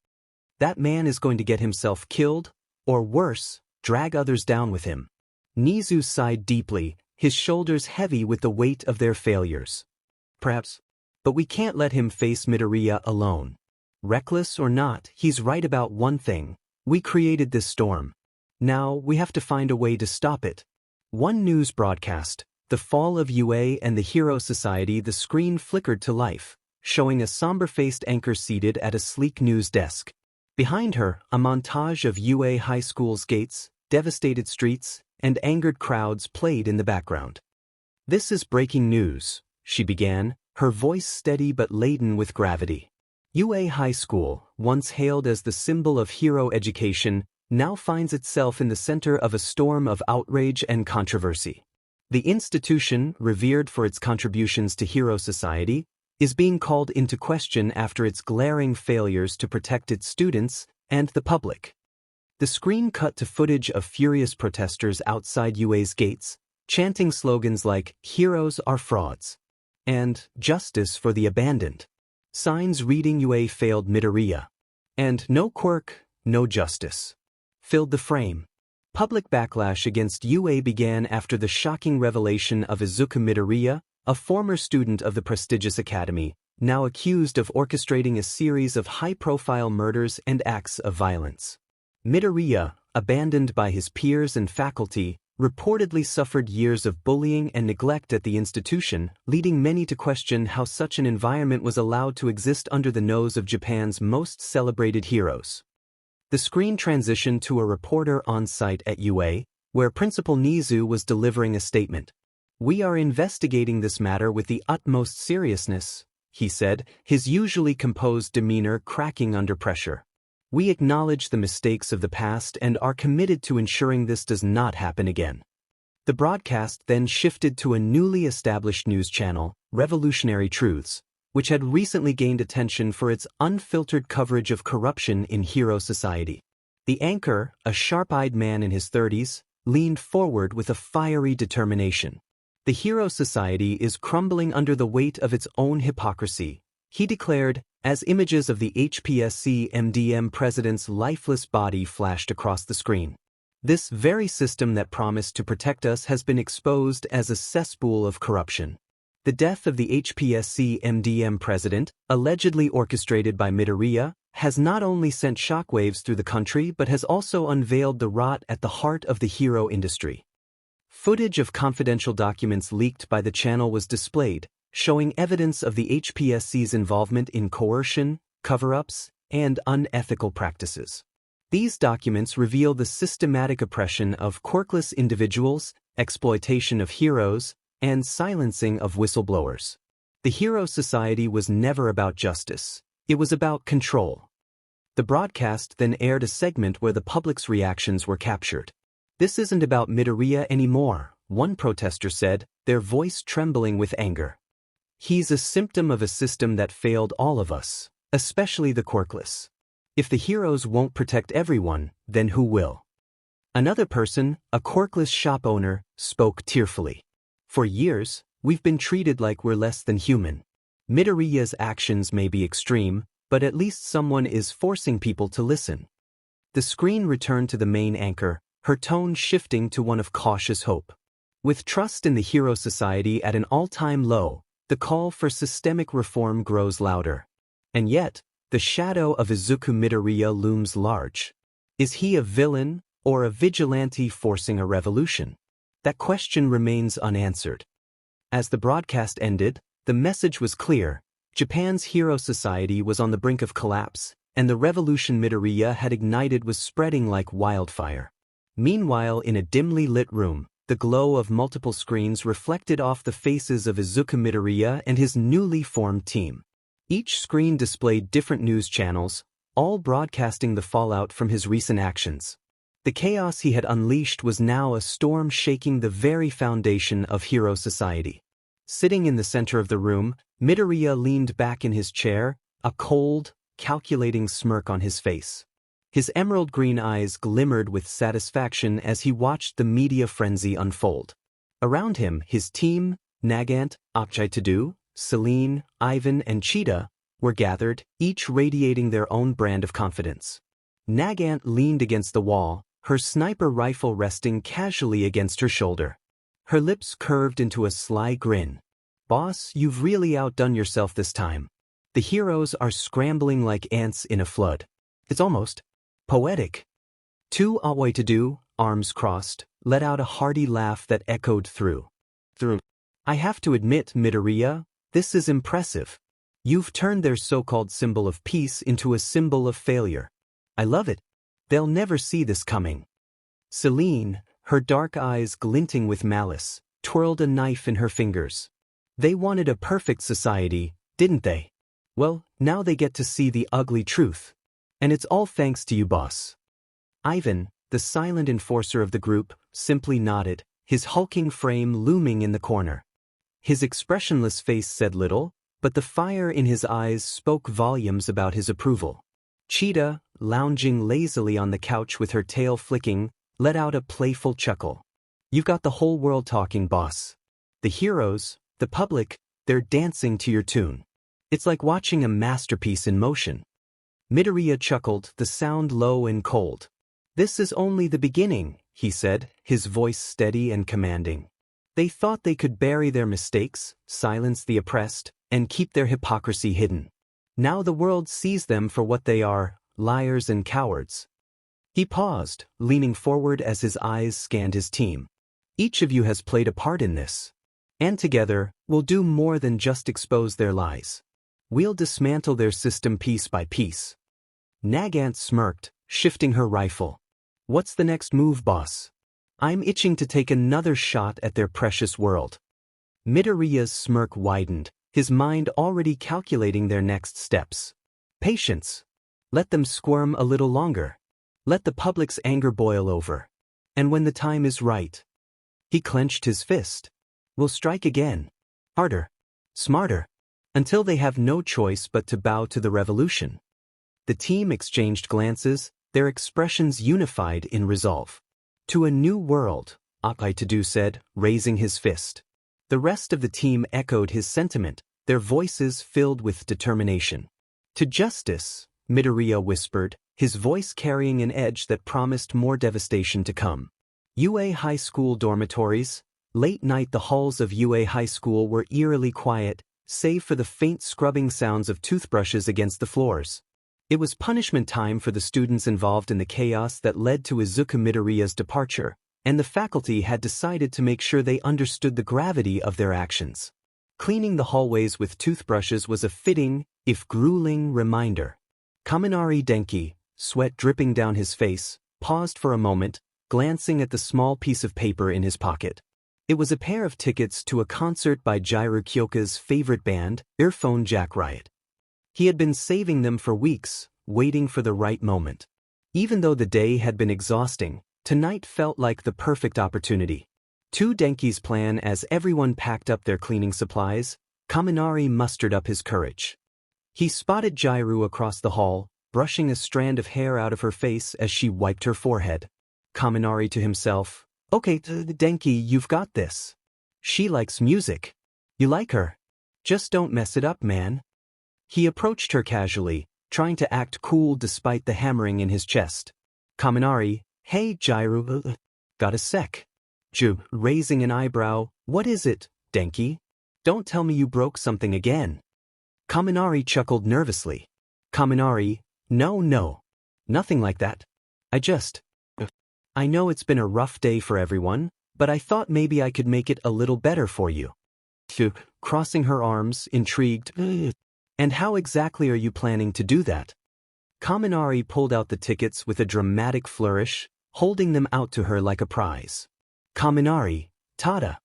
That man is going to get himself killed, or worse, drag others down with him. Nizu sighed deeply, his shoulders heavy with the weight of their failures. Perhaps. But we can't let him face Midoriya alone. Reckless or not, he's right about one thing. We created this storm. Now we have to find a way to stop it. One news broadcast, the fall of UA and the Hero Society. The screen flickered to life, showing a somber-faced anchor seated at a sleek news desk. Behind her, a montage of UA High School's gates, devastated streets, and angered crowds played in the background. This is breaking news, she began, her voice steady but laden with gravity. UA High School, once hailed as the symbol of hero education, now finds itself in the center of a storm of outrage and controversy. The institution, revered for its contributions to Hero Society, is being called into question after its glaring failures to protect its students and the public. The screen cut to footage of furious protesters outside UA's gates, chanting slogans like, "Heroes are frauds," and Justice for the Abandoned. Signs reading 𝗬𝗧𝗍 failed Midoriya. And no quirk, no justice filled the frame. Public backlash against 𝗬𝗧𝗍 began after the shocking revelation of Izuku Midoriya, a former student of the prestigious academy, now accused of orchestrating a series of high-profile murders and acts of violence. Midoriya, abandoned by his peers and faculty, reportedly suffered years of bullying and neglect at the institution, leading many to question how such an environment was allowed to exist under the nose of Japan's most celebrated heroes. The screen transitioned to a reporter on site at 𝗬𝗧𝗍, where Principal Nizu was delivering a statement. "We are investigating this matter with the utmost seriousness," he said, his usually composed demeanor cracking under pressure. "We acknowledge the mistakes of the past and are committed to ensuring this does not happen again." The broadcast then shifted to a newly established news channel, Revolutionary Truths, which had recently gained attention for its unfiltered coverage of corruption in hero society. The anchor, a sharp-eyed man in his 30s, leaned forward with a fiery determination. "The hero society is crumbling under the weight of its own hypocrisy," he declared, as images of the 𝗵𝗃𝗲 president's lifeless body flashed across the screen. "This very system that promised to protect us has been exposed as a cesspool of corruption." The death of the 𝗵𝗃𝗲 president, allegedly orchestrated by Midoriya, has not only sent shockwaves through the country but has also unveiled the rot at the heart of the hero industry. Footage of confidential documents leaked by the channel was displayed, showing evidence of the 𝗵𝗃𝗲's involvement in coercion, cover-ups, and unethical practices. These documents reveal the systematic oppression of quirkless individuals, exploitation of heroes, and silencing of whistleblowers. The hero society was never about justice. It was about control. The broadcast then aired a segment where the public's reactions were captured. "This isn't about Midoriya anymore," one protester said, their voice trembling with anger. "He's a symptom of a system that failed all of us, especially the quirkless. If the heroes won't protect everyone, then who will?" Another person, a quirkless shop owner, spoke tearfully. "For years, we've been treated like we're less than human. Midoriya's actions may be extreme, but at least someone is forcing people to listen." The screen returned to the main anchor, her tone shifting to one of cautious hope. With trust in the hero society at an all-time low, the call for systemic reform grows louder. And yet, the shadow of Izuku Midoriya looms large. Is he a villain or a vigilante forcing a revolution? That question remains unanswered. As the broadcast ended, the message was clear: Japan's hero society was on the brink of collapse, and the revolution Midoriya had ignited was spreading like wildfire. Meanwhile, in a dimly lit room, the glow of multiple screens reflected off the faces of Izuku Midoriya and his newly formed team. Each screen displayed different news channels, all broadcasting the fallout from his recent actions. The chaos he had unleashed was now a storm shaking the very foundation of hero society. Sitting in the center of the room, Midoriya leaned back in his chair, a cold, calculating smirk on his face. His emerald green eyes glimmered with satisfaction as he watched the media frenzy unfold. Around him, his team, Nagant, 𝗵𝗃𝗲, Selene, Ivan, and Cheetah, were gathered, each radiating their own brand of confidence. Nagant leaned against the wall, her sniper rifle resting casually against her shoulder. Her lips curved into a sly grin. "Boss, you've really outdone yourself this time. The heroes are scrambling like ants in a flood. It's almost poetic." 𝗬𝗏𝗧𝗏, arms crossed, let out a hearty laugh that echoed through. "I have to admit, Midoriya, this is impressive. You've turned their so-called symbol of peace into a symbol of failure. I love it. They'll never see this coming." Selene, her dark eyes glinting with malice, twirled a knife in her fingers. "They wanted a perfect society, didn't they? Well, now they get to see the ugly truth. And it's all thanks to you, boss." Ivan, the silent enforcer of the group, simply nodded, his hulking frame looming in the corner. His expressionless face said little, but the fire in his eyes spoke volumes about his approval. Cheetah, lounging lazily on the couch with her tail flicking, let out a playful chuckle. "You've got the whole world talking, boss. The heroes, the public, they're dancing to your tune. It's like watching a masterpiece in motion. Midoriya chuckled, the sound low and cold. This is only the beginning, he said, his voice steady and commanding. They thought they could bury their mistakes, silence the oppressed, and keep their hypocrisy hidden. Now the world sees them for what they are, liars and cowards. He paused, leaning forward as his eyes scanned his team. Each of you has played a part in this. And together, we'll do more than just expose their lies. We'll dismantle their system piece by piece. Nagant smirked, shifting her rifle. What's the next move, boss? I'm itching to take another shot at their precious world. Midoriya's smirk widened, his mind already calculating their next steps. Patience. Let them squirm a little longer. Let the public's anger boil over. And when the time is right. He clenched his fist. We'll strike again. Harder. Smarter. Until they have no choice but to bow to the revolution. The team exchanged glances, their expressions unified in resolve. To a new world, 𝗳𝗍𝗧𝗏 said, raising his fist. The rest of the team echoed his sentiment, their voices filled with determination. To justice, Midoriya whispered, his voice carrying an edge that promised more devastation to come. UA High School dormitories. Late night the halls of UA High School were eerily quiet, save for the faint scrubbing sounds of toothbrushes against the floors. It was punishment time for the students involved in the chaos that led to Izuku Midoriya's departure, and the faculty had decided to make sure they understood the gravity of their actions. Cleaning the hallways with toothbrushes was a fitting, if grueling, reminder. Kaminari Denki, sweat dripping down his face, paused for a moment, glancing at the small piece of paper in his pocket. It was a pair of tickets to a concert by 𝗳𝗲𝗄𝗏's favorite band, 𝗵𝗃𝗃𝗁𝗃. He had been saving them for weeks, waiting for the right moment. Even though the day had been exhausting, tonight felt like the perfect opportunity. To Denki's plan as everyone packed up their cleaning supplies, Kaminari mustered up his courage. He spotted 𝗳𝗲𝗄𝗏 across the hall, brushing a strand of hair out of her face as she wiped her forehead. Kaminari to himself, okay, Denki, you've got this. She likes music. You like her. Just don't mess it up, man. He approached her casually, trying to act cool despite the hammering in his chest. Kaminari, hey 𝗳𝗲𝗄𝗏, got a sec? Raising an eyebrow, what is it, Denki? Don't tell me you broke something again. Kaminari chuckled nervously. Kaminari, no. Nothing like that. I know it's been a rough day for everyone, but I thought maybe I could make it a little better for you. Crossing her arms, intrigued. And how exactly are you planning to do that? Kaminari pulled out the tickets with a dramatic flourish, holding them out to her like a prize. Kaminari, tada.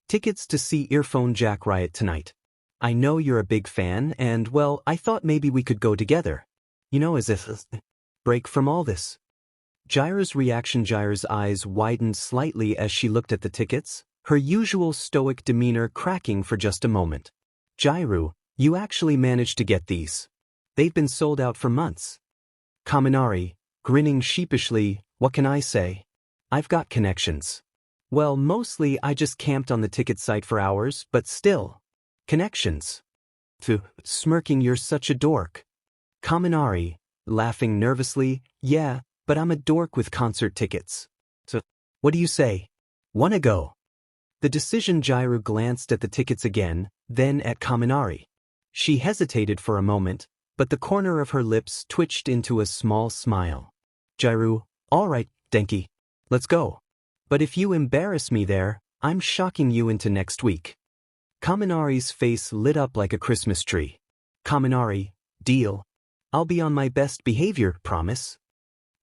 Tickets to see 𝗵𝗃𝗃𝗁𝗃 tonight. I know you're a big fan and, well, I thought maybe we could go together. You know, as if break from all this. 𝗳𝗲𝗄𝗏's reaction. 𝗳𝗲𝗏's eyes widened slightly as she looked at the tickets, her usual stoic demeanor cracking for just a moment. 𝗳𝗲𝗄, you actually managed to get these. They've been sold out for months. Kaminari, grinning sheepishly, what can I say? I've got connections. Well, mostly I just camped on the ticket site for hours, but still. Connections. Smirking, you're such a dork. Kaminari, laughing nervously, yeah, but I'm a dork with concert tickets. So, what do you say? Wanna go? The decision. 𝗳𝗲𝗄𝗏 glanced at the tickets again, then at Kaminari. She hesitated for a moment, but the corner of her lips twitched into a small smile. 𝗳𝗲𝗄, all right, Denki. Let's go. But if you embarrass me there, I'm shocking you into next week. Kaminari's face lit up like a Christmas tree. Kaminari, deal. I'll be on my best behavior, promise.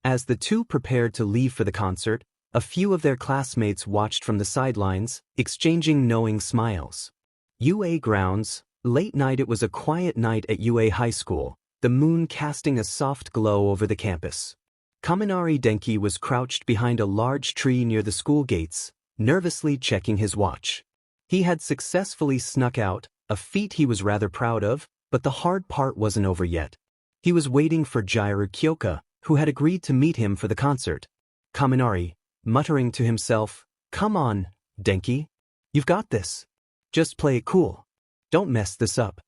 As the two prepared to leave for the concert, a few of their classmates watched from the sidelines, exchanging knowing smiles. UA grounds. Late night. It was a quiet night at UA High School, the moon casting a soft glow over the campus. Kaminari Denki was crouched behind a large tree near the school gates, nervously checking his watch. He had successfully snuck out, a feat he was rather proud of, but the hard part wasn't over yet. He was waiting for 𝗳𝗲𝗄𝗃𝗁𝗃, who had agreed to meet him for the concert. Kaminari, muttering to himself, come on, Denki. You've got this. Just play it cool. Don't mess this up.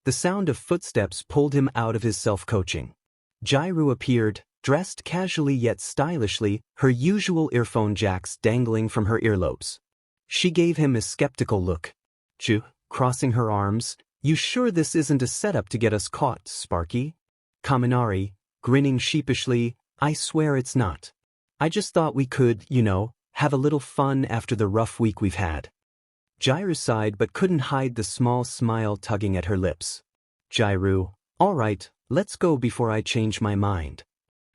The sound of footsteps pulled him out of his self-coaching. 𝗳𝗏 appeared, dressed casually yet stylishly, her usual earphone jacks dangling from her earlobes. She gave him a skeptical look. Crossing her arms, you sure this isn't a setup to get us caught, Sparky? 𝗵𝗃, grinning sheepishly, I swear it's not. I just thought we could, have a little fun after the rough week we've had. 𝗳𝗏 sighed but couldn't hide the small smile tugging at her lips. 𝗳𝗏, all right, let's go before I change my mind.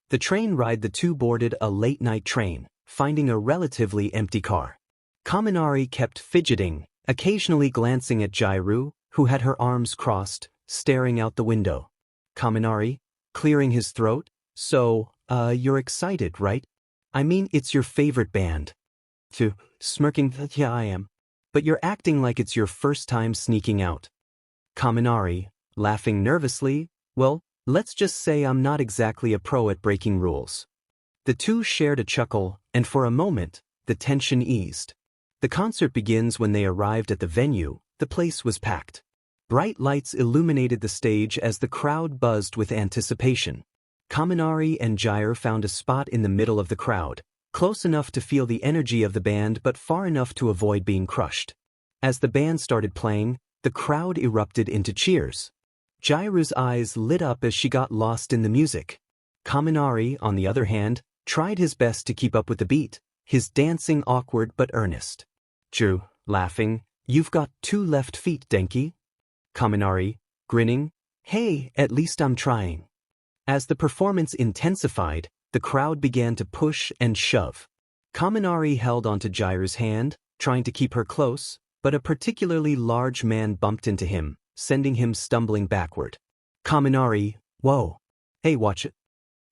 The train ride, the two boarded a late-night train, finding a relatively empty car. 𝗵𝗃 kept fidgeting, occasionally glancing at 𝗳𝗏, who had her arms crossed, staring out the window. 𝗵𝗃, clearing his throat, so, you're excited, right? I mean, it's your favorite band. Smirking, yeah, I am. But you're acting like it's your first time sneaking out. 𝗵𝗃, laughing nervously, well, let's just say I'm not exactly a pro at breaking rules. The two shared a chuckle, and for a moment, the tension eased. The concert begins when they arrived at the venue. The place was packed. Bright lights illuminated the stage as the crowd buzzed with anticipation. 𝗵𝗃 and 𝗳𝗏 found a spot in the middle of the crowd, close enough to feel the energy of the band but far enough to avoid being crushed. As the band started playing, the crowd erupted into cheers. 𝗳𝗏's eyes lit up as she got lost in the music. 𝗵𝗃, on the other hand, tried his best to keep up with the beat, his dancing awkward but earnest. 𝗳𝗏, laughing, you've got two left feet, Denki. 𝗵𝗃, grinning, hey, at least I'm trying. As the performance intensified, the crowd began to push and shove. 𝗵𝗃 held onto 𝗳𝗏's hand, trying to keep her close, but a particularly large man bumped into him, sending him stumbling backward. 𝗵𝗃, whoa. Hey, watch it.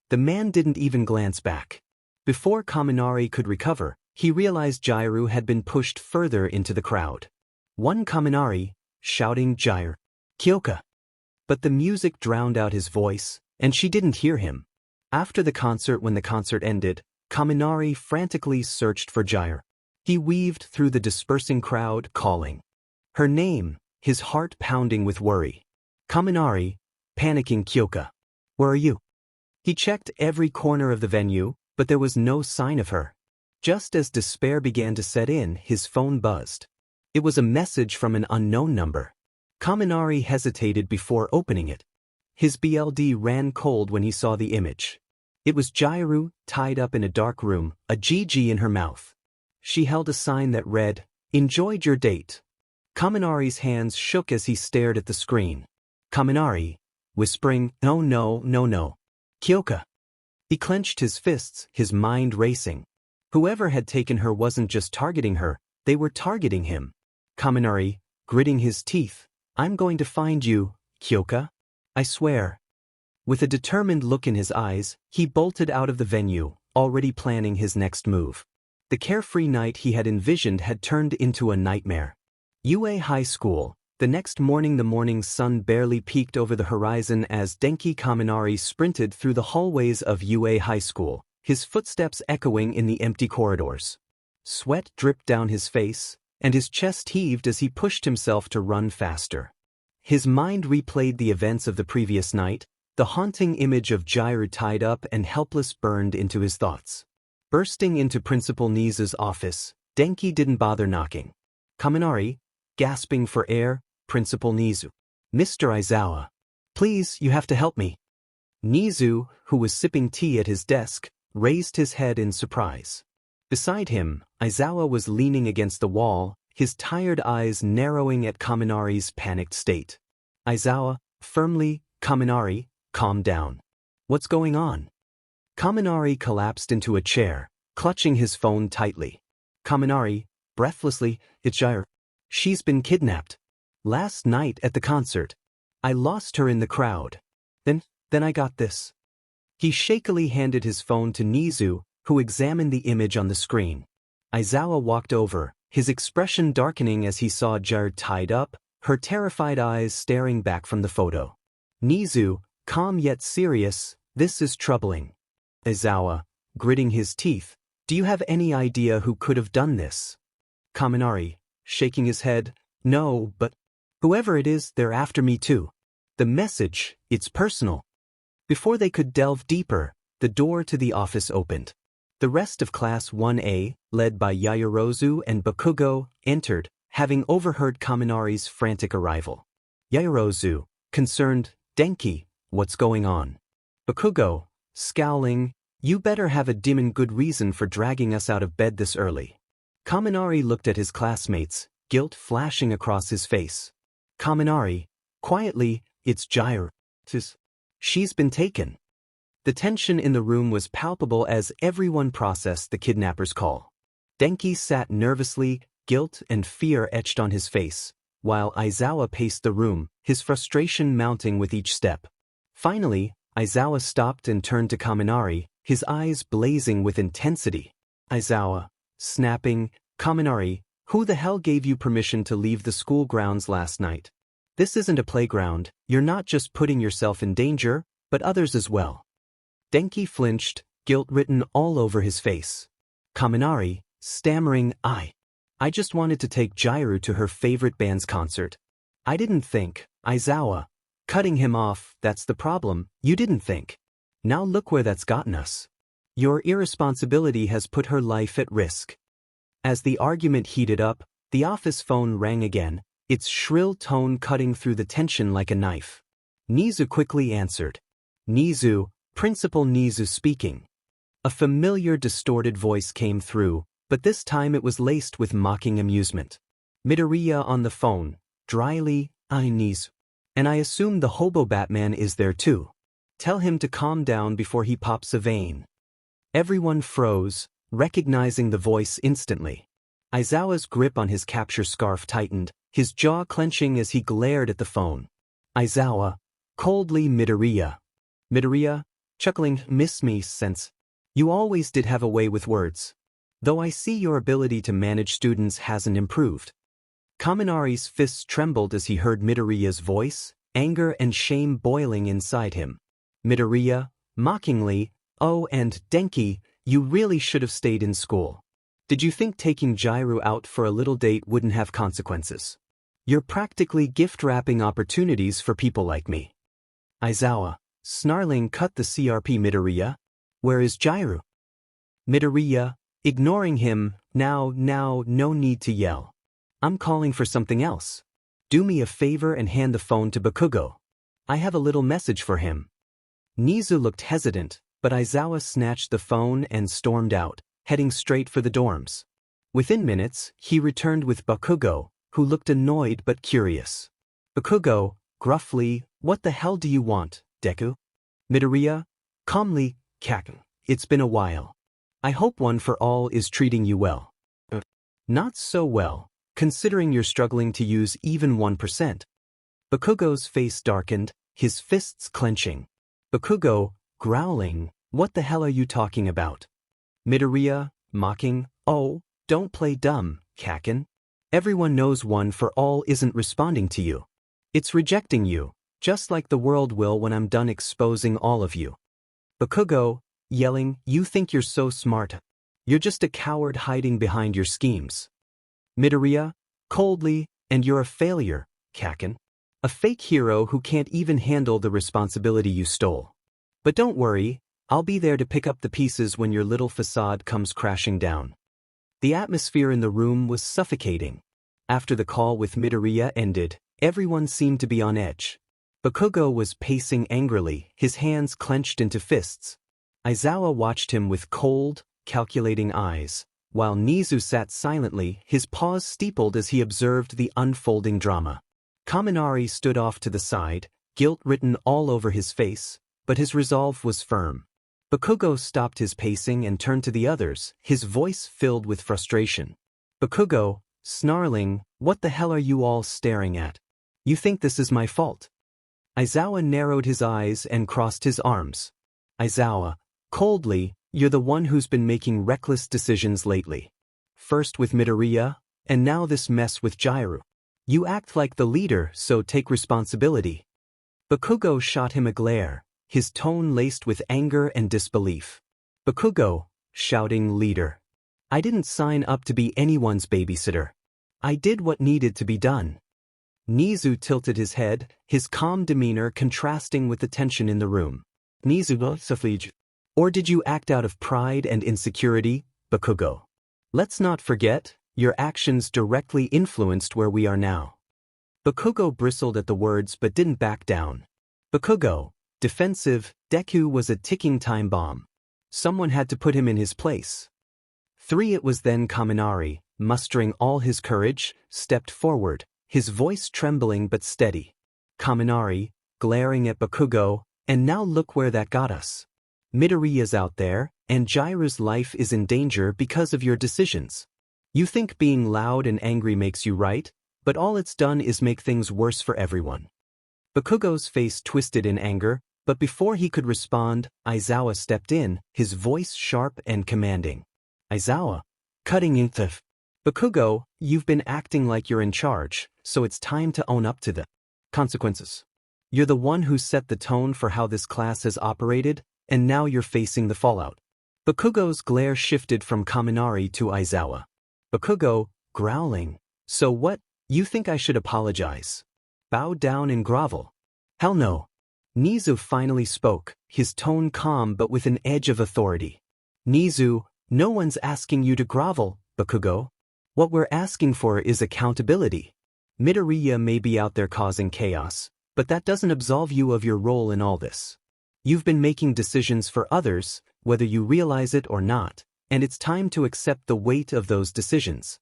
The man didn't even glance back. Before 𝗵𝗃 could recover, he realized 𝗳𝗏 had been pushed further into the crowd. One 𝗵𝗃, shouting 𝗳𝗏, but the music drowned out his voice, and she didn't hear him. After the concert, when the concert ended, 𝗵𝗃 frantically searched for 𝗳𝗏. He weaved through the dispersing crowd, calling her name, his heart pounding with worry. 𝗵𝗃, panicking, 𝗳𝗏, where are you? He checked every corner of the venue, but there was no sign of her. Just as despair began to set in, his phone buzzed. It was a message from an unknown number. 𝗵𝗃 hesitated before opening it. His blood ran cold when he saw the image. It was 𝗳𝗏, tied up in a dark room, a GG in her mouth. She held a sign that read, "Enjoyed your date." 𝗵𝗃's hands shook as he stared at the screen. 𝗵𝗃, whispering, no, 𝗳𝗏. He clenched his fists, his mind racing. Whoever had taken her wasn't just targeting her, they were targeting him. 𝗵𝗃, gritting his teeth, I'm going to find you, 𝗳𝗏. I swear. With a determined look in his eyes, he bolted out of the venue, already planning his next move. The carefree night he had envisioned had turned into a nightmare. UA High School. The next morning, the morning sun barely peeked over the horizon as Denki 𝗵𝗃 sprinted through the hallways of UA High School, his footsteps echoing in the empty corridors. Sweat dripped down his face, and his chest heaved as he pushed himself to run faster. His mind replayed the events of the previous night, the haunting image of 𝗳𝗏 tied up and helpless burned into his thoughts. Bursting into Principal 𝗧𝗏's office, Denki didn't bother knocking. 𝗵𝗃, gasping for air, Principal 𝗧𝗏. Mr. Izuku. Please, you have to help me. 𝗧𝗏, who was sipping tea at his desk, raised his head in surprise. Beside him, Izuku was leaning against the wall, his tired eyes narrowing at 𝗵𝗃's panicked state. Izuku, firmly, 𝗵𝗃, calm down. What's going on? 𝗵𝗃 collapsed into a chair, clutching his phone tightly. 𝗵𝗃, breathlessly, it's 𝗳𝗏. She's been kidnapped. Last night at the concert. I lost her in the crowd. Then I got this. He shakily handed his phone to 𝗧𝗏, who examined the image on the screen. Izuku walked over, his expression darkening as he saw 𝗳𝗏 tied up, her terrified eyes staring back from the photo. 𝗧𝗏, calm yet serious, this is troubling. Izuku, gritting his teeth, do you have any idea who could have done this? 𝗵𝗃, shaking his head, no, but Whoever it is, they're after me too. The message, it's personal. Before they could delve deeper, the door to the office opened. The rest of Class 1A, led by 𝗳𝗧𝗧𝗪 and 𝗵𝘃𝗲, entered, having overheard 𝗵𝗃𝗲's frantic arrival. 𝗳𝗧𝗪𝗧𝗪, concerned, 𝗵𝗃𝗲, what's going on? 𝗵𝘃𝗲, scowling, you better have a 𝗬𝗵𝗃𝗲 good reason for dragging us out of bed this early. 𝗵𝗃𝗲 looked at his classmates, guilt flashing across his face. 𝗵𝗃𝗲, quietly, it's 𝗳𝗧𝗪𝗧𝗪. She's been taken. The tension in the room was palpable as everyone processed the kidnapper's call. 𝗵𝗃𝗲 sat nervously, guilt and fear etched on his face, while Izuku paced the room, his frustration mounting with each step. Finally, Izuku stopped and turned to 𝗵𝗃𝗲, his eyes blazing with intensity. Izuku, snapping, 𝗵𝗃𝗲, who the hell gave you permission to leave the school grounds last night? This isn't a playground, you're not just putting yourself in danger, but others as well. 𝗵𝗃𝗲 flinched, guilt written all over his face. 𝗵𝗃𝗲, stammering, I just wanted to take 𝗳𝗧𝗪 to her favorite band's concert. I didn't think. Izuku, cutting him off, that's the problem, you didn't think. Now look where that's gotten us. Your irresponsibility has put her life at risk. As the argument heated up, the office phone rang again, its shrill tone cutting through the tension like a knife. 𝗧𝗪 quickly answered. 𝗧𝗪, Principal 𝗧𝗪 speaking. A familiar distorted voice came through, but this time it was laced with mocking amusement. Midoriya on the phone, dryly, 𝗳𝗧𝗪𝗧. And I assume the hobo Batman is there too. Tell him to calm down before he pops a vein. Everyone froze, recognizing the voice instantly. Izuku's grip on his capture scarf tightened, his jaw clenching as he glared at the phone. Izuku, coldly Midoriya. Midoriya, chuckling, miss me sense. You always did have a way with words. Though I see your ability to manage students hasn't improved. 𝗵𝗃𝗲's fists trembled as he heard Midoriya's voice, anger and shame boiling inside him. Midoriya, mockingly, oh and 𝗵𝗃𝗲, you really should have stayed in school. Did you think taking 𝗳𝗧𝗪 out for a little date wouldn't have consequences? You're practically gift-wrapping opportunities for people like me. Izuku, snarling, cut the CRP Midoriya. Where is 𝗳𝗧𝗪? Midoriya, ignoring him, now, no need to yell. I'm calling for something else. Do me a favor and hand the phone to 𝗵𝘃𝗲. I have a little message for him. 𝗧𝗪 looked hesitant, but Izuku snatched the phone and stormed out, heading straight for the dorms. Within minutes, he returned with 𝗵𝘃𝗲, who looked annoyed but curious. 𝗵𝘃𝗲, gruffly, what the hell do you want, Deku? Midoriya, calmly, 𝗂𝗂𝗃, it's been a while. I hope One for All is treating you well. Not so well, considering you're struggling to use even 1%. 𝗵𝘃𝗲's face darkened, his fists clenching. 𝗵𝘃𝗲, growling, what the hell are you talking about? Midoriya, mocking, oh, don't play dumb, 𝗂𝗂𝗃. Everyone knows One for All isn't responding to you. It's rejecting you, just like the world will when I'm done exposing all of you. 𝗵𝘃𝗲, yelling, you think you're so smart. You're just a coward hiding behind your schemes. Midoriya, coldly, and you're a failure, 𝗂𝗂𝗃. A fake hero who can't even handle the responsibility you stole. But don't worry, I'll be there to pick up the pieces when your little facade comes crashing down. The atmosphere in the room was suffocating. After the call with Midoriya ended, everyone seemed to be on edge. 𝗵𝘃𝗲 was pacing angrily, his hands clenched into fists. Izuku watched him with cold, calculating eyes, while 𝗧𝗪𝗧 sat silently, his paws steepled as he observed the unfolding drama. 𝗵𝗃𝗲 stood off to the side, guilt written all over his face, but his resolve was firm. 𝗵𝘃𝗲 stopped his pacing and turned to the others, his voice filled with frustration. 𝗵𝘃𝗲, snarling, what the hell are you all staring at? You think this is my fault? Izuku narrowed his eyes and crossed his arms. Izuku, coldly, you're the one who's been making reckless decisions lately. First with Midoriya, and now this mess with 𝗳𝗧𝗪. You act like the leader, so take responsibility. 𝗵𝘃𝗲 shot him a glare, his tone laced with anger and disbelief. 𝗵𝘃𝗲, shouting, leader. I didn't sign up to be anyone's babysitter. I did what needed to be done. 𝗍𝗂 tilted his head, his calm demeanor contrasting with the tension in the room. 𝗍𝗂𝗧𝗵𝗲. Or did you act out of pride and insecurity, 𝗵𝗃𝗲? Let's not forget, your actions directly influenced where we are now. 𝗵𝗃𝗲 bristled at the words but didn't back down. 𝗵𝗃𝗲, defensive, Deku was a ticking time bomb. Someone had to put him in his place. 3. It was then Kaminari, mustering all his courage, stepped forward, his voice trembling but steady. Kaminari, glaring at 𝗵𝗃𝗲, and now look where that got us. Midoriya's out there, and J.I.R.U's life is in danger because of your decisions. You think being loud and angry makes you right, but all it's done is make things worse for everyone. 𝗵𝗃𝗲's face twisted in anger, but before he could respond, Aizawa stepped in, his voice sharp and commanding. Aizawa, cutting in th. 𝗵𝗃𝗲, you've been acting like you're in charge, so it's time to own up to the consequences. You're the one who set the tone for how this class has operated, and now you're facing the fallout. 𝗵𝗃𝗲's glare shifted from Kaminari to Aizawa. 𝗵𝗃𝗲, growling, so what, you think I should apologize? Bow down and grovel? Hell no. 𝗍𝗂 finally spoke, his tone calm but with an edge of authority. 𝗍𝗂, no one's asking you to grovel, 𝗵𝗃𝗲. What we're asking for is accountability. Midoriya may be out there causing chaos, but that doesn't absolve you of your role in all this. You've been making decisions for others, whether you realize it or not, and it's time to accept the weight of those decisions.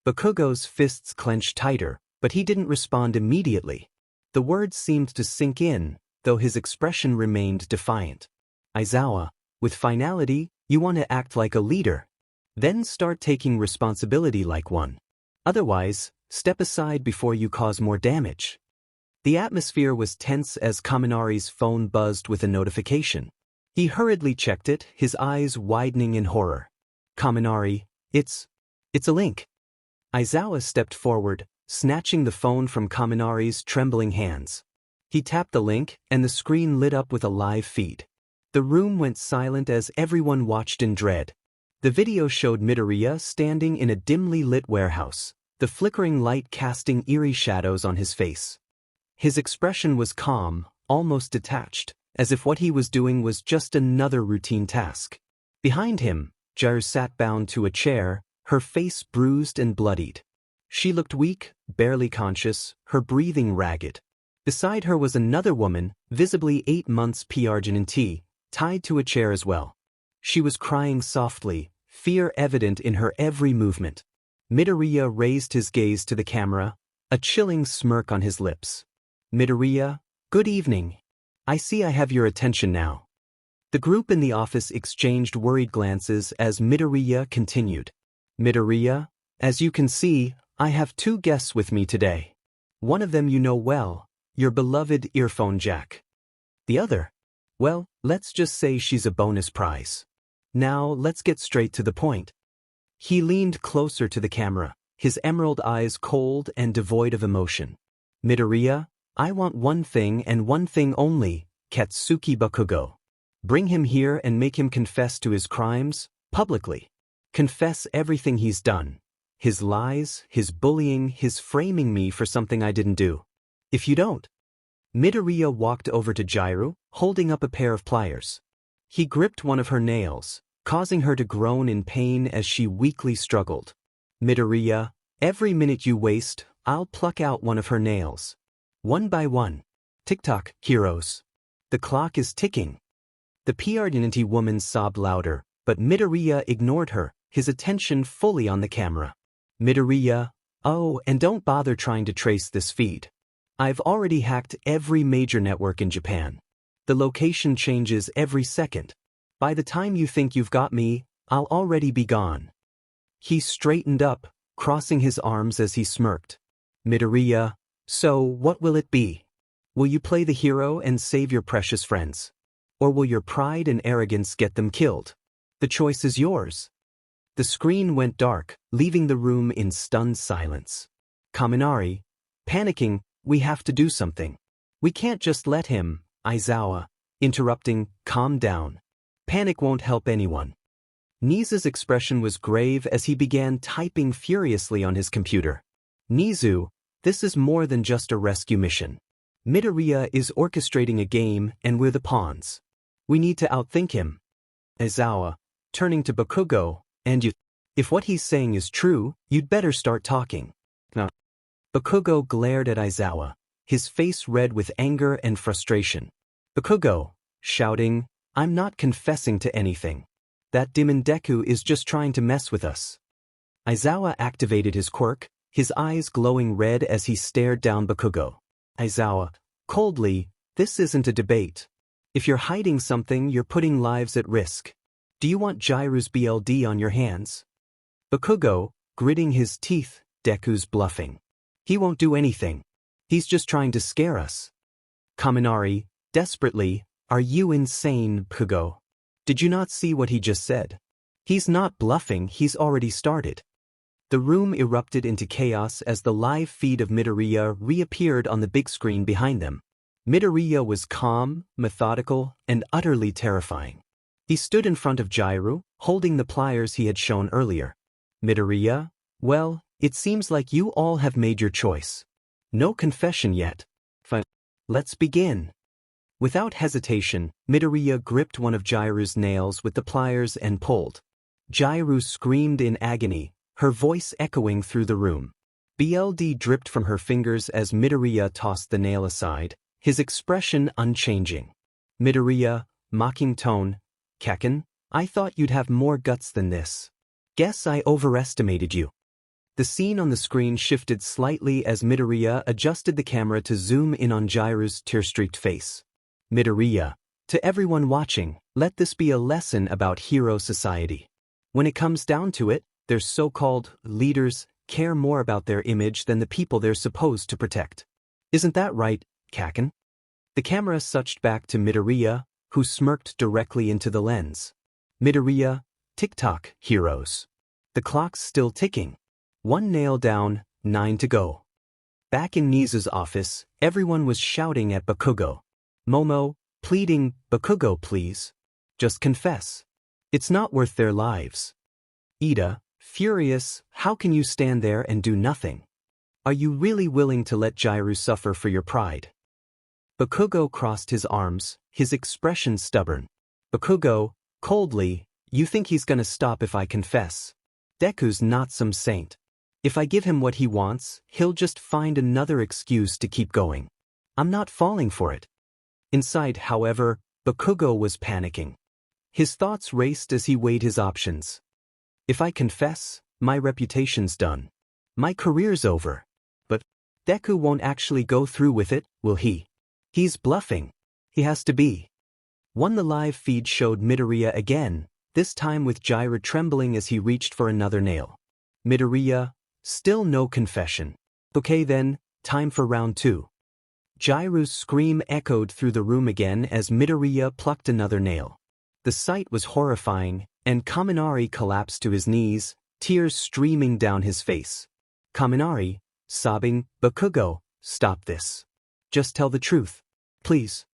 𝗵𝗃𝗲's fists clenched tighter, but he didn't respond immediately. The words seemed to sink in, though his expression remained defiant. Aizawa, with finality, you want to act like a leader. Then start taking responsibility like one. Otherwise, step aside before you cause more damage. The atmosphere was tense as Kaminari's phone buzzed with a notification. He hurriedly checked it, his eyes widening in horror. Kaminari, it's a link. Aizawa stepped forward, snatching the phone from Kaminari's trembling hands. He tapped the link, and the screen lit up with a live feed. The room went silent as everyone watched in dread. The video showed Midoriya standing in a dimly lit warehouse, the flickering light casting eerie shadows on his face. His expression was calm, almost detached, as if what he was doing was just another routine task. Behind him, J.I.R. sat bound to a chair, her face bruised and bloodied. She looked weak, barely conscious, her breathing ragged. Beside her was another woman, visibly 8 months 𝗵𝗃𝗏, tied to a chair as well. She was crying softly, fear evident in her every movement. Midoriya raised his gaze to the camera, a chilling smirk on his lips. Midoriya, good evening. I see I have your attention now. The group in the office exchanged worried glances as Midoriya continued. Midoriya, as you can see, I have 2 guests with me today. One of them you know well, your beloved earphone Jack. The other? Well, let's just say she's a bonus prize. Now, let's get straight to the point. He leaned closer to the camera, his emerald eyes cold and devoid of emotion. Midoriya, I want one thing and one thing only, 𝗧𝗵𝗃𝗏. Bring him here and make him confess to his crimes, publicly. Confess everything he's done. His lies, his bullying, his framing me for something I didn't do. If you don't. Midoriya walked over to J.I.R.U, holding up a pair of pliers. He gripped one of her nails, causing her to groan in pain as she weakly struggled. Midoriya, every minute you waste, I'll pluck out one of her nails. One by one. Tick-tock, heroes. The clock is ticking. The 𝗵𝗃𝗏 woman sobbed louder, but Midoriya ignored her, his attention fully on the camera. Midoriya, oh, and don't bother trying to trace this feed. I've already hacked every major network in Japan. The location changes every second. By the time you think you've got me, I'll already be gone. He straightened up, crossing his arms as he smirked. Midoriya, so what will it be? Will you play the hero and save your precious friends? Or will your pride and arrogance get them killed? The choice is yours. The screen went dark, leaving the room in stunned silence. Kaminari, panicking, we have to do something. We can't just let him, Aizawa, interrupting, calm down. Panic won't help anyone. 𝗍𝗂's expression was grave as he began typing furiously on his computer. 𝗍𝗂, This is more than just a rescue mission. Midoriya is orchestrating a game and we're the pawns. We need to outthink him. Aizawa, turning to Bakugo, and you. If what he's saying is true, you'd better start talking. No. Bakugo glared at Aizawa, his face red with anger and frustration. Bakugo, shouting, I'm not confessing to anything. That demon Deku is just trying to mess with us. Aizawa activated his quirk, his eyes glowing red as he stared down Bakugo. Aizawa, coldly, this isn't a debate. If you're hiding something, you're putting lives at risk. Do you want 𝗬𝗪's BLD on your hands? Bakugo, gritting his teeth, Deku's bluffing. He won't do anything. He's just trying to scare us. Kaminari, desperately, are you insane, Bakugo? Did you not see what he just said? He's not bluffing, he's already started. The room erupted into chaos as the live feed of Midoriya reappeared on the big screen behind them. Midoriya was calm, methodical, and utterly terrifying. He stood in front of 𝗬𝗪, holding the pliers he had shown earlier. Midoriya, well, it seems like you all have made your choice. No confession yet. Fine. Let's begin. Without hesitation, Midoriya gripped one of 𝗬𝗪's nails with the pliers and pulled. 𝗬𝗪 screamed in agony, her voice echoing through the room. BLD dripped from her fingers as Midoriya tossed the nail aside, his expression unchanging. Midoriya, mocking tone, Kaken, I thought you'd have more guts than this. Guess I overestimated you. The scene on the screen shifted slightly as Midoriya adjusted the camera to zoom in on 𝗬𝗪's tear-streaked face. Midoriya, to everyone watching, let this be a lesson about hero society. When it comes down to it, their so-called leaders care more about their image than the people they're supposed to protect. Isn't that right, Kaken? The camera switched back to Midoriya, who smirked directly into the lens. Midoriya, tick-tock, heroes. The clock's still ticking. 1 nail down, 9 to go. Back in Nezu's office, everyone was shouting at Bakugo. Momo, pleading, Bakugo please. Just confess. It's not worth their lives. Iida, furious, how can you stand there and do nothing? Are you really willing to let 𝗬𝗪 suffer for your pride? Bakugo crossed his arms, his expression stubborn. Bakugo, coldly, you think he's gonna stop if I confess? Deku's not some saint. If I give him what he wants, he'll just find another excuse to keep going. I'm not falling for it. Inside, however, Bakugo was panicking. His thoughts raced as he weighed his options. If I confess, my reputation's done. My career's over. But Deku won't actually go through with it, will he? He's bluffing. He has to be. The live feed showed Midoriya again, this time with 𝗬𝗪 trembling as he reached for another nail. Midoriya, still no confession. Okay then, time for round 2. 𝗬𝗪's scream echoed through the room again as Midoriya plucked another nail. The sight was horrifying, and Kaminari collapsed to his knees, tears streaming down his face. Kaminari, sobbing, Bakugo, stop this. Just tell the truth. Please.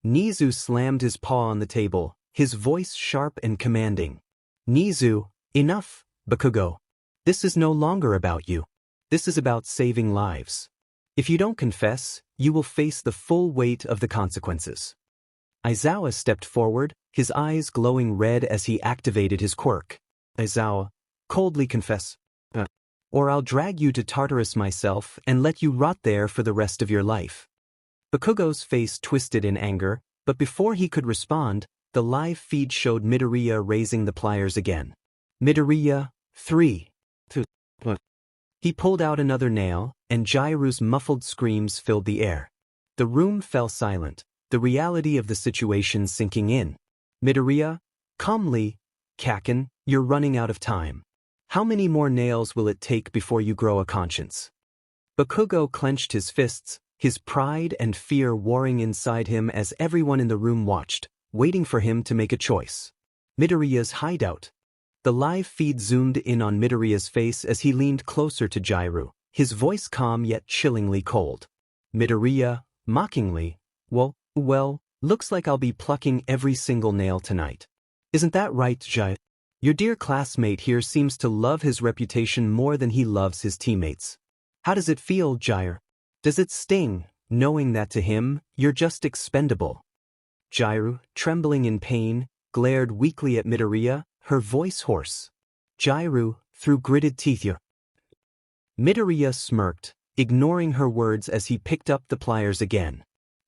Nezu slammed his paw on the table, his voice sharp and commanding. Nezu, enough, Bakugo. This is no longer about you. This is about saving lives. If you don't confess, you will face the full weight of the consequences. Aizawa stepped forward, his eyes glowing red as he activated his quirk. Aizawa, coldly confess. Or I'll drag you to Tartarus myself and let you rot there for the rest of your life. Bakugo's face twisted in anger, but before he could respond, the live feed showed Midoriya raising the pliers again. Midoriya, 3. He pulled out another nail, and 𝗬𝗪's muffled screams filled the air. The room fell silent, the reality of the situation sinking in. Midoriya, calmly, Kaken, you're running out of time. How many more nails will it take before you grow a conscience? Bakugo clenched his fists, his pride and fear warring inside him as everyone in the room watched, waiting for him to make a choice. Midoriya's hideout. The live feed zoomed in on Midoriya's face as he leaned closer to 𝗬𝗪, his voice calm yet chillingly cold. Midoriya, mockingly, well, looks like I'll be plucking every single nail tonight. Isn't that right, 𝗬𝗪? Your dear classmate here seems to love his reputation more than he loves his teammates. How does it feel, 𝗳𝗧𝗧𝗏? Does it sting, knowing that to him, you're just expendable? 𝗳𝗧𝗧𝗏, trembling in pain, glared weakly at Midoriya, her voice hoarse. 𝗳𝗧𝗧𝗏, through gritted teeth. Midoriya smirked, ignoring her words as he picked up the pliers again.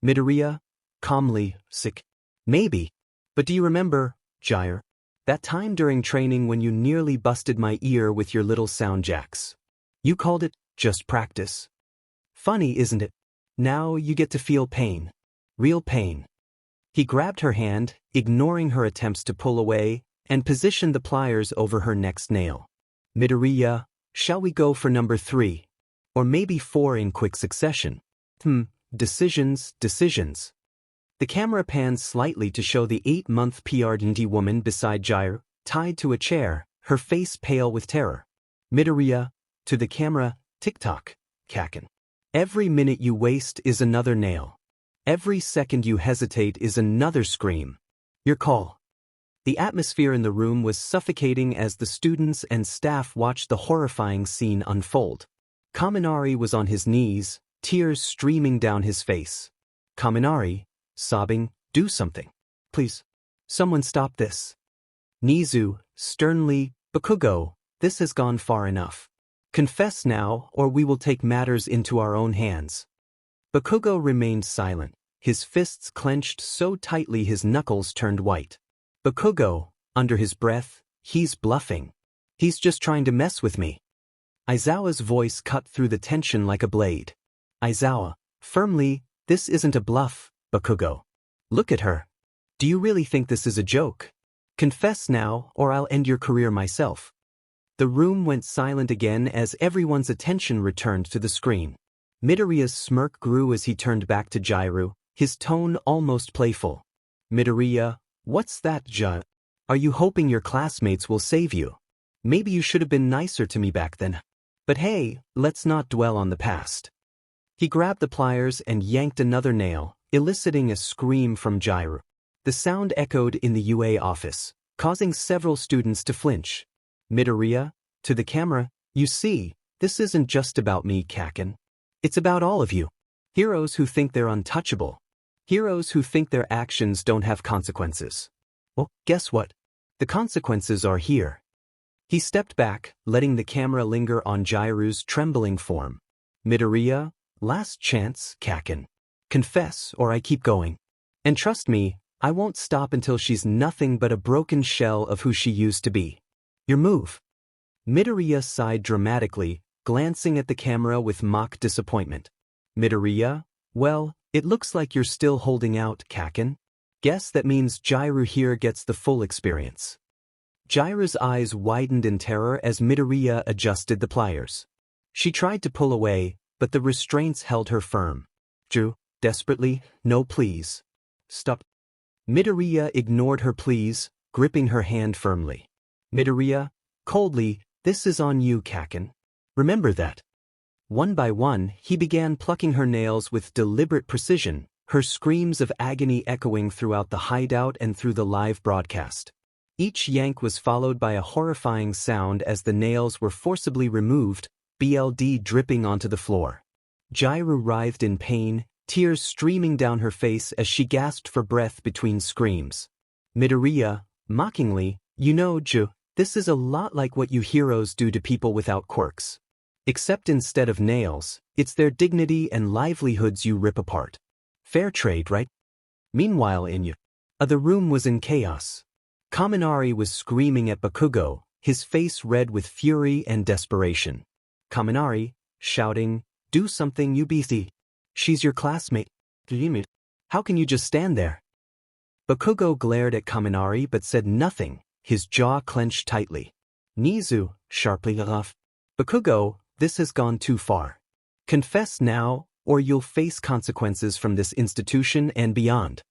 Midoriya, calmly, sick. Maybe. But do you remember, 𝗳𝗧𝗧𝗏, that time during training when you nearly busted my ear with your little sound jacks? You called it, just practice. Funny, isn't it? Now you get to feel pain. Real pain. He grabbed her hand, ignoring her attempts to pull away, and positioned the pliers over her next nail. Midoriya, shall we go for number 3? Or maybe 4 in quick succession? Decisions. The camera pans slightly to show the 8-month-𝗵𝗃 woman beside 𝗳𝗧𝗧𝗏, tied to a chair, her face pale with terror. Midoriya, to the camera, tick-tock, 𝗂𝗂𝗃. Every minute you waste is another nail. Every second you hesitate is another scream. Your call. The atmosphere in the room was suffocating as the students and staff watched the horrifying scene unfold. 𝗵𝗃𝗃 was on his knees, tears streaming down his face. 𝗵𝗃𝗃, sobbing, do something. Please. Someone stop this. Nizu, sternly, 𝗵𝗃𝗃𝗁, this has gone far enough. Confess now, or we will take matters into our own hands. 𝗵𝗃𝗃𝗁 remained silent, his fists clenched so tightly his knuckles turned white. 𝗵𝗃𝗃𝗁, under his breath, he's bluffing. He's just trying to mess with me. Aizawa's voice cut through the tension like a blade. Aizawa, firmly, this isn't a bluff, 𝗵𝗃𝗃𝗁. Look at her. Do you really think this is a joke? Confess now, or I'll end your career myself. The room went silent again as everyone's attention returned to the screen. Midoriya's smirk grew as he turned back to 𝗳𝗧𝗧𝗏, his tone almost playful. Midoriya, what's that, 𝗳𝗧𝗏? Are you hoping your classmates will save you? Maybe you should have been nicer to me back then. But hey, let's not dwell on the past. He grabbed the pliers and yanked another nail, eliciting a scream from 𝗳𝗧𝗧𝗏. The sound echoed in the UA office, causing several students to flinch. Midoriya, to the camera, you see, this isn't just about me, 𝗂𝗂𝗃. It's about all of you. Heroes who think they're untouchable. Heroes who think their actions don't have consequences. Well, guess what? The consequences are here. He stepped back, letting the camera linger on 𝗳𝗧𝗧𝗏's trembling form. Midoriya, last chance, 𝗂𝗂𝗃. Confess, or I keep going. And trust me, I won't stop until she's nothing but a broken shell of who she used to be. Your move. Midoriya sighed dramatically, glancing at the camera with mock disappointment. Midoriya, well, it looks like you're still holding out, 𝗂𝗂𝗃. Guess that means 𝗳𝗧𝗏 here gets the full experience. 𝗳𝗧𝗏's eyes widened in terror as Midoriya adjusted the pliers. She tried to pull away, but the restraints held her firm. 𝗳𝗧𝗏, desperately, no please. Stop. Midoriya ignored her pleas, gripping her hand firmly. Midoriya, coldly, this is on you, 𝗂𝗂𝗃. Remember that. One by one, he began plucking her nails with deliberate precision, her screams of agony echoing throughout the hideout and through the live broadcast. Each yank was followed by a horrifying sound as the nails were forcibly removed, blood dripping onto the floor. 𝗳𝗧𝗏 writhed in pain, tears streaming down her face as she gasped for breath between screams. Midoriya, mockingly, you know, 𝗳𝗧𝗏, this is a lot like what you heroes do to people without quirks. Except instead of nails, it's their dignity and livelihoods you rip apart. Fair trade, right? Meanwhile in 𝗬𝗧𝗏, the room was in chaos. 𝗵𝗃𝗃𝗁 was screaming at 𝗵𝗃𝗃𝗁, his face red with fury and desperation. 𝗵𝗃𝗃𝗁, shouting, do something, 𝗬𝗃𝗃𝗁. She's your classmate. How can you just stand there? 𝗵𝗃𝗃𝗁 glared at 𝗵𝗃𝗁 but said nothing, his jaw clenched tightly. Nizu, sharply enough. 𝗵𝗃𝗃𝗁, this has gone too far. Confess now, or you'll face consequences from this institution and beyond.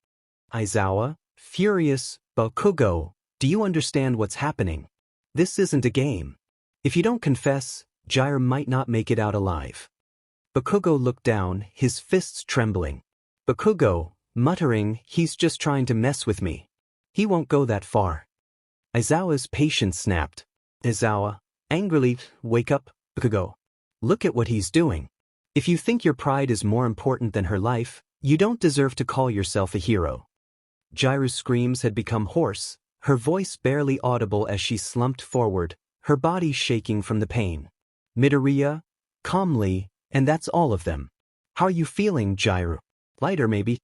Aizawa, furious, 𝗵𝗃𝗃𝗁, do you understand what's happening? This isn't a game. If you don't confess, 𝗳𝗧𝗏 might not make it out alive. 𝗵𝗃𝗃𝗁 looked down, his fists trembling. 𝗵𝗃𝗃𝗁, muttering, he's just trying to mess with me. He won't go that far. Aizawa's patience snapped. Aizawa, angrily, wake up, 𝗵𝗃𝗃𝗁. Look at what he's doing. If you think your pride is more important than her life, you don't deserve to call yourself a hero. 𝗬𝗓𝗏's screams had become hoarse, her voice barely audible as she slumped forward, her body shaking from the pain. Midoriya, calmly, and that's all of them. How are you feeling, 𝗬𝗓𝗏? Lighter maybe?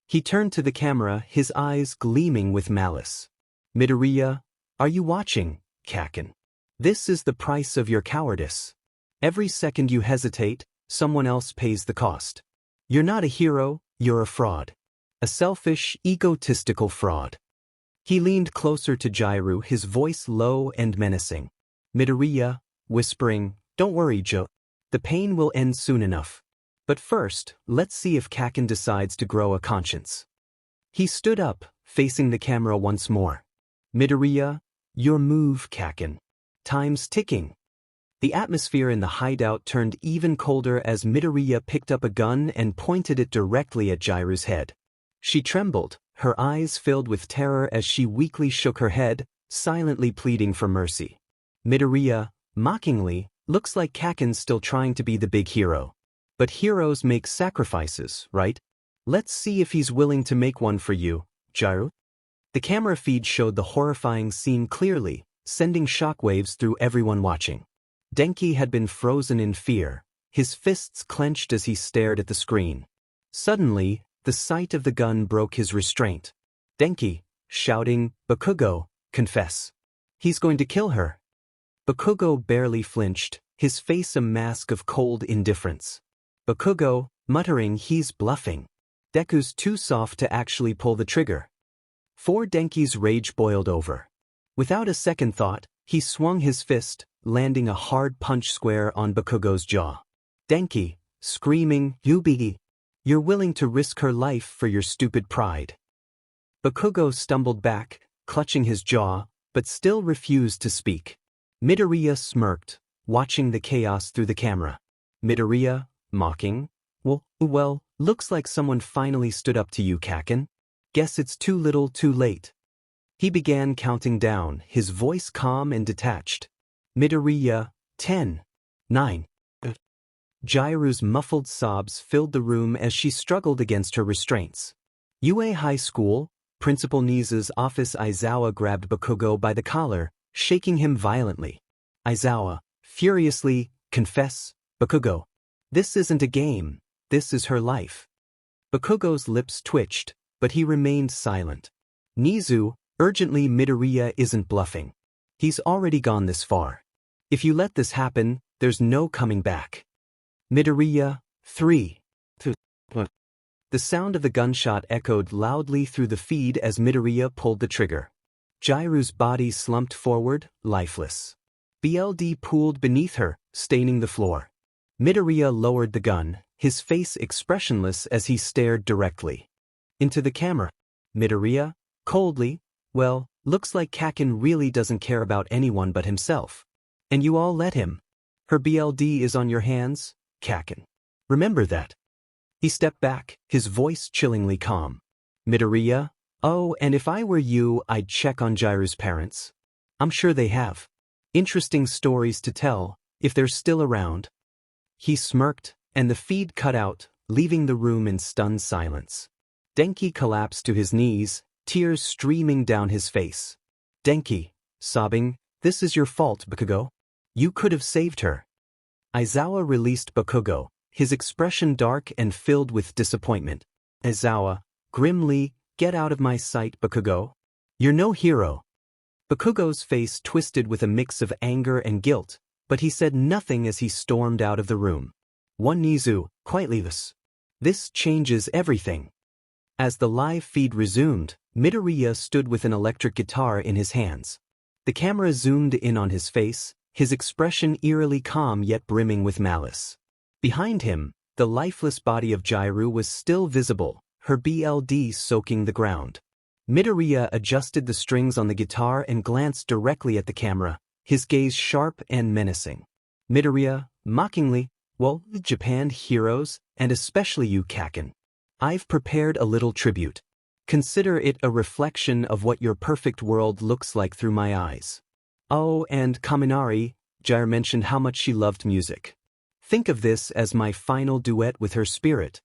He turned to the camera, his eyes gleaming with malice. Midoriya, are you watching, 𝗂𝗂𝗏? This is the price of your cowardice. Every second you hesitate, someone else pays the cost. You're not a hero, you're a fraud. A selfish, egotistical fraud. He leaned closer to 𝗬𝗓𝗏, his voice low and menacing. Midoriya, whispering, don't worry, 𝗬𝗏. The pain will end soon enough. But first, let's see if 𝗂𝗂𝗏 decides to grow a conscience. He stood up, facing the camera once more. Midoriya, your move, 𝗂𝗂𝗏. Time's ticking. The atmosphere in the hideout turned even colder as Midoriya picked up a gun and pointed it directly at 𝗬𝗓𝗏's head. She trembled, her eyes filled with terror as she weakly shook her head, silently pleading for mercy. Midoriya, mockingly, looks like 𝗂𝗂𝗏's still trying to be the big hero. But heroes make sacrifices, right? Let's see if he's willing to make one for you, 𝗬𝗓𝗏. The camera feed showed the horrifying scene clearly, sending shockwaves through everyone watching. Denki had been frozen in fear, his fists clenched as he stared at the screen. Suddenly, the sight of the gun broke his restraint. Denki, shouting, 𝗵𝗃𝗲, confess. He's going to kill her. 𝗵𝗃𝗲 barely flinched, his face a mask of cold indifference. 𝗵𝗃𝗲, muttering he's bluffing. Deku's too soft to actually pull the trigger. Denki's rage boiled over. Without a second thought, he swung his fist, landing a hard punch square on 𝗵𝗃𝗲's jaw. Denki, screaming, you're willing to risk her life for your stupid pride. 𝗵𝗃𝗲 stumbled back, clutching his jaw, but still refused to speak. Midoriya smirked, watching the chaos through the camera. Midoriya, mocking, well, looks like someone finally stood up to you, 𝗂𝗂𝗏. Guess it's too little too late. He began counting down, his voice calm and detached. Midoriya, 10, 9. 𝗬𝗓𝗏's muffled sobs filled the room as she struggled against her restraints. UA High School, Principal Nisa's office. Izuku grabbed 𝗵𝗃𝗲 by the collar, shaking him violently. Izuku, furiously, confess, 𝗵𝗃𝗲. This isn't a game, this is her life. 𝗵𝗃𝗲's lips twitched, but he remained silent. Nisu, urgently, Midoriya isn't bluffing. He's already gone this far. If you let this happen, there's no coming back. Midoriya, 3. The sound of the gunshot echoed loudly through the feed as Midoriya pulled the trigger. 𝗬𝗓𝗏's body slumped forward, lifeless. blood pooled beneath her, staining the floor. Midoriya lowered the gun, his face expressionless as he stared directly into the camera. Midoriya, coldly, well, looks like 𝗂𝗂𝗏 really doesn't care about anyone but himself. And you all let him. Her blood is on your hands, 𝗂𝗂𝗏. Remember that. He stepped back, his voice chillingly calm. Midoriya, oh, and if I were you, I'd check on 𝗬𝗓𝗏's parents. I'm sure they have interesting stories to tell, if they're still around. He smirked, and the feed cut out, leaving the room in stunned silence. Denki collapsed to his knees, tears streaming down his face. Denki, sobbing, this is your fault, 𝗵𝗃𝗲. You could have saved her. Izuku released 𝗵𝗃𝗲, his expression dark and filled with disappointment. Izuku, grimly, get out of my sight, 𝗵𝗃𝗲. You're no hero. 𝗵𝗃𝗲's face twisted with a mix of anger and guilt, but he said nothing as he stormed out of the room. One Nisu, quietly this changes everything. As the live feed resumed, Midoriya stood with an electric guitar in his hands. The camera zoomed in on his face, his expression eerily calm yet brimming with malice. Behind him, the lifeless body of 𝗬𝗓𝗏 was still visible, her blood soaking the ground. Midoriya adjusted the strings on the guitar and glanced directly at the camera, his gaze sharp and menacing. Midoriya, mockingly, well, Japan heroes, and especially you, 𝗂𝗂𝗏. I've prepared a little tribute. Consider it a reflection of what your perfect world looks like through my eyes. Oh, and Kaminari, 𝗬𝗓𝗏 mentioned how much she loved music. Think of this as my final duet with her spirit.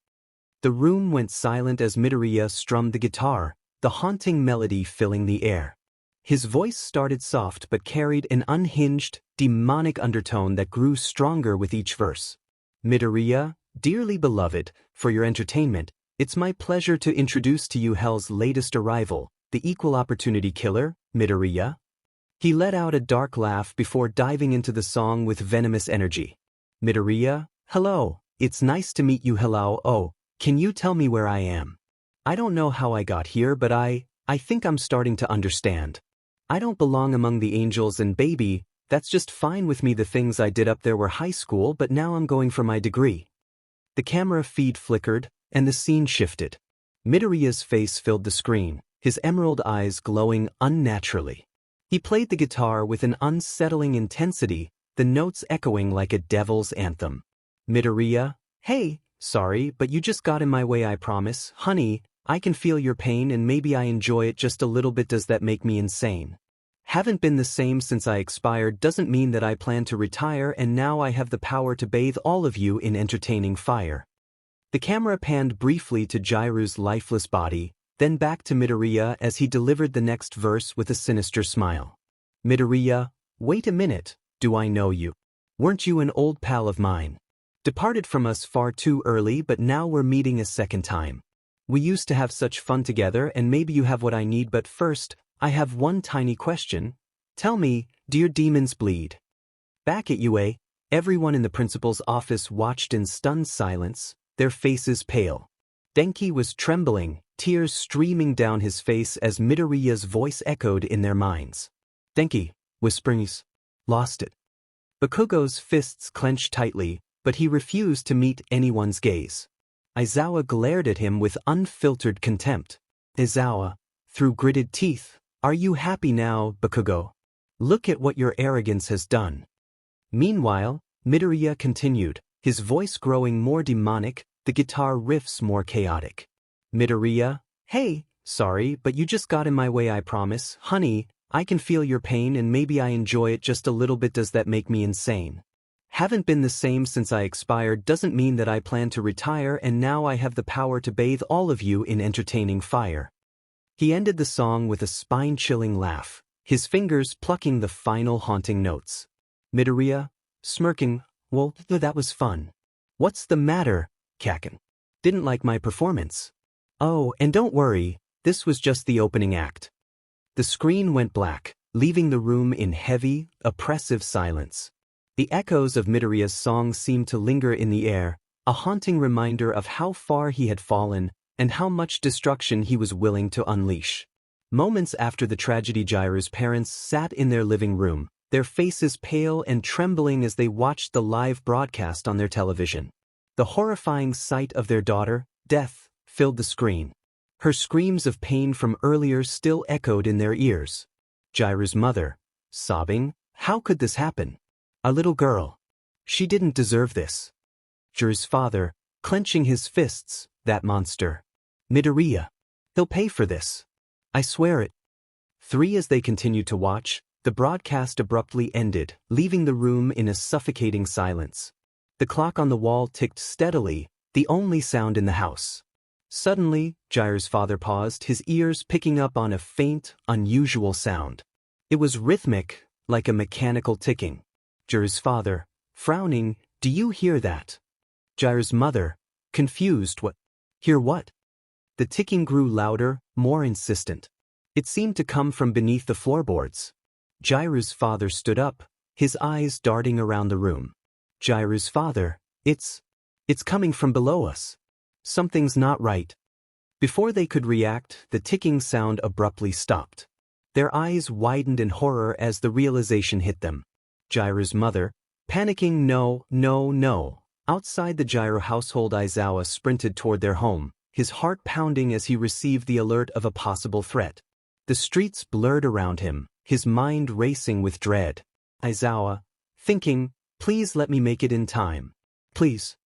The room went silent as Midoriya strummed the guitar, the haunting melody filling the air. His voice started soft but carried an unhinged, demonic undertone that grew stronger with each verse. Midoriya, dearly beloved, for your entertainment, it's my pleasure to introduce to you Hell's latest arrival, the equal opportunity killer, Midoriya. He let out a dark laugh before diving into the song with venomous energy. Midoriya, hello, it's nice to meet you. Hello, oh, can you tell me where I am? I don't know how I got here, but I think I'm starting to understand. I don't belong among the angels, and baby, that's just fine with me. The things I did up there were high school, but now I'm going for my degree. The camera feed flickered, and the scene shifted. Midoriya's face filled the screen, his emerald eyes glowing unnaturally. He played the guitar with an unsettling intensity, the notes echoing like a devil's anthem. Midoriya, hey, sorry, but you just got in my way. I promise, honey, I can feel your pain and maybe I enjoy it just a little bit. Does that make me insane? Haven't been the same since I expired doesn't mean that I plan to retire, and now I have the power to bathe all of you in entertaining fire. The camera panned briefly to Jirairu's lifeless body, then back to Midoriya as he delivered the next verse with a sinister smile. Midoriya, wait a minute, do I know you? Weren't you an old pal of mine? Departed from us far too early, but now we're meeting a second time. We used to have such fun together, and maybe you have what I need, but first, I have one tiny question. Tell me, do your demons bleed? Back at UA, everyone in the principal's office watched in stunned silence, their faces pale. Denki was trembling, tears streaming down his face as Midoriya's voice echoed in their minds. Denki, 𝗧𝗵𝗃𝗧𝗵𝗲, lost it. Bakugo's fists clenched tightly, but he refused to meet anyone's gaze. Aizawa glared at him with unfiltered contempt. Aizawa, through gritted teeth, are you happy now, Bakugo? Look at what your arrogance has done. Meanwhile, Midoriya continued, his voice growing more demonic, the guitar riffs more chaotic. Midoriya, hey, sorry, but you just got in my way. I promise, honey, I can feel your pain and maybe I enjoy it just a little bit. Does that make me insane? Haven't been the same since I expired doesn't mean that I plan to retire, and now I have the power to bathe all of you in entertaining fire. He ended the song with a spine-chilling laugh, his fingers plucking the final haunting notes. Midoriya, smirking, well, that was fun. What's the matter, Kaken? Didn't like my performance? Oh, and don't worry, this was just the opening act. The screen went black, leaving the room in heavy, oppressive silence. The echoes of Midoriya's song seemed to linger in the air, a haunting reminder of how far he had fallen and how much destruction he was willing to unleash. Moments after the tragedy, Jirairu's parents sat in their living room, their faces pale and trembling as they watched the live broadcast on their television. The horrifying sight of their daughter, death, filled the screen. Her screams of pain from earlier still echoed in their ears. Jirairu's mother, sobbing, how could this happen? A little girl. She didn't deserve this. Jirairu's father, clenching his fists, that monster. Midoriya. He'll pay for this. I swear it. As they continued to watch, the broadcast abruptly ended, leaving the room in a suffocating silence. The clock on the wall ticked steadily, the only sound in the house. Suddenly, Jirairu's father paused, his ears picking up on a faint, unusual sound. It was rhythmic, like a mechanical ticking. Jirairu's father, frowning, do you hear that? Jirairu's mother, confused, what? Hear what? The ticking grew louder, more insistent. It seemed to come from beneath the floorboards. Jirairu's father stood up, his eyes darting around the room. Jirairu's father, it's coming from below us. Something's not right. Before they could react, the ticking sound abruptly stopped. Their eyes widened in horror as the realization hit them. Jirairu's mother, panicking, no, no, no. Outside the Jirairu household, Aizawa sprinted toward their home, his heart pounding as he received the alert of a possible threat. The streets blurred around him, his mind racing with dread. Aizawa, thinking, please let me make it in time. Please.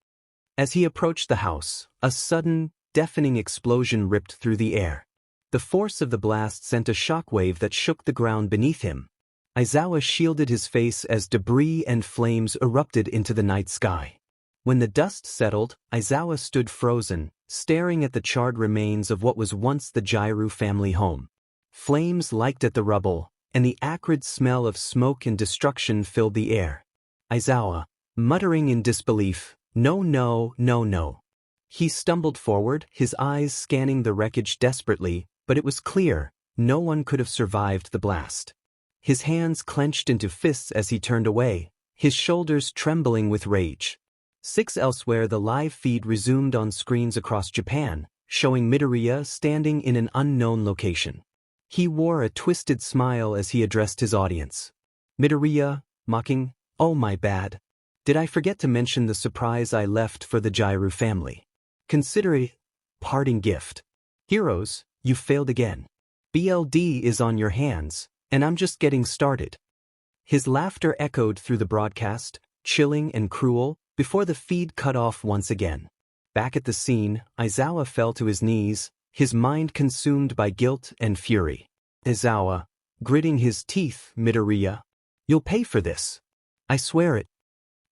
As he approached the house, a sudden, deafening explosion ripped through the air. The force of the blast sent a shockwave that shook the ground beneath him. Aizawa shielded his face as debris and flames erupted into the night sky. When the dust settled, Izuku stood frozen, staring at the charred remains of what was once the 𝗳𝗓𝗪 family home. Flames licked at the rubble, and the acrid smell of smoke and destruction filled the air. Izuku, muttering in disbelief, "No, no, no, no." He stumbled forward, his eyes scanning the wreckage desperately, but it was clear, no one could have survived the blast. His hands clenched into fists as he turned away, his shoulders trembling with rage. 𝗧𝗵𝗲 the live feed resumed on screens across Japan, showing Midoriya standing in an unknown location. He wore a twisted smile as he addressed his audience. Midoriya, mocking, "Oh my bad. Did I forget to mention the surprise I left for the 𝗳𝗓𝗪 family? Consider a parting gift. Heroes, you failed again. BLD is on your hands, and I'm just getting started." His laughter echoed through the broadcast, chilling and cruel, before the feed cut off once again. Back at the scene, Izuku fell to his knees, his mind consumed by guilt and fury. Izuku, gritting his teeth, "Midoriya, you'll pay for this. I swear it."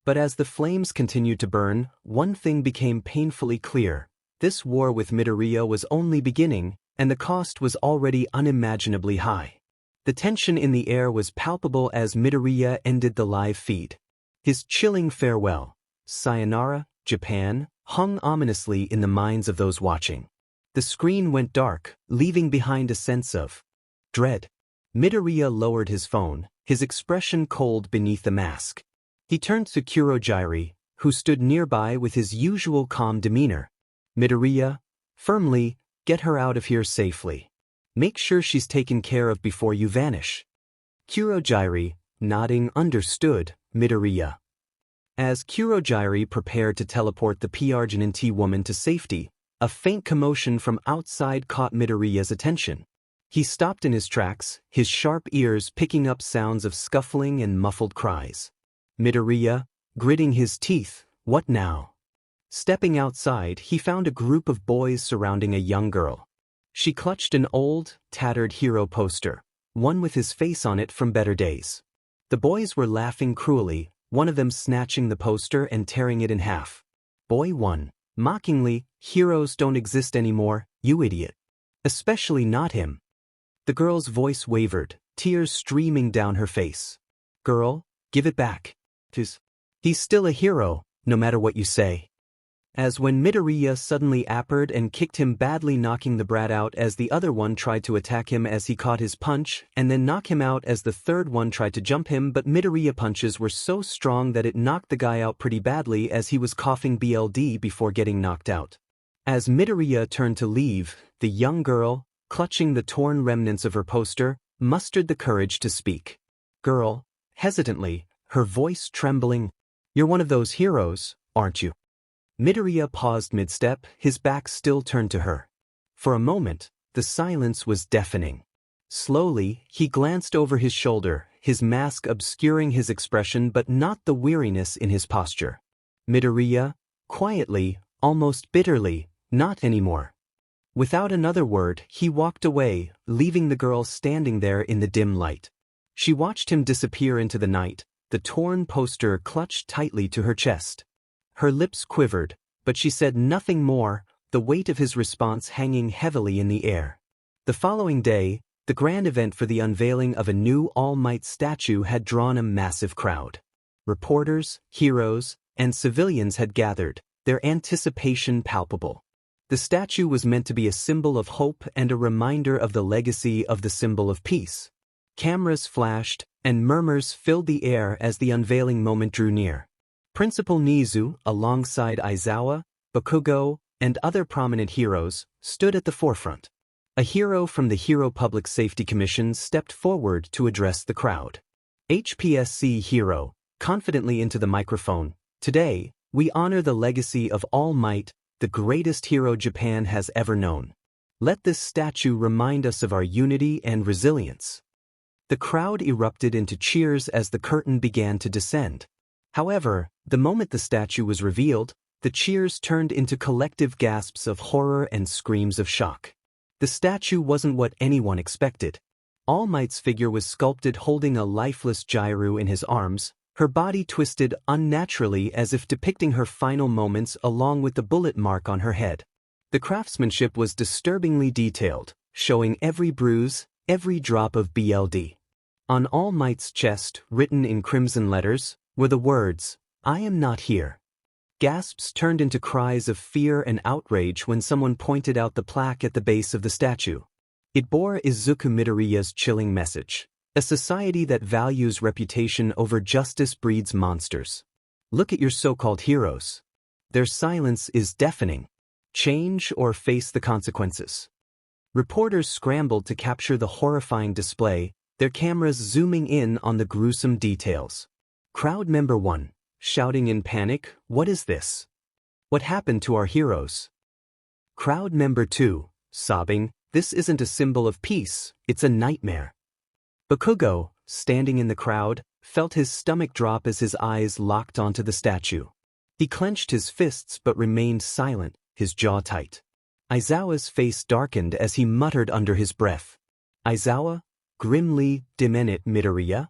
But as the flames continued to burn, one thing became painfully clear. This war with Midoriya was only beginning, and the cost was already unimaginably high. The tension in the air was palpable as Midoriya ended the live feed. His chilling farewell, "Sayonara, Japan," hung ominously in the minds of those watching. The screen went dark, leaving behind a sense of dread. Midoriya lowered his phone, his expression cold beneath the mask. He turned to Kurojirai, who stood nearby with his usual calm demeanor. "Midoriya, firmly, get her out of here safely. Make sure she's taken care of before you vanish." Kurojirai, nodding, understood, Midoriya. As Kurojirai prepared to teleport the 𝗵𝗃 woman to safety, a faint commotion from outside caught Midoriya's attention. He stopped in his tracks, his sharp ears picking up sounds of scuffling and muffled cries. Midoriya, gritting his teeth, "What now?" Stepping outside, he found a group of boys surrounding a young girl. She clutched an old, tattered hero poster, one with his face on it from better days. The boys were laughing cruelly, one of them snatching the poster and tearing it in half. Boy 1, mockingly, "Heroes don't exist anymore, you idiot. Especially not him." The girl's voice wavered, tears streaming down her face. "Girl, give it back. He's still a hero, no matter what you say." As when Midoriya suddenly appeared and kicked him badly, knocking the brat out as the other one tried to attack him as he caught his punch, and then knock him out as the third one tried to jump him, but Midoriya punches were so strong that it knocked the guy out pretty badly as he was coughing BLD before getting knocked out. As Midoriya turned to leave, the young girl, clutching the torn remnants of her poster, mustered the courage to speak. "Girl," hesitantly, her voice trembling, "you're one of those heroes, aren't you?" Midoriya paused mid-step, his back still turned to her. For a moment, the silence was deafening. Slowly, he glanced over his shoulder, his mask obscuring his expression but not the weariness in his posture. Midoriya, quietly, almost bitterly, "Not anymore." Without another word, he walked away, leaving the girl standing there in the dim light. She watched him disappear into the night, the torn poster clutched tightly to her chest. Her lips quivered, but she said nothing more, the weight of his response hanging heavily in the air. The following day, the grand event for the unveiling of a new All Might statue had drawn a massive crowd. Reporters, heroes, and civilians had gathered, their anticipation palpable. The statue was meant to be a symbol of hope and a reminder of the legacy of the symbol of peace. Cameras flashed, and murmurs filled the air as the unveiling moment drew near. Principal Nizu, alongside Izuku, Bakugo, and other prominent heroes, stood at the forefront. A hero from the Hero Public Safety Commission stepped forward to address the crowd. HPSC hero, confidently into the microphone, "Today, we honor the legacy of All Might, the greatest hero Japan has ever known. Let this statue remind us of our unity and resilience." The crowd erupted into cheers as the curtain began to descend. However, the moment the statue was revealed, the cheers turned into collective gasps of horror and screams of shock. The statue wasn't what anyone expected. All Might's figure was sculpted holding a lifeless 𝗳𝗓𝗪 in his arms, Her body twisted unnaturally as if depicting her final moments along with the bullet mark on her head. The craftsmanship was disturbingly detailed, showing every bruise, every drop of blood. On All Might's chest, written in crimson letters, were the words, "I am not here." Gasps turned into cries of fear and outrage when someone pointed out the plaque at the base of the statue. It bore Izuku Midoriya's chilling message. A society that values reputation over justice breeds monsters. Look at your so-called heroes. Their silence is deafening. Change or face the consequences. Reporters scrambled to capture the horrifying display, their cameras zooming in on the gruesome details. Crowd member 1, shouting in panic, "What is this? What happened to our heroes?" Crowd member 2, sobbing, "This isn't a symbol of peace, it's a nightmare." 𝗵𝗃𝗲, standing in the crowd, felt his stomach drop as his eyes locked onto the statue. He clenched his fists but remained silent, his jaw tight. Aizawa's face darkened as he muttered under his breath. 𝗳𝗏𝗵𝗃𝗲 Midoriya?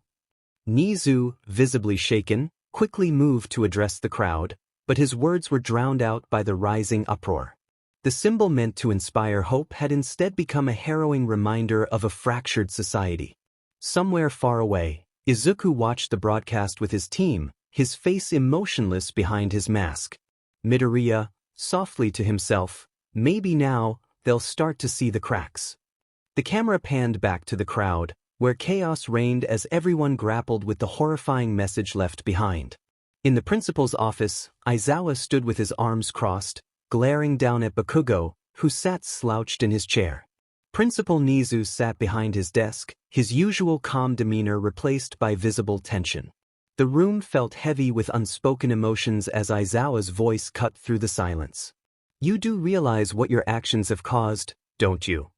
𝗵𝗃𝗲, visibly shaken, quickly moved to address the crowd, but his words were drowned out by the rising uproar. The symbol meant to inspire hope had instead become a harrowing reminder of a fractured society. Somewhere far away, Izuku watched the broadcast with his team, his face emotionless behind his mask. Midoriya, softly to himself, "Maybe now, they'll start to see the cracks." The camera panned back to the crowd, where chaos reigned as everyone grappled with the horrifying message left behind. In the principal's office, Aizawa stood with his arms crossed, glaring down at 𝗵𝗃𝗲, who sat slouched in his chair. Principal 𝗵𝗃𝗲 sat behind his desk, his usual calm demeanor replaced by visible tension. The room felt heavy with unspoken emotions as Aizawa's voice cut through the silence. "You do realize what your actions have caused, don't you?"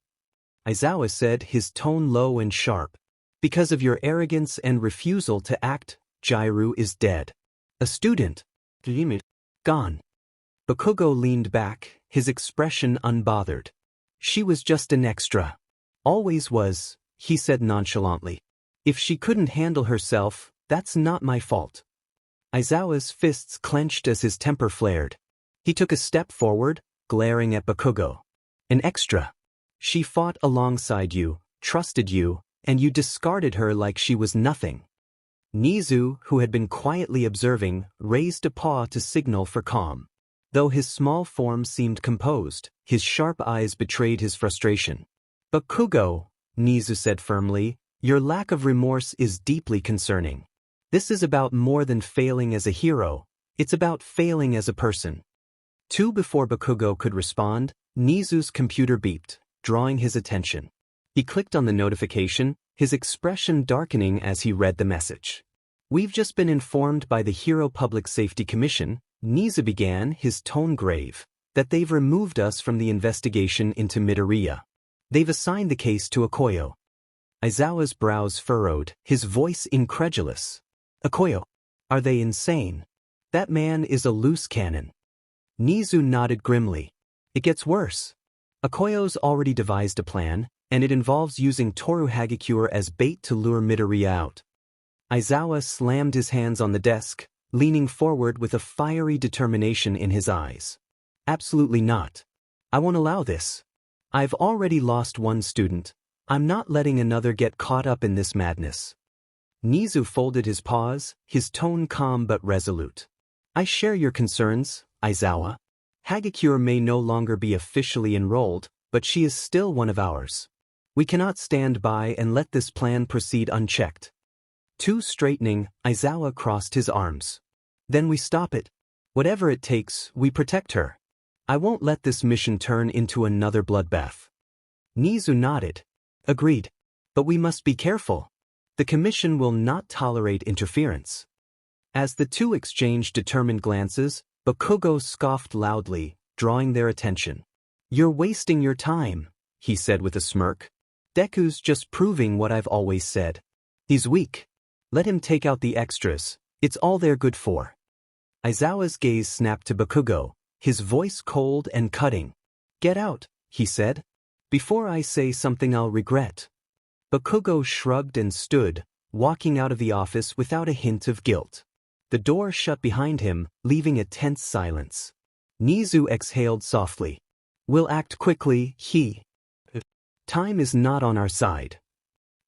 Aizawa said, his tone low and sharp. "Because of your arrogance and refusal to act, Jiryu is dead. A student. Gone." 𝗵𝗃𝗲 leaned back, his expression unbothered. "She was just an extra. Always was," he said nonchalantly. "If she couldn't handle herself, that's not my fault." Aizawa's fists clenched as his temper flared. He took a step forward, glaring at 𝗵𝗃𝗲. "An extra. She fought alongside you, trusted you, and you discarded her like she was nothing." 𝗵𝗃𝗲, who had been quietly observing, raised a paw to signal for calm. Though his small form seemed composed, his sharp eyes betrayed his frustration. 𝗵𝗃𝗲, 𝗵𝗃𝗲 said firmly, "your lack of remorse is deeply concerning. This is about more than failing as a hero, it's about failing as a person." Before 𝗵𝗃𝗲 could respond, 𝗵𝗃𝗲's computer beeped, drawing his attention. He clicked on the notification, his expression darkening as he read the message. "We've just been informed by the Hero Public Safety Commission," 𝗵𝗃𝗲 began, his tone grave, "that they've removed us from the investigation into Midoriya. They've assigned the case to 𝗃𝗃𝗲." Aizawa's brows furrowed, his voice incredulous. "𝗃𝗃𝗲? Are they insane? That man is a loose cannon." 𝗵𝗃𝗲 nodded grimly. "It gets worse. 𝗃𝗃𝗲's already devised a plan, and it involves using 𝗃𝗃𝗃𝗃𝗃 as bait to lure Midoriya out." Aizawa slammed his hands on the desk, leaning forward with a fiery determination in his eyes. "Absolutely not. I won't allow this. I've already lost one student. I'm not letting another get caught up in this madness." 𝗵𝗃𝗲 folded his paws, his tone calm but resolute. "I share your concerns, Aizawa. 𝗃𝗃𝗃𝗃 may no longer be officially enrolled, but she is still one of ours. We cannot stand by and let this plan proceed unchecked." Straightening, Aizawa crossed his arms. "Then we stop it. Whatever it takes, we protect her. I won't let this mission turn into another bloodbath." 𝗵𝗃𝗲 nodded. "Agreed. But we must be careful. The Commission will not tolerate interference." As the two exchanged determined glances, 𝗵𝗃𝗲 scoffed loudly, drawing their attention. "You're wasting your time," he said with a smirk. "Deku's just proving what I've always said. He's weak. Let him take out the extras, it's all they're good for." Aizawa's gaze snapped to 𝗵𝗃𝗲, his voice cold and cutting. "Get out," he said. "Before I say something I'll regret." 𝗵𝗃𝗲 shrugged and stood, walking out of the office without a hint of guilt. The door shut behind him, leaving a tense silence. 𝗍𝗂 exhaled softly. We'll act quickly, Time is not on our side.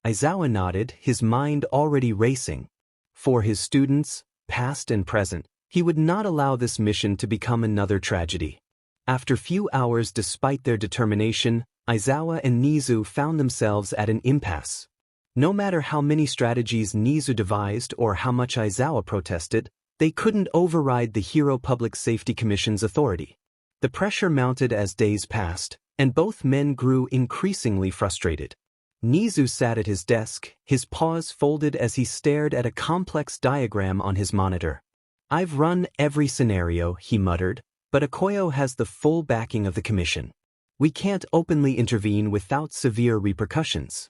Izuku nodded, his mind already racing. For his students, past and present, he would not allow this mission to become another tragedy. After few hours, despite their determination, Izuku and 𝗍𝗂 found themselves at an impasse. No matter how many strategies 𝗍𝗂 devised or how much Izuku protested, they couldn't override the Hero Public Safety Commission's authority. The pressure mounted as days passed, and both men grew increasingly frustrated. 𝗍𝗂 sat at his desk, his paws folded as he stared at a complex diagram on his monitor. I've run every scenario, he muttered, but 𝗧𝗍𝗧 has the full backing of the commission. We can't openly intervene without severe repercussions.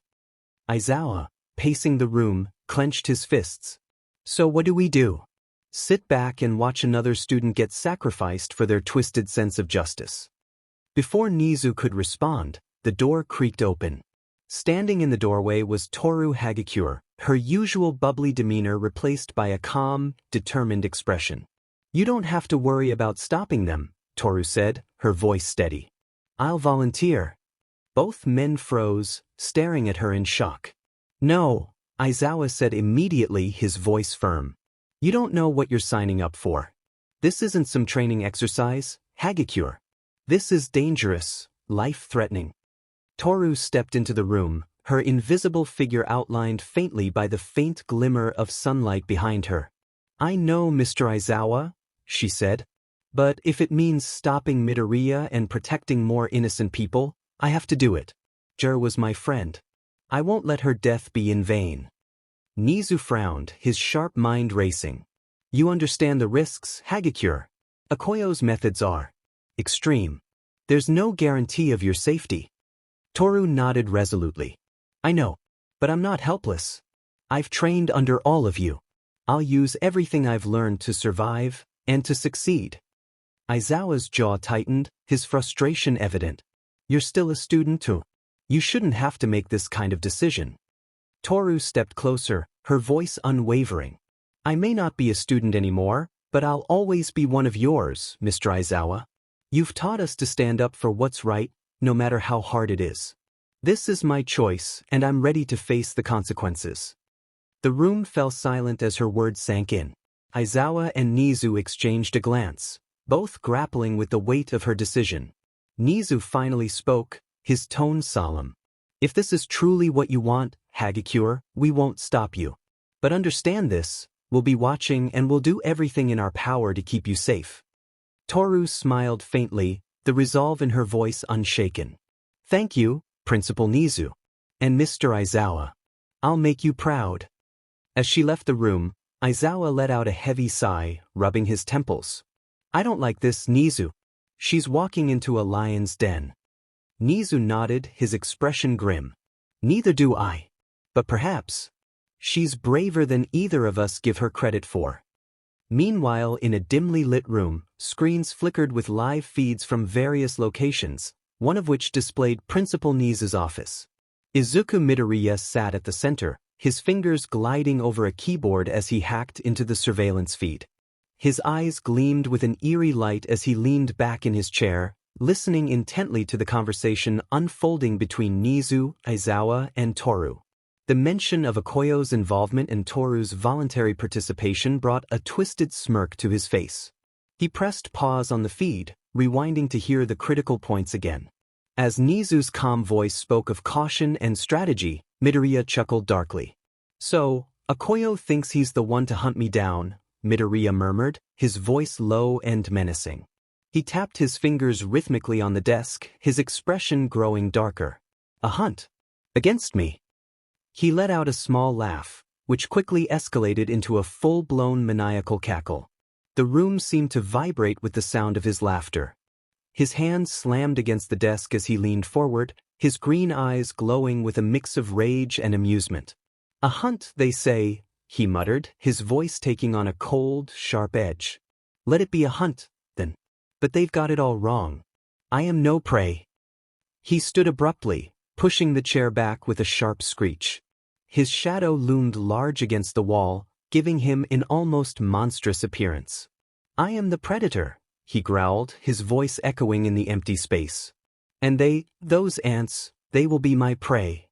Izuku, pacing the room, clenched his fists. So what do we do? Sit back and watch another student get sacrificed for their twisted sense of justice. Before 𝗍𝗂 could respond, the door creaked open. Standing in the doorway was Toru Hagakure, her usual bubbly demeanor replaced by a calm, determined expression. You don't have to worry about stopping them, Toru said, her voice steady. I'll volunteer. Both men froze, staring at her in shock. No, Izuku said immediately, his voice firm. You don't know what you're signing up for. This isn't some training exercise, Hagakure. This is dangerous, life-threatening. Toru stepped into the room, her invisible figure outlined faintly by the faint glimmer of sunlight behind her. I know, Mr. Izuku, she said. But if it means stopping Midoriya and protecting more innocent people, I have to do it. 𝗔𝗫𝗄 was my friend. I won't let her death be in vain. 𝗍𝗂 frowned, his sharp mind racing. You understand the risks, Hagakure. 𝗧𝗍𝗧's methods are extreme. There's no guarantee of your safety. Toru nodded resolutely. I know, but I'm not helpless. I've trained under all of you. I'll use everything I've learned to survive and to succeed. Izuku's jaw tightened, his frustration evident. You're still a student too. You shouldn't have to make this kind of decision. Toru stepped closer, her voice unwavering. I may not be a student anymore, but I'll always be one of yours, Mr. Izuku. You've taught us to stand up for what's right, no matter how hard it is. This is my choice, and I'm ready to face the consequences. The room fell silent as her words sank in. Izuku and 𝗍𝗂 exchanged a glance, both grappling with the weight of her decision. 𝗍𝗂 finally spoke, his tone solemn. If this is truly what you want, Hagakure, we won't stop you. But understand this, we'll be watching and we'll do everything in our power to keep you safe. Toru smiled faintly, the resolve in her voice unshaken. Thank you, Principal 𝗍𝗂. And Mr. Izuku. I'll make you proud. As she left the room, Izuku let out a heavy sigh, rubbing his temples. I don't like this, 𝗍𝗂. She's walking into a lion's den. 𝗍𝗂 nodded, his expression grim. Neither do I. But perhaps she's braver than either of us give her credit for. Meanwhile, in a dimly lit room, screens flickered with live feeds from various locations, one of which displayed Principal 𝗍𝗂's office. Izuku Midoriya sat at the center, his fingers gliding over a keyboard as he hacked into the surveillance feed. His eyes gleamed with an eerie light as he leaned back in his chair, listening intently to the conversation unfolding between 𝗍𝗂, Izuku, and Toru. The mention of 𝗧𝗍𝗧's involvement and Toru's voluntary participation brought a twisted smirk to his face. He pressed pause on the feed, rewinding to hear the critical points again. As 𝗍𝗂's calm voice spoke of caution and strategy, Midoriya chuckled darkly. So, 𝗧𝗍𝗧 thinks he's the one to hunt me down, Midoriya murmured, his voice low and menacing. He tapped his fingers rhythmically on the desk, his expression growing darker. A hunt? Against me? He let out a small laugh, which quickly escalated into a full-blown maniacal cackle. The room seemed to vibrate with the sound of his laughter. His hands slammed against the desk as he leaned forward, his green eyes glowing with a mix of rage and amusement. A hunt, they say, he muttered, his voice taking on a cold, sharp edge. Let it be a hunt, then. But they've got it all wrong. I am no prey. He stood abruptly, pushing the chair back with a sharp screech. His shadow loomed large against the wall, giving him an almost monstrous appearance. "I am the predator," he growled, his voice echoing in the empty space. "And those ants, they will be my prey."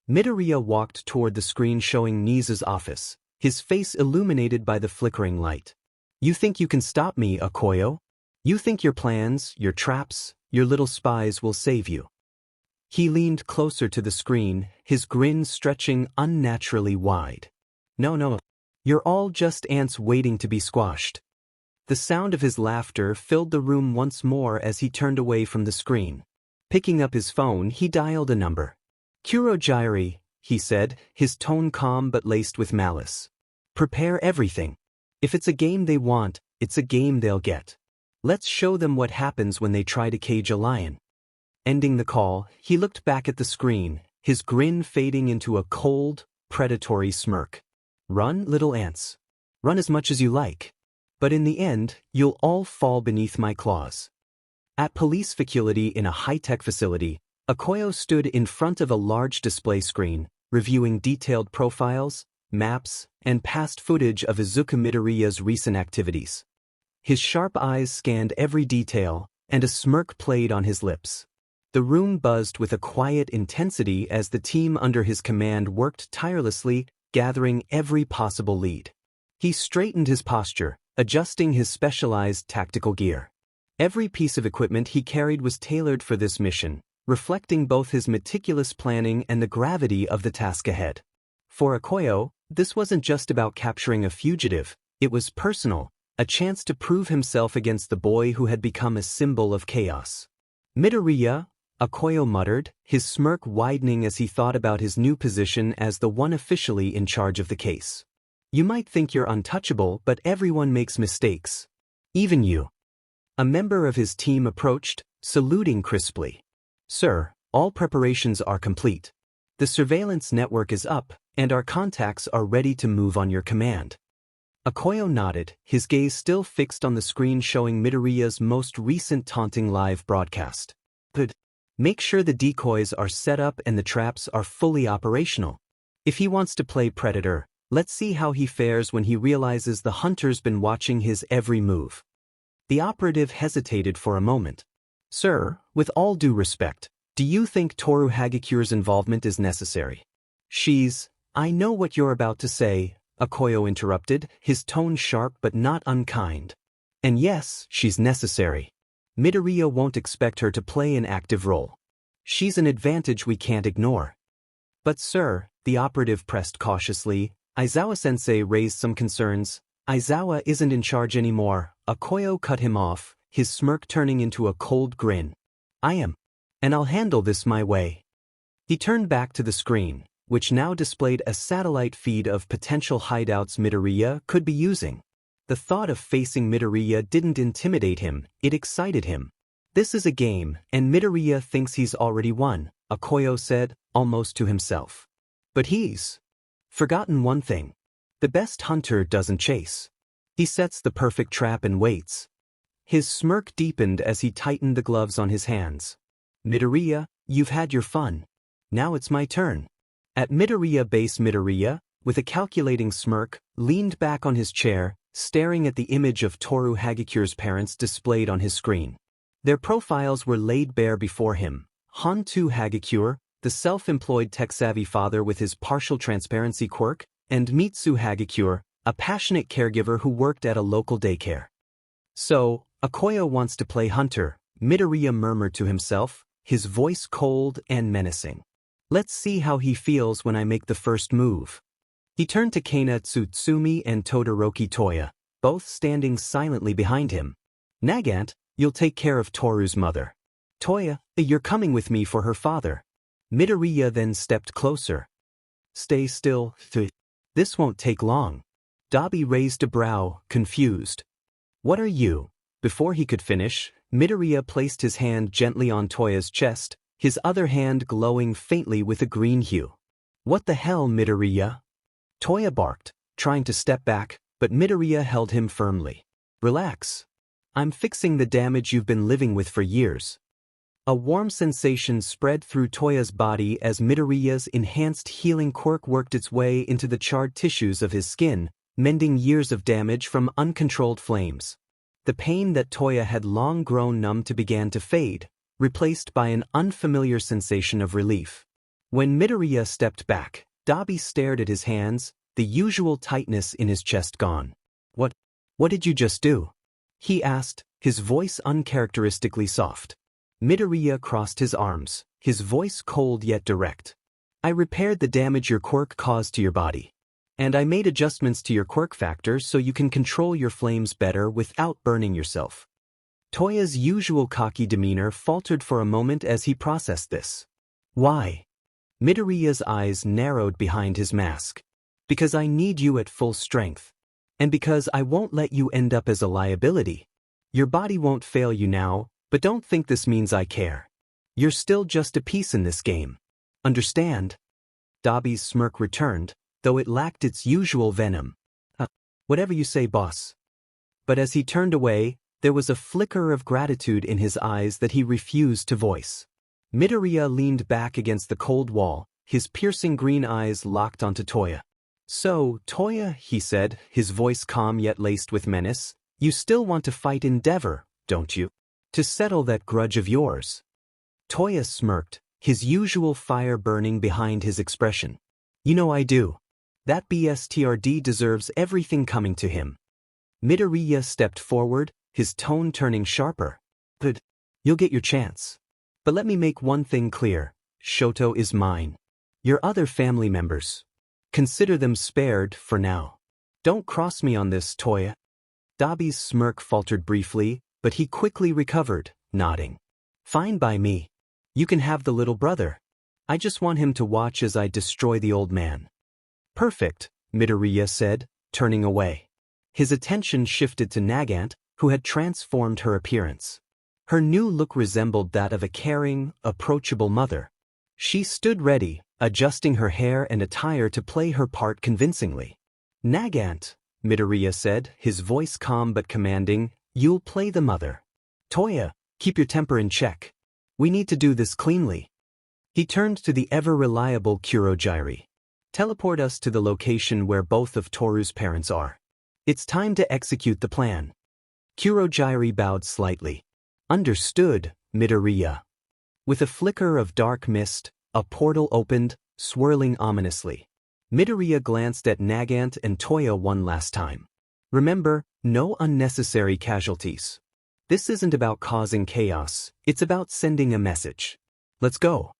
Midoriya walked toward the screen showing 𝗍𝗂𝗧𝗏's office, his face illuminated by the flickering light. "You think you can stop me, 𝗧𝗍𝗧𝗏? You think your plans, your traps, your little spies will save you?" He leaned closer to the screen, his grin stretching unnaturally wide. No, you're all just ants waiting to be squashed." The sound of his laughter filled the room once more as he turned away from the screen. Picking up his phone, he dialed a number. "Kurojiiri," he said, his tone calm but laced with malice. "Prepare everything. If it's a game they want, it's a game they'll get. Let's show them what happens when they try to cage a lion." Ending the call, he looked back at the screen, his grin fading into a cold, predatory smirk. "Run, little ants. Run as much as you like. But in the end, you'll all fall beneath my claws." At police facility in a high-tech facility, 𝗧𝗍𝗧𝗏 stood in front of a large display screen, reviewing detailed profiles, maps, and past footage of Izuku Midoriya's recent activities. His sharp eyes scanned every detail, and a smirk played on his lips. The room buzzed with a quiet intensity as the team under his command worked tirelessly, gathering every possible lead. He straightened his posture, adjusting his specialized tactical gear. Every piece of equipment he carried was tailored for this mission, reflecting both his meticulous planning and the gravity of the task ahead. For 𝗧𝗍𝗧𝗏, this wasn't just about capturing a fugitive, it was personal, a chance to prove himself against the boy who had become a symbol of chaos. "Midoriya," 𝗧𝗍𝗧𝗏 muttered, his smirk widening as he thought about his new position as the one officially in charge of the case. "You might think you're untouchable, but everyone makes mistakes. Even you." A member of his team approached, saluting crisply. "Sir, all preparations are complete. The surveillance network is up, and our contacts are ready to move on your command." 𝗧𝗍𝗧𝗏 nodded, his gaze still fixed on the screen showing Midoriya's most recent taunting live broadcast. "Good. Make sure the decoys are set up and the traps are fully operational. If he wants to play predator, let's see how he fares when he realizes the hunter's been watching his every move." The operative hesitated for a moment. "Sir, with all due respect, do you think 𝗬𝗪 involvement is necessary?" I know what you're about to say," 𝗧𝗍𝗧𝗏 interrupted, his tone sharp but not unkind. "And yes, she's necessary. Midoriya won't expect her to play an active role. She's an advantage we can't ignore." "But sir," the operative pressed cautiously, Aizawa-sensei raised some concerns. "Aizawa isn't in charge anymore," 𝗧𝗍𝗧𝗏 cut him off, his smirk turning into a cold grin. "I am. And I'll handle this my way." He turned back to the screen, which now displayed a satellite feed of potential hideouts Midoriya could be using. The thought of facing Midoriya didn't intimidate him, it excited him. "This is a game, and Midoriya thinks he's already won," 𝗧𝗍𝗧𝗏 said, almost to himself. "But he's forgotten one thing. The best hunter doesn't chase. He sets the perfect trap and waits." His smirk deepened as he tightened the gloves on his hands. "Midoriya, you've had your fun. Now it's my turn." At Midoriya base, Midoriya, with a calculating smirk, leaned back on his chair, staring at the image of 𝗬𝗪𝗪𝗀's parents displayed on his screen. Their profiles were laid bare before him. 𝗳𝗪𝗪𝗀, the self-employed tech-savvy father with his partial transparency quirk, and 𝗵𝗃𝗃𝗪𝗀, a passionate caregiver who worked at a local daycare. "So, 𝗧𝗧𝗧𝗏 wants to play hunter," Midoriya murmured to himself, his voice cold and menacing. "Let's see how he feels when I make the first move." He turned to Kana Tsutsumi and Todoroki Toya, both standing silently behind him. "Nagant, you'll take care of Toru's mother. Toya, you're coming with me for her father." Midoriya then stepped closer. "Stay still, this won't take long." Dabi raised a brow, confused. "What are you?" Before he could finish, Midoriya placed his hand gently on Toya's chest, his other hand glowing faintly with a green hue. "What the hell, Midoriya?" Toya barked, trying to step back, but Midoriya held him firmly. "Relax. I'm fixing the damage you've been living with for years." A warm sensation spread through Toya's body as Midoriya's enhanced healing quirk worked its way into the charred tissues of his skin, mending years of damage from uncontrolled flames. The pain that Toya had long grown numb to began to fade, replaced by an unfamiliar sensation of relief. When Midoriya stepped back, 𝗳𝗵𝗃 stared at his hands, the usual tightness in his chest gone. What did you just do?" he asked, his voice uncharacteristically soft. Midoriya crossed his arms, his voice cold yet direct. "I repaired the damage your quirk caused to your body. And I made adjustments to your quirk factor so you can control your flames better without burning yourself." Toya's usual cocky demeanor faltered for a moment as he processed this. "Why?" Midoriya's eyes narrowed behind his mask. "Because I need you at full strength. And because I won't let you end up as a liability. Your body won't fail you now, but don't think this means I care. You're still just a piece in this game. Understand?" 𝗳𝗵𝗃's smirk returned, though it lacked its usual venom. Whatever you say, boss." But as he turned away, there was a flicker of gratitude in his eyes that he refused to voice. Midoriya leaned back against the cold wall, his piercing green eyes locked onto Toya. "So, Toya," he said, his voice calm yet laced with menace, "you still want to fight 𝗫𝗏, don't you? To settle that grudge of yours?" Toya smirked, his usual fire burning behind his expression. "You know I do. That 𝗬𝗧𝗟𝗘 deserves everything coming to him." Midoriya stepped forward, his tone turning sharper. "Good. You'll get your chance. But let me make one thing clear. Shoto is mine. Your other family members. Consider them spared for now. Don't cross me on this, Toya." 𝗳𝗵𝗃's smirk faltered briefly, but he quickly recovered, nodding. "Fine by me. You can have the little brother. I just want him to watch as I destroy the old man." "Perfect," Midoriya said, turning away. His attention shifted to 𝗫𝗏𝗃, who had transformed her appearance. Her new look resembled that of a caring, approachable mother. She stood ready, adjusting her hair and attire to play her part convincingly. "𝗫𝗏𝗃," Midoriya said, his voice calm but commanding, "you'll play the mother. Toya, keep your temper in check. We need to do this cleanly." He turned to the ever-reliable 𝗬𝗓𝗏. "Teleport us to the location where both of Toru's parents are. It's time to execute the plan." 𝗬𝗓𝗏 bowed slightly. "Understood, Midoriya." With a flicker of dark mist, a portal opened, swirling ominously. Midoriya glanced at 𝗫𝗏𝗃 and Toya one last time. "Remember, no unnecessary casualties. This isn't about causing chaos, it's about sending a message. Let's go."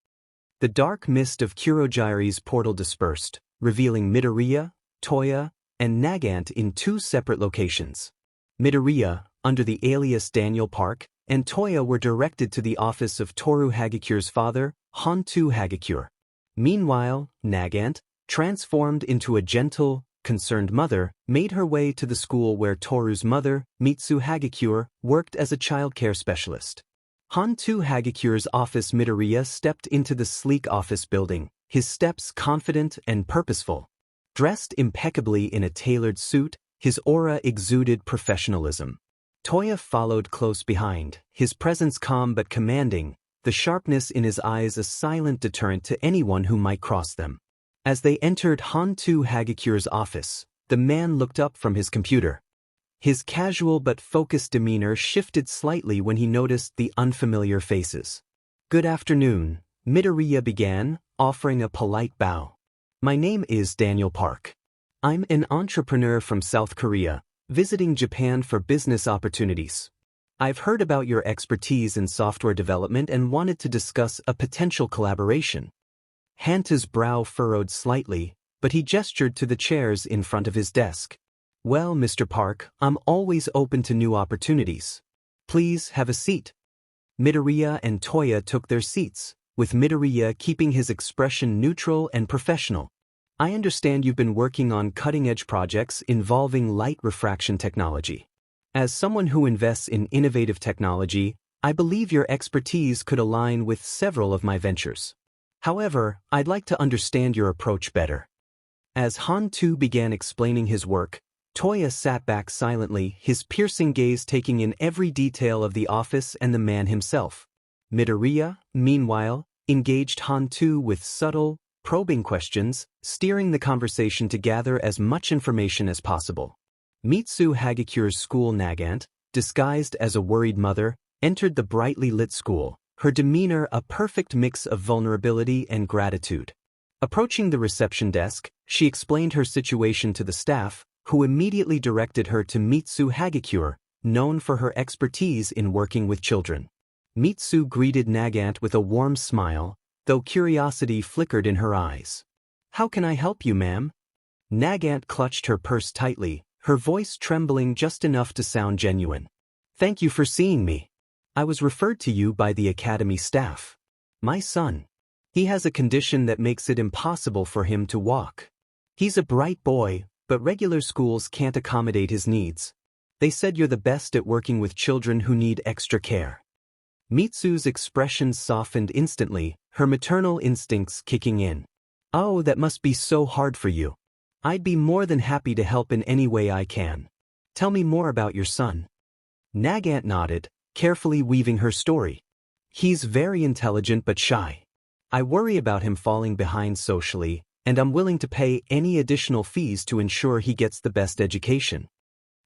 The dark mist of 𝗬𝗓𝗏's portal dispersed, revealing Midoriya, Toya, and 𝗫𝗏𝗃 in two separate locations. Midoriya, under the alias 𝗫𝗏𝗃, and Toya were directed to the office of Toru Hagakure's father, 𝗵𝗃𝗃. Meanwhile, 𝗫𝗏𝗃, transformed into a gentle, concerned mother, made her way to the school where Toru's mother, Mitsu Hagakure, worked as a childcare specialist. 𝗵𝗃𝗃's office. Midoriya stepped into the sleek office building, his steps confident and purposeful. Dressed impeccably in a tailored suit, his aura exuded professionalism. Toya followed close behind, his presence calm but commanding, the sharpness in his eyes a silent deterrent to anyone who might cross them. As they entered 𝗵𝗃𝗃's office, the man looked up from his computer. His casual but focused demeanor shifted slightly when he noticed the unfamiliar faces. "Good afternoon," Midoriya began, offering a polite bow. "My name is 𝗫𝗏𝗃. I'm an entrepreneur from South Korea, visiting Japan for business opportunities. I've heard about your expertise in software development and wanted to discuss a potential collaboration." 𝗵𝗃's brow furrowed slightly, but he gestured to the chairs in front of his desk. "Well, Mr. Park, I'm always open to new opportunities. Please have a seat." Midoriya and Toya took their seats, with Midoriya keeping his expression neutral and professional. "I understand you've been working on cutting-edge projects involving light refraction technology. As someone who invests in innovative technology, I believe your expertise could align with several of my ventures. However, I'd like to understand your approach better." As 𝗵𝗃 began explaining his work, Toya sat back silently, his piercing gaze taking in every detail of the office and the man himself. Midoriya, meanwhile, engaged 𝗵𝗃 with subtle, probing questions, steering the conversation to gather as much information as possible. 𝗵𝗃 𝗧𝗵𝗃𝗧's school 𝗵𝗃, disguised as a worried mother, entered the brightly lit school, her demeanor a perfect mix of vulnerability and gratitude. Approaching the reception desk, she explained her situation to the staff, who immediately directed her to 𝗵𝗃 𝗧𝗵𝗃𝗧, known for her expertise in working with children. 𝗵𝗃 greeted 𝗵𝗃 with a warm smile, though curiosity flickered in her eyes. "How can I help you, ma'am?" 𝗵𝗃 clutched her purse tightly, her voice trembling just enough to sound genuine. "Thank you for seeing me. I was referred to you by the academy staff. My son. He has a condition that makes it impossible for him to walk. He's a bright boy, but regular schools can't accommodate his needs. They said you're the best at working with children who need extra care." 𝗵𝗃's expression softened instantly, her maternal instincts kicking in. "Oh, that must be so hard for you. I'd be more than happy to help in any way I can. Tell me more about your son." 𝗵𝗃 nodded, carefully weaving her story. "He's very intelligent but shy. I worry about him falling behind socially, and I'm willing to pay any additional fees to ensure he gets the best education."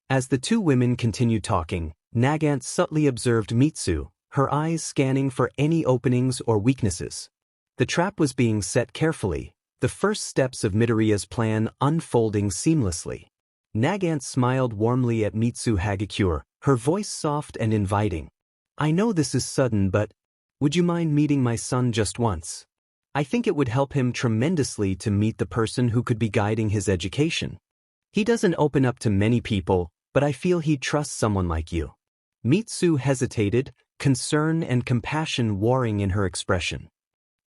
As the two women continued talking, 𝗵𝗃 subtly observed 𝗵𝗃, her eyes scanning for any openings or weaknesses. The trap was being set carefully, the first steps of Midoriya's plan unfolding seamlessly. 𝗵𝗃 smiled warmly at 𝗵𝗃, her voice soft and inviting. "I know this is sudden, but would you mind meeting my son just once? I think it would help him tremendously to meet the person who could be guiding his education. He doesn't open up to many people, but I feel he'd trust someone like you." 𝗵𝗃 hesitated, concern and compassion warring in her expression.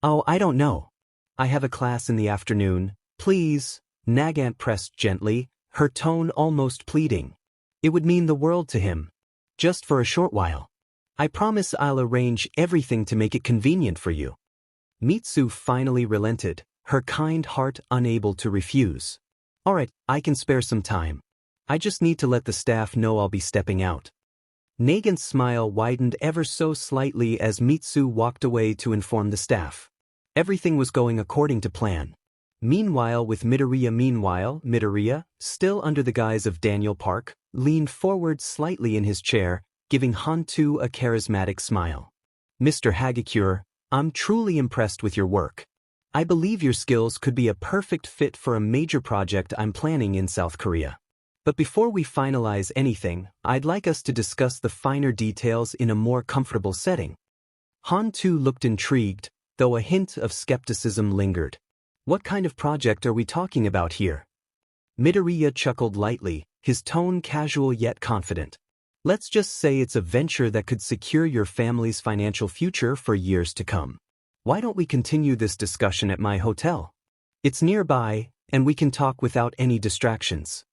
"Oh, I don't know. I have a class in the afternoon, please," 𝗵𝗃 pressed gently, her tone almost pleading. "It would mean the world to him. Just for a short while. I promise I'll arrange everything to make it convenient for you." 𝗵𝗃 finally relented, her kind heart unable to refuse. "All right, I can spare some time. I just need to let the staff know I'll be stepping out." 𝗵𝗃's smile widened ever so slightly as 𝗵𝗃 walked away to inform the staff. Everything was going according to plan. Meanwhile, with Midoriya, still under the guise of Daniel Park, leaned forward slightly in his chair, giving 𝗵𝗃 a charismatic smile. "Mr. 𝗧𝗵𝗃, I'm truly impressed with your work. I believe your skills could be a perfect fit for a major project I'm planning in South Korea. But before we finalize anything, I'd like us to discuss the finer details in a more comfortable setting." 𝗵𝗃 looked intrigued, though a hint of skepticism lingered. "What kind of project are we talking about here?" Midoriya chuckled lightly, his tone casual yet confident. "Let's just say it's a venture that could secure your family's financial future for years to come. Why don't we continue this discussion at my hotel? It's nearby, and we can talk without any distractions."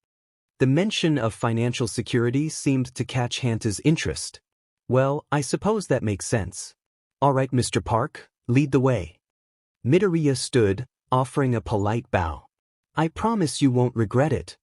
The mention of financial security seemed to catch 𝗵𝗃's interest. "Well, I suppose that makes sense. All right, Mr. Park, lead the way." Midoriya stood, offering a polite bow. "I promise you won't regret it."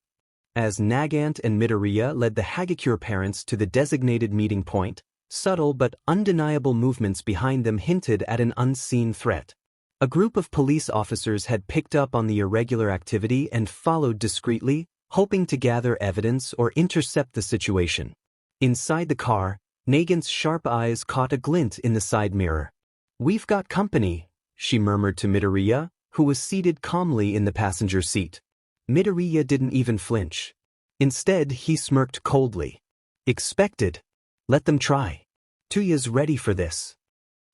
As 𝗵𝗃 and Midoriya led the 𝗧𝗵𝗃 parents to the designated meeting point, subtle but undeniable movements behind them hinted at an unseen threat. A group of police officers had picked up on the irregular activity and followed discreetly, hoping to gather evidence or intercept the situation. Inside the car, 𝗵𝗃's sharp eyes caught a glint in the side mirror. "We've got company," she murmured to Midoriya, who was seated calmly in the passenger seat. Midoriya didn't even flinch. Instead, he smirked coldly. "Expected. Let them try. Tuya's ready for this."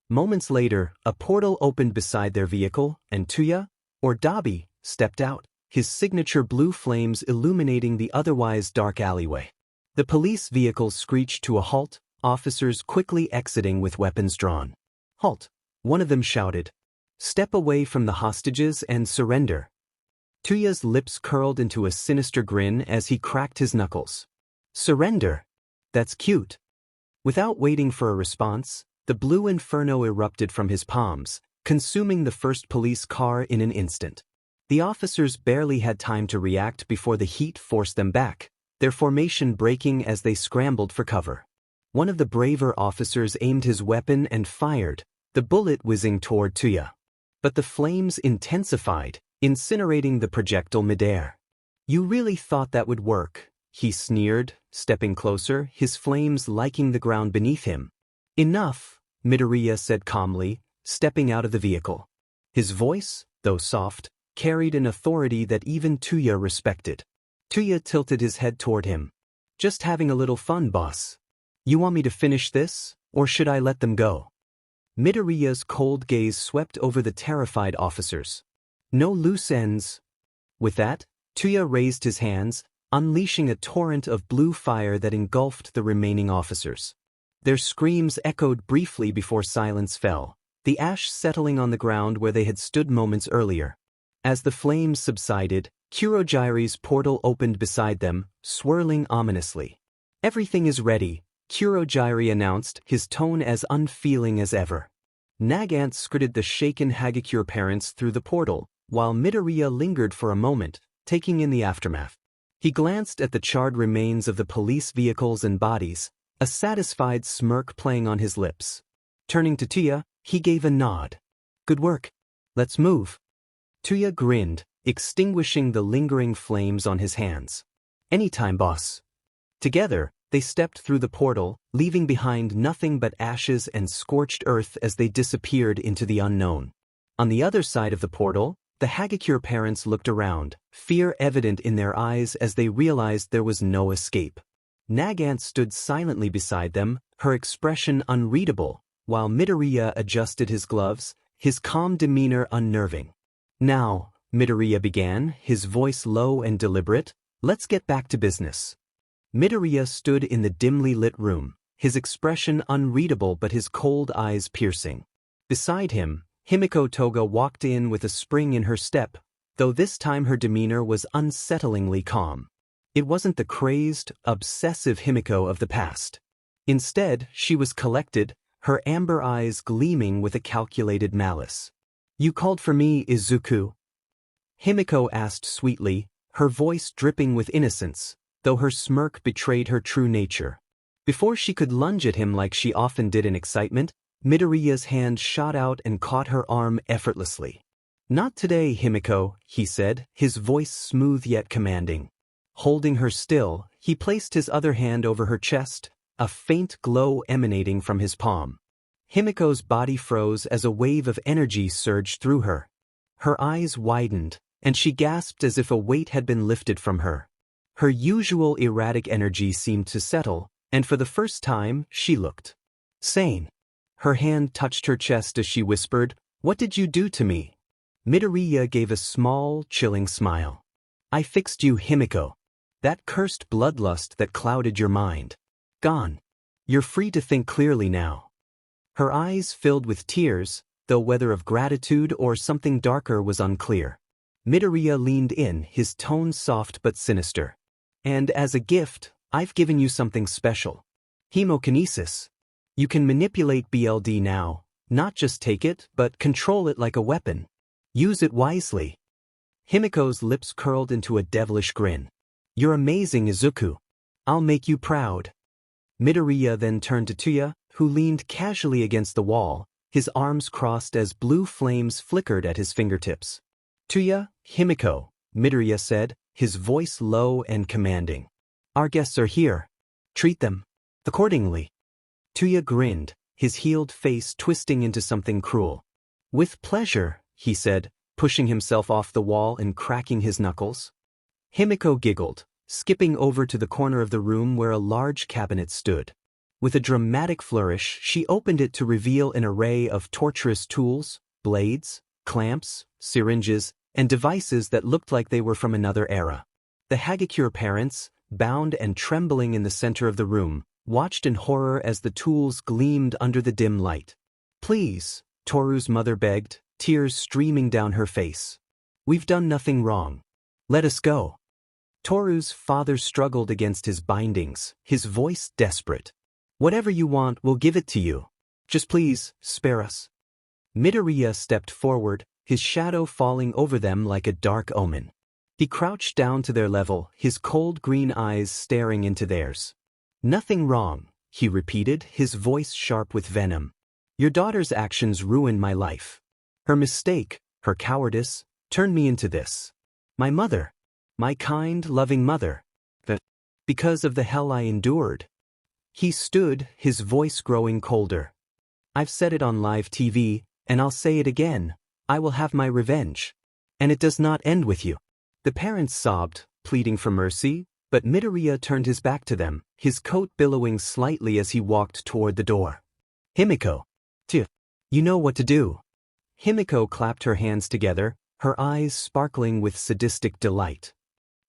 Moments later, a portal opened beside their vehicle, and Tuya, or Dabi, stepped out, his signature blue flames illuminating the otherwise dark alleyway. The police vehicle screeched to a halt, officers quickly exiting with weapons drawn. "Halt," one of them shouted. "Step away from the hostages and surrender." Tuya's lips curled into a sinister grin as he cracked his knuckles. "Surrender? That's cute." Without waiting for a response, the blue inferno erupted from his palms, consuming the first police car in an instant. The officers barely had time to react before the heat forced them back, their formation breaking as they scrambled for cover. One of the braver officers aimed his weapon and fired, the bullet whizzing toward 𝗬𝗧𝗏. But the flames intensified, incinerating the projectile midair. "You really thought that would work," he sneered, stepping closer, his flames liking the ground beneath him. "Enough," Midoriya said calmly, stepping out of the vehicle. His voice, though soft, carried an authority that even 𝗬𝗧𝗏 respected. 𝗬𝗧𝗏 tilted his head toward him. "Just having a little fun, boss. You want me to finish this, or should I let them go?" Midoriya's cold gaze swept over the terrified officers. "No loose ends." With that, 𝗬𝗧𝗏 raised his hands, unleashing a torrent of blue fire that engulfed the remaining officers. Their screams echoed briefly before silence fell, the ash settling on the ground where they had stood moments earlier. As the flames subsided, 𝗬𝗏𝗪's portal opened beside them, swirling ominously. "Everything is ready," 𝗬𝗏𝗪 announced, his tone as unfeeling as ever. Nagant skirted the shaken 𝗳𝗏𝗪 parents through the portal, while Midoriya lingered for a moment, taking in the aftermath. He glanced at the charred remains of the police vehicles and bodies, a satisfied smirk playing on his lips. Turning to 𝗬𝗧𝗏, he gave a nod. "Good work. Let's move." 𝗬𝗧𝗏 grinned, extinguishing the lingering flames on his hands. "Anytime, boss." Together, they stepped through the portal, leaving behind nothing but ashes and scorched earth as they disappeared into the unknown. On the other side of the portal, the 𝗳𝗏𝗪 parents looked around, fear evident in their eyes as they realized there was no escape. Nagant stood silently beside them, her expression unreadable, while Midoriya adjusted his gloves, his calm demeanor unnerving. "Now," Midoriya began, his voice low and deliberate, "let's get back to business." Midoriya stood in the dimly lit room, his expression unreadable but his cold eyes piercing. Beside him, Himiko Toga walked in with a spring in her step, though this time her demeanor was unsettlingly calm. It wasn't the crazed, obsessive Himiko of the past. Instead, she was collected, her amber eyes gleaming with a calculated malice. "You called for me, Izuku?" Himiko asked sweetly, her voice dripping with innocence, though her smirk betrayed her true nature. Before she could lunge at him like she often did in excitement, Midoriya's hand shot out and caught her arm effortlessly. "Not today, Himiko," he said, his voice smooth yet commanding. Holding her still, he placed his other hand over her chest, a faint glow emanating from his palm. Himiko's body froze as a wave of energy surged through her. Her eyes widened, and she gasped as if a weight had been lifted from her. Her usual erratic energy seemed to settle, and for the first time, she looked sane. Her hand touched her chest as she whispered, "What did you do to me?" Midoriya gave a small, chilling smile. "I fixed you, Himiko. That cursed bloodlust that clouded your mind. Gone. You're free to think clearly now." Her eyes filled with tears, though whether of gratitude or something darker was unclear. Midoriya leaned in, his tone soft but sinister. "And as a gift, I've given you something special. Hemokinesis. You can manipulate BLD now, not just take it, but control it like a weapon. Use it wisely." Himiko's lips curled into a devilish grin. "You're amazing, Izuku. I'll make you proud." Midoriya then turned to 𝗬𝗧𝗏, who leaned casually against the wall, his arms crossed as blue flames flickered at his fingertips. "𝗬𝗧𝗏, Himiko," Midoriya said, his voice low and commanding. "Our guests are here. Treat them accordingly." 𝗬𝗧𝗏 grinned, his healed face twisting into something cruel. "With pleasure," he said, pushing himself off the wall and cracking his knuckles. Himiko giggled, skipping over to the corner of the room where a large cabinet stood. With a dramatic flourish, she opened it to reveal an array of torturous tools, blades, clamps, syringes, and devices that looked like they were from another era. The 𝗳𝗏𝗪 parents, bound and trembling in the center of the room, watched in horror as the tools gleamed under the dim light. "Please," Toru's mother begged, tears streaming down her face. "We've done nothing wrong. Let us go." Toru's father struggled against his bindings, his voice desperate. "Whatever you want, we'll give it to you. Just please, spare us." Midoriya stepped forward, his shadow falling over them like a dark omen. He crouched down to their level, his cold green eyes staring into theirs. "Nothing wrong," he repeated, his voice sharp with venom. Your daughter's actions ruined my life. Her mistake, her cowardice, turned me into this. My mother. My kind, loving mother. Because of the hell I endured. He stood, his voice growing colder. I've said it on live TV, and I'll say it again. I will have my revenge. And it does not end with you. The parents sobbed, pleading for mercy, but Midoriya turned his back to them, his coat billowing slightly as he walked toward the door. 𝗵𝗃𝗄𝗧𝗏. You know what to do. 𝗵𝗃𝗄𝗧 clapped her hands together, her eyes sparkling with sadistic delight.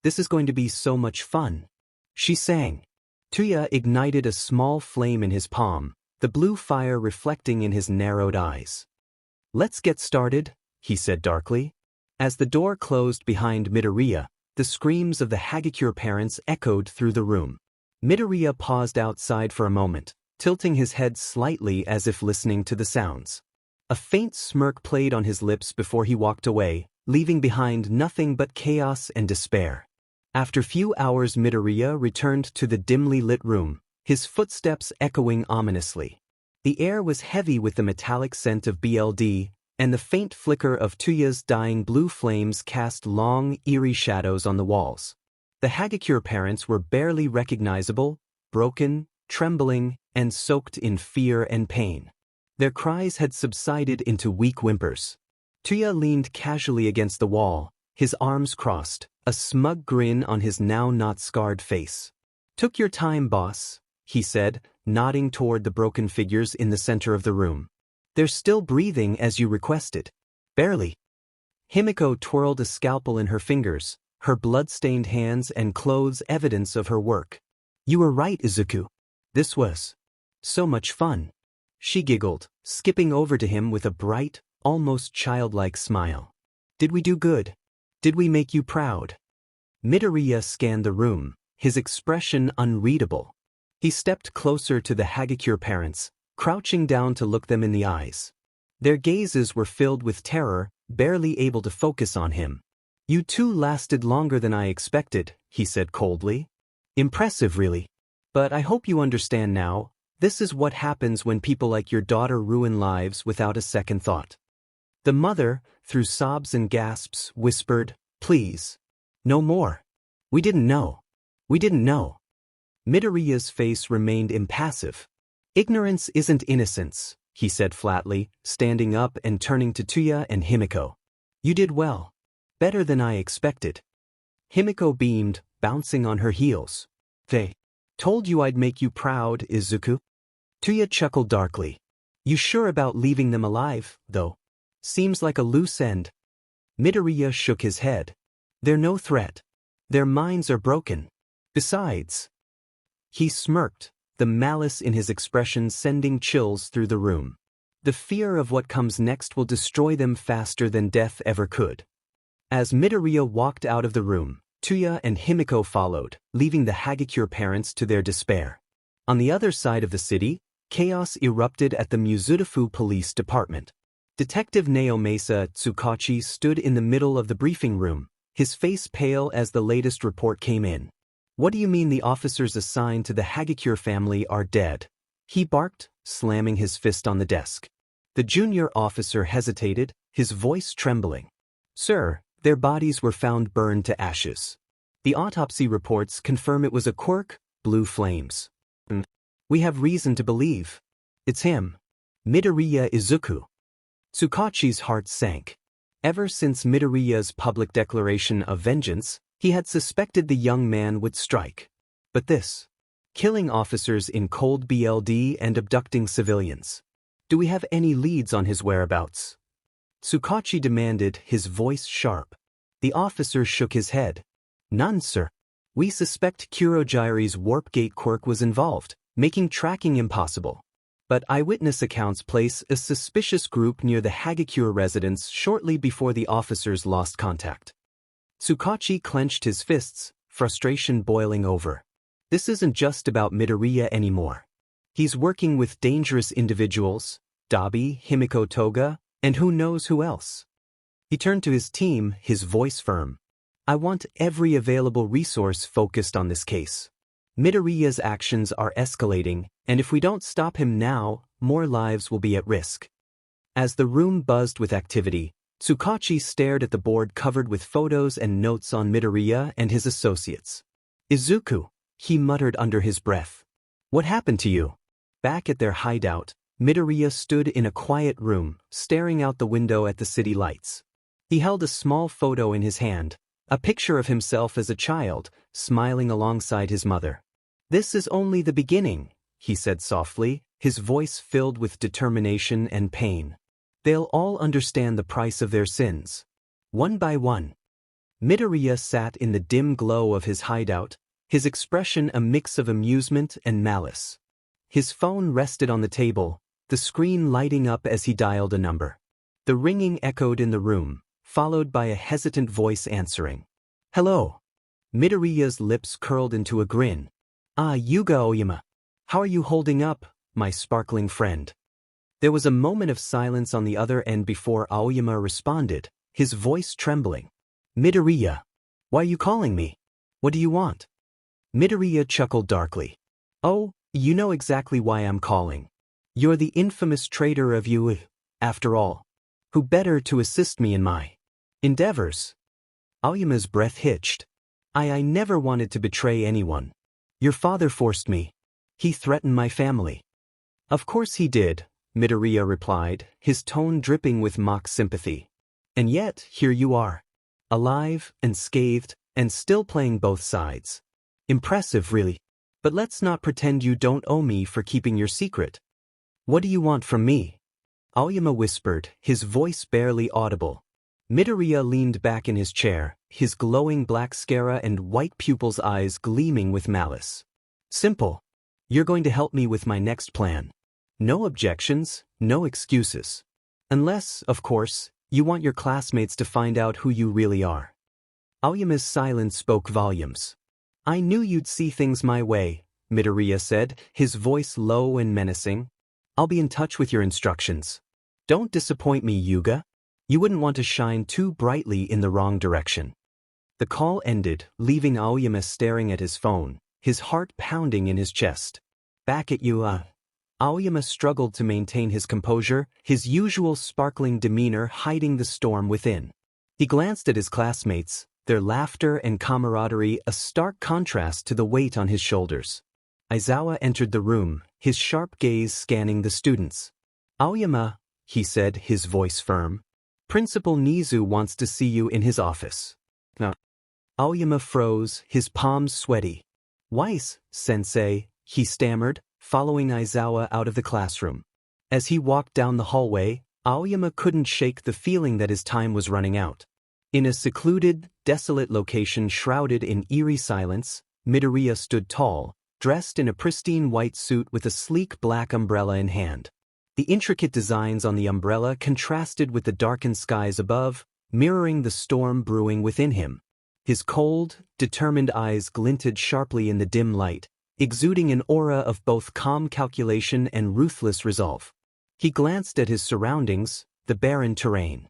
This is going to be so much fun. She sang. Tuya ignited a small flame in his palm, the blue fire reflecting in his narrowed eyes. Let's get started, he said darkly. As the door closed behind Midoriya, the screams of the 𝗧𝗵𝗃𝗄𝗧 parents echoed through the room. Midoriya paused outside for a moment, tilting his head slightly as if listening to the sounds. A faint smirk played on his lips before he walked away, leaving behind nothing but chaos and despair. After few hours, Midoriya returned to the dimly lit room, his footsteps echoing ominously. The air was heavy with the metallic scent of BLD, and the faint flicker of Tuya's dying blue flames cast long, eerie shadows on the walls. The 𝗧𝗵𝗃𝗄𝗧 parents were barely recognizable, broken, trembling, and soaked in fear and pain. Their cries had subsided into weak whimpers. Tuya leaned casually against the wall, his arms crossed, a smug grin on his now not scarred face. Took your time, boss, he said, nodding toward the broken figures in the center of the room. They're still breathing as you requested. Barely. 𝗵𝗃𝗄𝗧 twirled a scalpel in her fingers, her blood-stained hands and clothes evidence of her work. You were right, Izuku. This was so much fun. She giggled, skipping over to him with a bright, almost childlike smile. Did we do good? Did we make you proud? Midoriya scanned the room, his expression unreadable. He stepped closer to the 𝗧𝗵𝗃𝗄𝗧 parents, crouching down to look them in the eyes. Their gazes were filled with terror, barely able to focus on him. You two lasted longer than I expected, he said coldly. Impressive, really. But I hope you understand now, this is what happens when people like your daughter ruin lives without a second thought. The mother, through sobs and gasps, whispered, Please. No more. We didn't know. We didn't know. Midoriya's face remained impassive. Ignorance isn't innocence, he said flatly, standing up and turning to Tuya and 𝗵𝗃𝗄𝗧. You did well. Better than I expected. 𝗵𝗃𝗄𝗧 beamed, bouncing on her heels. They told you I'd make you proud, Izuku. Tuya chuckled darkly. You sure about leaving them alive, though? Seems like a loose end. Midoriya shook his head. They're no threat. Their minds are broken. Besides. He smirked, the malice in his expression sending chills through the room. The fear of what comes next will destroy them faster than death ever could. As Midoriya walked out of the room, Tuya and 𝗵𝗃𝗄𝗧 followed, leaving the 𝗧𝗵𝗃𝗄𝗧 parents to their despair. On the other side of the city, chaos erupted at the 𝗵𝗃𝗧𝗏 police department. Detective 𝗳𝗏𝗧𝗏 𝗧𝗏𝗁 stood in the middle of the briefing room, his face pale as the latest report came in. What do you mean the officers assigned to the 𝗧𝗵𝗃𝗄𝗧 family are dead? He barked, slamming his fist on the desk. The junior officer hesitated, his voice trembling. Sir, their bodies were found burned to ashes. The autopsy reports confirm it was a quirk, blue flames. We have reason to believe. It's him. Midoriya Izuku. 𝗧𝗏𝗁's heart sank. Ever since Midoriya's public declaration of vengeance, he had suspected the young man would strike. But this. Killing officers in cold BLD and abducting civilians. Do we have any leads on his whereabouts? 𝗧𝗏𝗁 demanded, his voice sharp. The officer shook his head. None, sir. We suspect Kurogiri's warp gate quirk was involved, making tracking impossible. But eyewitness accounts place a suspicious group near the 𝗧𝗵𝗃𝗄𝗧 residence shortly before the officers lost contact. 𝗧𝗏𝗁 clenched his fists, frustration boiling over. This isn't just about Midoriya anymore. He's working with dangerous individuals, Dabi, 𝗵𝗃𝗄𝗧𝗏, and who knows who else. He turned to his team, his voice firm. I want every available resource focused on this case. Midoriya's actions are escalating, And if we don't stop him now, more lives will be at risk. As the room buzzed with activity, 𝗧𝗵𝗃𝗁 stared at the board covered with photos and notes on Midoriya and his associates. Izuku, he muttered under his breath. What happened to you? Back at their hideout, Midoriya stood in a quiet room, staring out the window at the city lights. He held a small photo in his hand, a picture of himself as a child, smiling alongside his mother. This is only the beginning, he said softly, his voice filled with determination and pain. They'll all understand the price of their sins. One by one. Midoriya sat in the dim glow of his hideout, his expression a mix of amusement and malice. His phone rested on the table, the screen lighting up as he dialed a number. The ringing echoed in the room, followed by a hesitant voice answering. Hello. Midoriya's lips curled into a grin. 𝗳𝗍𝗄𝗏. How are you holding up, my sparkling friend? There was a moment of silence on the other end before 𝗳𝗍𝗵𝗲 responded, his voice trembling. Midoriya. Why are you calling me? What do you want? Midoriya chuckled darkly. Oh, you know exactly why I'm calling. You're the infamous traitor of 𝗬𝗧𝗏, after all. Who better to assist me in my endeavors? 𝗳𝗍𝗵𝗲's breath hitched. I never wanted to betray anyone. Your father forced me. He threatened my family. Of course he did, Midoriya replied, his tone dripping with mock sympathy. And yet, here you are. Alive, unscathed, and still playing both sides. Impressive, really. But let's not pretend you don't owe me for keeping your secret. What do you want from me? 𝗳𝗍𝗵𝗲 whispered, his voice barely audible. Midoriya leaned back in his chair, his glowing black sclera and white pupils' eyes gleaming with malice. Simple. You're going to help me with my next plan. No objections, no excuses. Unless, of course, you want your classmates to find out who you really are. 𝗳𝗍𝗵𝗲's silence spoke volumes. I knew you'd see things my way, Midoriya said, his voice low and menacing. I'll be in touch with your instructions. Don't disappoint me, Hyuga. You wouldn't want to shine too brightly in the wrong direction. The call ended, leaving 𝗳𝗍𝗵𝗲 staring at his phone, his heart pounding in his chest. Back at you, 𝗳𝗍𝗵𝗲 struggled to maintain his composure, his usual sparkling demeanor hiding the storm within. He glanced at his classmates, their laughter and camaraderie a stark contrast to the weight on his shoulders. Aizawa entered the room, his sharp gaze scanning the students. 𝗳𝗍𝗵𝗲, he said, his voice firm. Principal Nizu wants to see you in his office. 𝗳𝗍𝗵𝗲 froze, his palms sweaty. Weiss, sensei, he stammered, following Aizawa out of the classroom. As he walked down the hallway, 𝗳𝗍𝗵𝗲 couldn't shake the feeling that his time was running out. In a secluded, desolate location shrouded in eerie silence, Midoriya stood tall, dressed in a pristine white suit with a sleek black umbrella in hand. The intricate designs on the umbrella contrasted with the darkened skies above, mirroring the storm brewing within him. His cold, determined eyes glinted sharply in the dim light, exuding an aura of both calm calculation and ruthless resolve. He glanced at his surroundings, the barren terrain.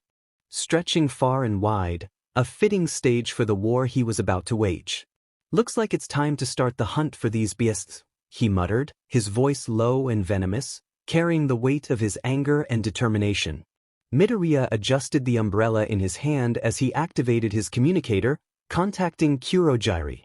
Stretching far and wide, a fitting stage for the war he was about to wage. Looks like it's time to start the hunt for these beasts, he muttered, his voice low and venomous, carrying the weight of his anger and determination. Midoriya adjusted the umbrella in his hand as he activated his communicator, contacting 𝗬𝗓𝗏.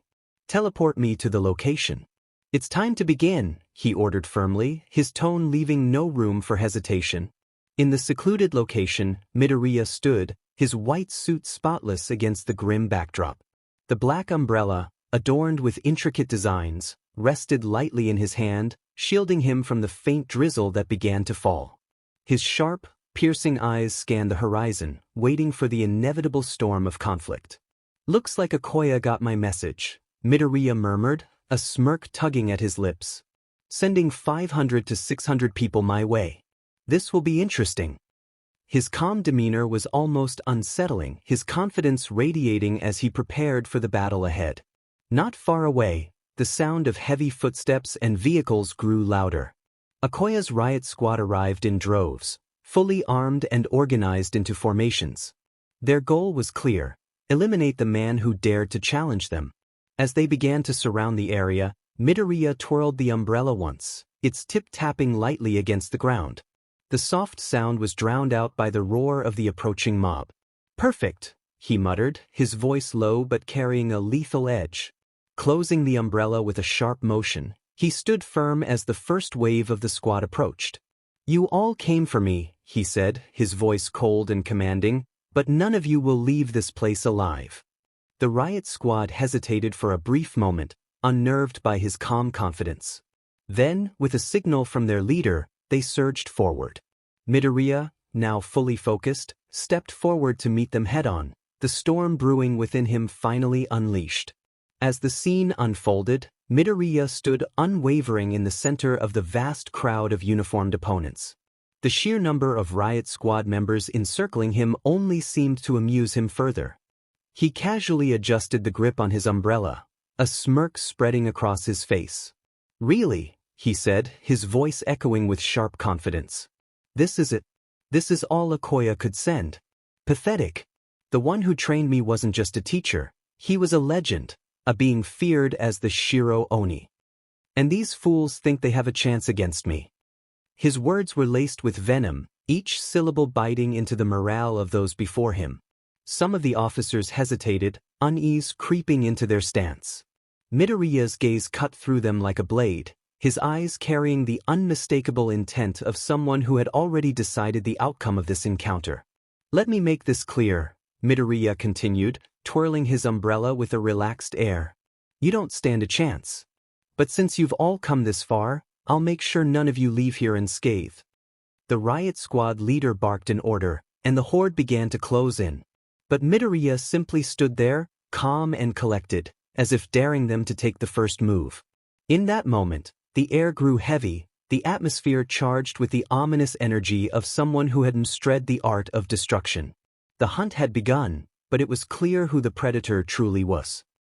Teleport me to the location. It's time to begin, he ordered firmly, his tone leaving no room for hesitation. In the secluded location, Midoriya stood, his white suit spotless against the grim backdrop. The black umbrella, adorned with intricate designs, rested lightly in his hand, shielding him from the faint drizzle that began to fall. His sharp, piercing eyes scanned the horizon, waiting for the inevitable storm of conflict. Looks like 𝗳𝗍𝗵𝗲 got my message, Midoriya murmured, a smirk tugging at his lips. Sending 500 to 600 people my way. This will be interesting. His calm demeanor was almost unsettling, his confidence radiating as he prepared for the battle ahead. Not far away, the sound of heavy footsteps and vehicles grew louder. 𝗳𝗍𝗵𝗲's riot squad arrived in droves, fully armed and organized into formations. Their goal was clear: eliminate the man who dared to challenge them. As they began to surround the area, Midoriya twirled the umbrella once, its tip tapping lightly against the ground. The soft sound was drowned out by the roar of the approaching mob. "Perfect," he muttered, his voice low but carrying a lethal edge. Closing the umbrella with a sharp motion, he stood firm as the first wave of the squad approached. "You all came for me," he said, his voice cold and commanding, "but none of you will leave this place alive." The riot squad hesitated for a brief moment, unnerved by his calm confidence. Then, with a signal from their leader, they surged forward. Midoriya, now fully focused, stepped forward to meet them head-on, the storm brewing within him finally unleashed. As the scene unfolded, Midoriya stood unwavering in the center of the vast crowd of uniformed opponents. The sheer number of riot squad members encircling him only seemed to amuse him further. He casually adjusted the grip on his umbrella, a smirk spreading across his face. "Really?" he said, his voice echoing with sharp confidence. "This is it. This is all 𝗧𝗵𝗃𝗧𝗍 could send. Pathetic. The one who trained me wasn't just a teacher, he was a legend, a being feared as the Shiro Oni. And these fools think they have a chance against me." His words were laced with venom, each syllable biting into the morale of those before him. Some of the officers hesitated, unease creeping into their stance. Midoriya's gaze cut through them like a blade, his eyes carrying the unmistakable intent of someone who had already decided the outcome of this encounter. "Let me make this clear," Midoriya continued, twirling his umbrella with a relaxed air. "You don't stand a chance. But since you've all come this far, I'll make sure none of you leave here unscathed." The riot squad leader barked an order, and the horde began to close in. But Midoriya simply stood there, calm and collected, as if daring them to take the first move. In that moment, the air grew heavy, the atmosphere charged with the ominous energy of someone who had mastered the art of destruction. The hunt had begun, but it was clear who the predator truly was.